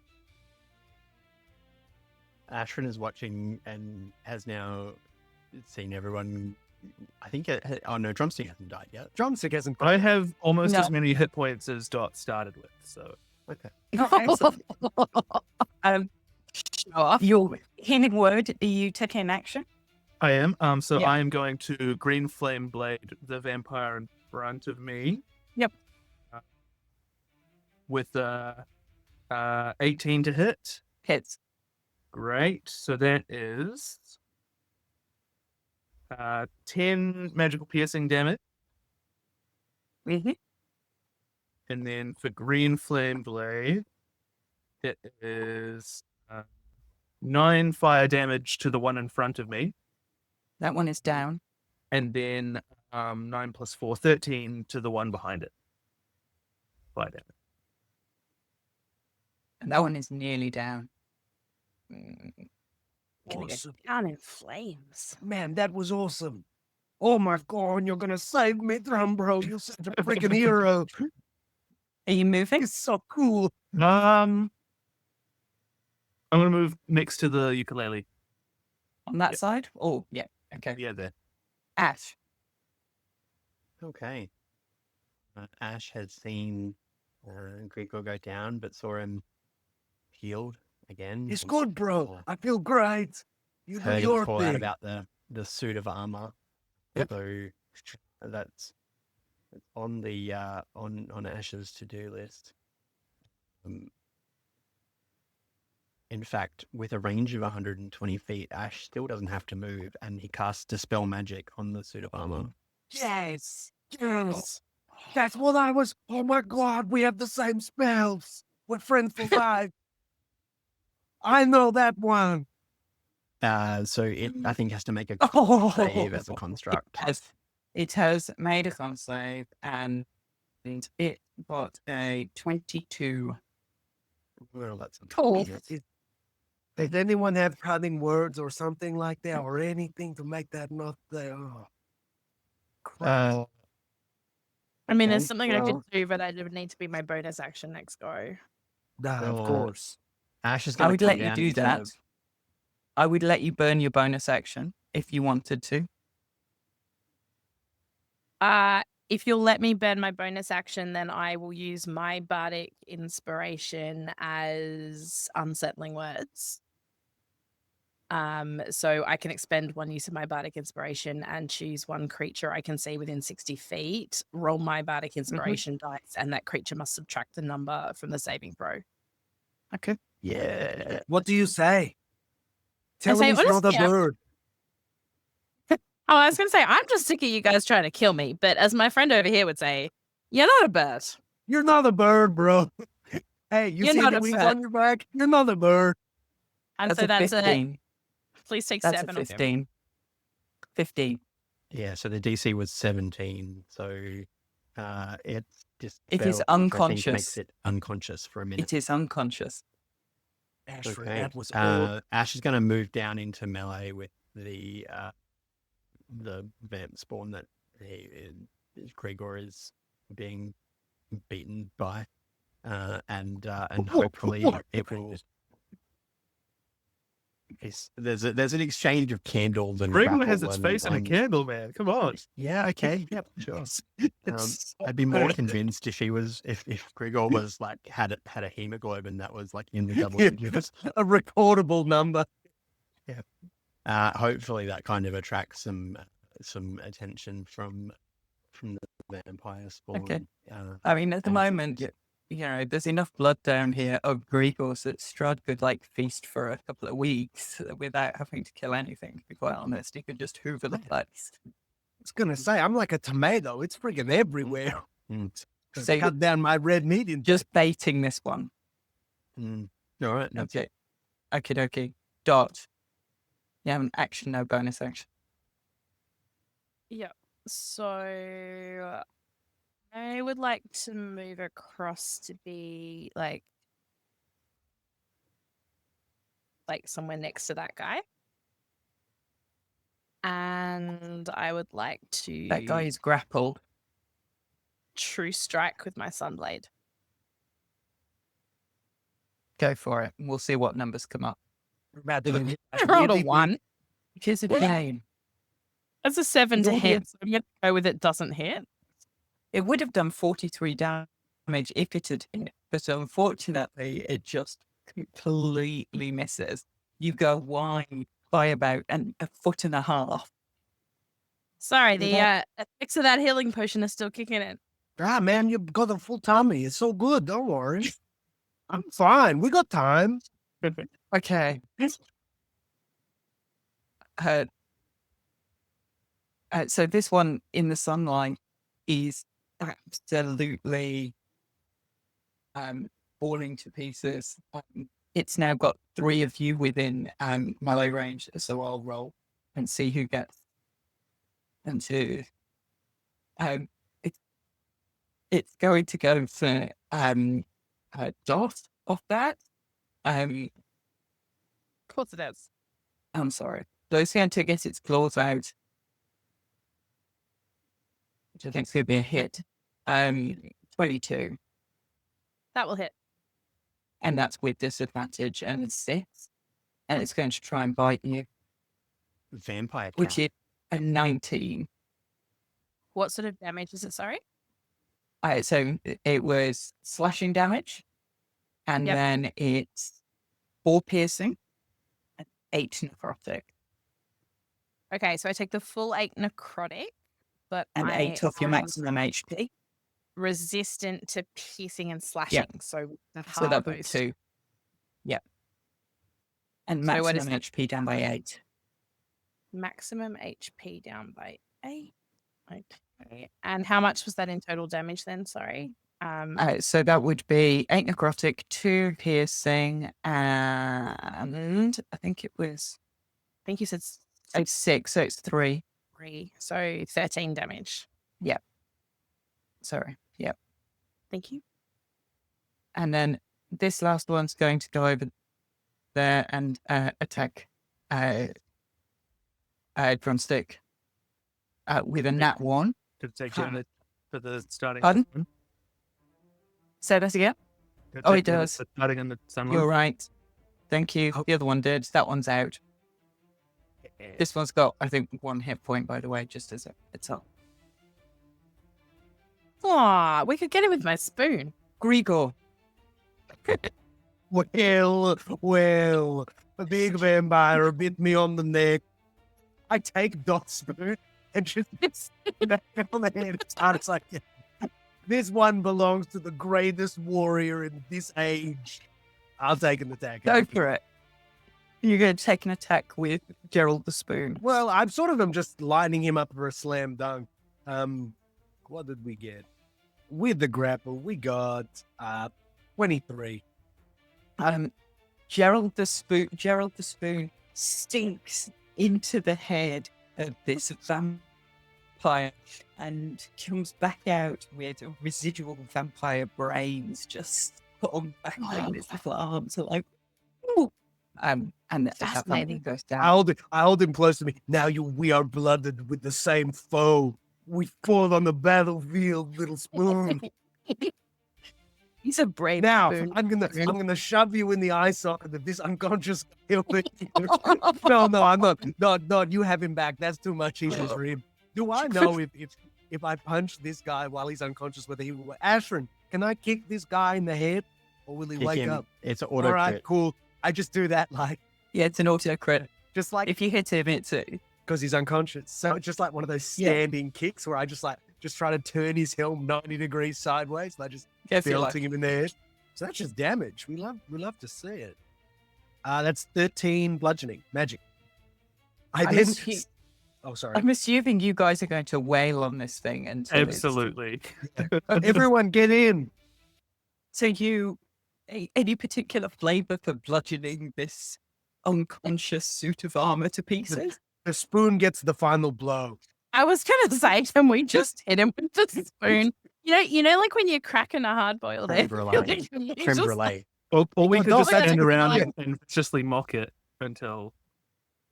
Ashwin is watching and has now seen everyone... I think oh no, Drumstick hasn't died yet. Drumstick hasn't. I have almost No. as many hit points as Dot started with, so Okay. Excellent. Show off your healing word. Are you taking an action? I am. So Yeah. I am going to Green Flame Blade the vampire in front of me. Yep. With 18 to hit. Hits. Great. So that is 10 magical piercing damage. Mm-hmm. And then for Green Flame Blade, it is 9 fire damage to the one in front of me. That one is down. And then 9 plus 4, 13 to the one behind it. Fire damage. And that one is nearly down. Gonna go Awesome. down in flames. Man, that was awesome. Oh my god, you're gonna save me, Drum Bro. You're such a freaking hero. Are you moving? It's so cool. I'm gonna move next to the ukulele. On that side? Oh, yeah. Okay. Yeah, there. Ash. Okay. Ash had seen Gregor go down, but saw him healed again. It's good, bro. I feel great. You do Heard him your call out thing. about the suit of armor. Yep. So that's on the on Ash's to-do list. In fact, with a range of 120 feet, Ash still doesn't have to move, and he casts Dispel Magic on the suit of armor. Yes. Yes. That's what I was. Oh my god, we have the same spells. We're friends for life. I know that one. So it, I think, has to make a Oh. save as a construct. It has made a con save, and it got a 22. Well, that's Cool. Does anyone have cunning words or something like that, or anything to make that not there? Oh. Crap. I mean, there's Okay, something I well- could do, but it would need to be my bonus action next go. Nah, of well, course. Ash is I going would to let you do that. I would let you burn your bonus action if you wanted to. If you'll let me burn my bonus action, then I will use my Bardic inspiration as unsettling words. So I can expend one use of my Bardic inspiration and choose one creature I can see within 60 feet, roll my Bardic inspiration dice, and that creature must subtract the number from the saving throw. Okay. Yeah. What do you say? Tell say, him he's not a honestly, I'm- bird. Oh, I was going to say, I'm just sick of you guys trying to kill me. But as my friend over here would say, you're not a bird. You're not a bird, bro. Hey, you You're see not the a wings bird. on your back? You're not a bird. And That's so a that's 15. please take That's 7 a off him. 15. 15. Yeah, so the DC was 17, so it's just It is makes unconscious. it unconscious for a minute. It is unconscious. Ashford, Okay. that was old. Ash is going to move down into melee with the vamp spawn that Gregor is being beaten by, and hopefully it will. There's an exchange of candles and Gregor has grapple its and face in a I'm- candle, man. Come on. Yeah, okay, yep, sure. I'd be more convinced if she was if Gregor was like had a hemoglobin that was like in the double Yeah. digits. A recordable number. Hopefully that kind of attracts some attention from the vampire spawn. Okay. I mean, at the moment, you know, there's enough blood down here of Gregors that Strahd could like feast for a couple of weeks without having to kill anything. To be quite honest, he could just hoover the place. I was gonna say, I'm like a tomato. It's freaking everywhere. Mm. So Cut down my red meat in just baiting this one. Mm. All right. No. Okay. Okay. Dot. You have an action, no bonus action. Yep. So I would like to move across to be like somewhere next to that guy. And I would like to That guy is grappled. true strike with my sunblade. Go for it. We'll see what numbers come up. About to I rolled a 1. It is a pain. That's a 7 to Roll the- hit. So I'm going to go with it doesn't hit. It would have done 43 damage if it had hit, but unfortunately, it just completely misses. You go wide by about a foot and a half. Sorry, the that- effects of that healing potion is still kicking in. Ah, man, you've got a full tummy. It's so good. Don't worry. I'm fine. We got time. Okay. So this one in the sunlight is absolutely falling to pieces. It's now got 3 of you within melee range, so I'll roll and see who gets into. It's going to go for Dot off that. Um, Of course it is. I'm sorry. Those going to get its claws out, which I think is going to be a hit. 22, That will hit. and that's with disadvantage, and it's 6, and it's going to try and bite you, Vampire which count. is a 19. What sort of damage is it? Sorry. So it was slashing damage, and Yep. then it's 4 piercing and 8 necrotic, Okay, so I take the full 8 necrotic, but and I 8 off your am maximum HP. resistant to piercing and slashing. So the So that would boost. 2. Yep. And So what is maximum HP down by 8. Maximum HP down by 8. Okay. And how much was that in total damage then? Sorry. So that would be 8 necrotic, 2 piercing, and I think it was I think you said 6, so it's 3. 3. So 13 damage. Sorry. Yep. Thank you. And then this last one's going to go over there and attack Drumstick with a nat 1. To take you for the starting. Pardon? one. Say that again. To Oh, take it you does. for starting in the sun You're one. right. Thank you. The other one did. That one's out. This one's got, I think, 1 hit point, by the way, just as it's up. Aw, we could get it with my spoon. Gregor. Well, a big vampire bit me on the neck. I take Dot's spoon and just back on the head. It's like, this one belongs to the greatest warrior in this age. I'll take an attack. Go for it. You're going to take an attack with Gerald the Spoon. Well, I'm just lining him up for a slam dunk. What did we get? With the grapple, we got 23. Gerald the Spoon stinks into the head of this vampire and comes back out with residual vampire brains just put on back on his little arms, like, ooh. And that Fascinating. goes I down. hold him close to me. Now we are blooded with the same foe. We fought on the battlefield, little spoon. He's a brave Now spoon. I'm gonna shove you in the eye socket of this unconscious killer. No, I'm not. No, you have him back. That's too much easy for him. Do I know if I punch this guy while he's unconscious, whether he will? Ashwin, can I kick this guy in the head, or will he Kick wake him. up? It's an auto All right, crit. cool. I just do that Yeah, it's an auto crit. just like If you hit him, it's because he's unconscious. So it's just like one of those standing kicks where I just try to turn his helm 90 degrees sideways and I just belting him in the head. So that's just damage. We love to see it. That's 13 bludgeoning magic. Oh, sorry. I'm assuming you guys are going to wail on this thing until Absolutely. Everyone get in. So any particular flavor for bludgeoning this unconscious suit of armor to pieces? The spoon gets the final blow. I was going to say, can we just hit him with the spoon? You know, like when you're cracking a hard boiled egg. Creme brulee. Creme brulee. Or we could don't just let stand it around fly. and viciously mock it until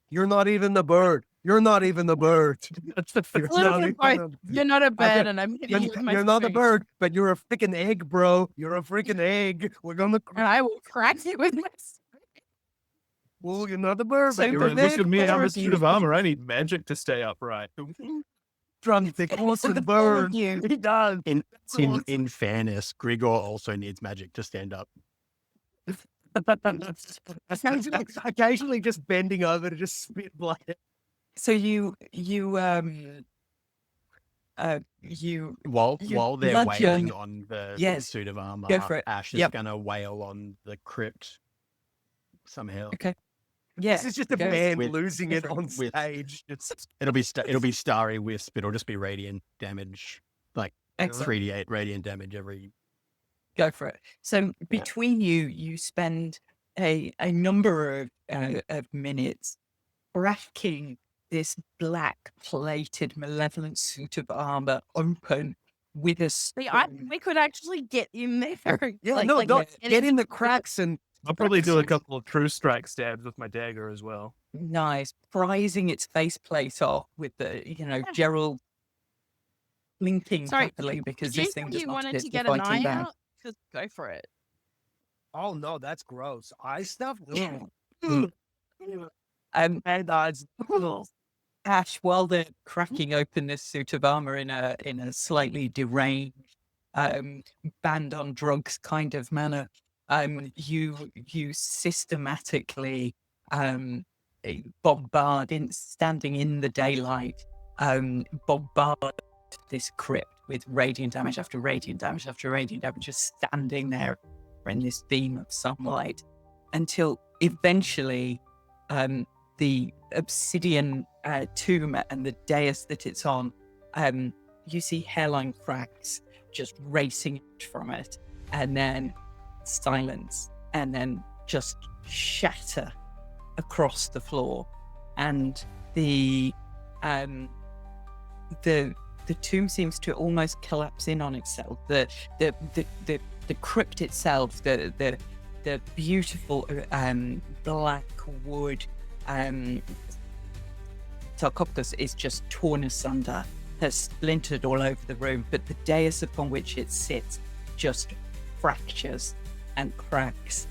You're not even the bird. You're not even the bird. that's the You're first Little not bit even both. the- You're not a bird, and I'm hitting you with my You're not a spoon. bird, but you're a freaking egg, bro. You're a freaking egg. We're gonna. And I will crack you with my spoon. Well, you're not a bird, So but you're Look an at egg. me, I'm bro. a suit of armor. I need magic to stay upright. Drumstick wants the bird. He does. In fairness, Gregor also needs magic to stand up. Occasionally just bending over to just spit blood. So you While they're bludgeon- wailing on the Yes. suit of armor, Go for it. Ash is Yep. gonna wail on the crypt somehow. yeah. This is just a go man with- losing it on with- stage. It'll be Starry Wisp. It'll just be radiant damage, like Excellent. 3d8 radiant damage every. Go for it. So between you spend a number of minutes cracking this black plated malevolent suit of armor open with a See, spoon. we could actually get in there. Yeah, Like- no, like don't get get it- in the cracks and I'll probably do a couple of true strike stabs with my dagger as well. Nice. Prizing its faceplate off with the, Gerald blinking Sorry, happily because Did you this thing think does you not wanted fit to the get a fighting knife bag. out? Because go for it. Oh no, that's gross. Eye stuff. Hey guys, Ash, while they're cracking open this suit of armor in a slightly deranged, banned on drugs kind of manner, you systematically standing in the daylight, bombard this crypt with radiant damage after radiant damage after radiant damage, just standing there in this beam of sunlight until eventually the obsidian tomb and the dais that it's on, you see hairline cracks just racing from it, and then silence, and then just shatter across the floor, and the tomb seems to almost collapse in on itself. The crypt itself, the beautiful black wood sarcophagus is just torn asunder, has splintered all over the room, but the dais upon which it sits just fractures and cracks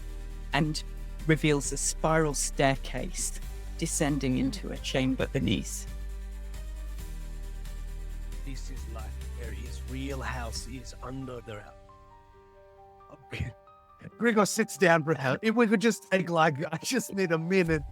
and reveals a spiral staircase descending into a chamber beneath. This is like where his real house is, under the house. Okay. Gregor sits down, bro. If we could just take I just need a minute.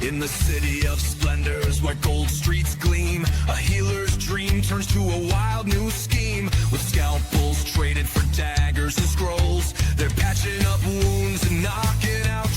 In the city of splendors where gold streets gleam, a healer's dream turns to a wild new scheme. With scalpels traded for daggers and scrolls, they're patching up wounds and knocking out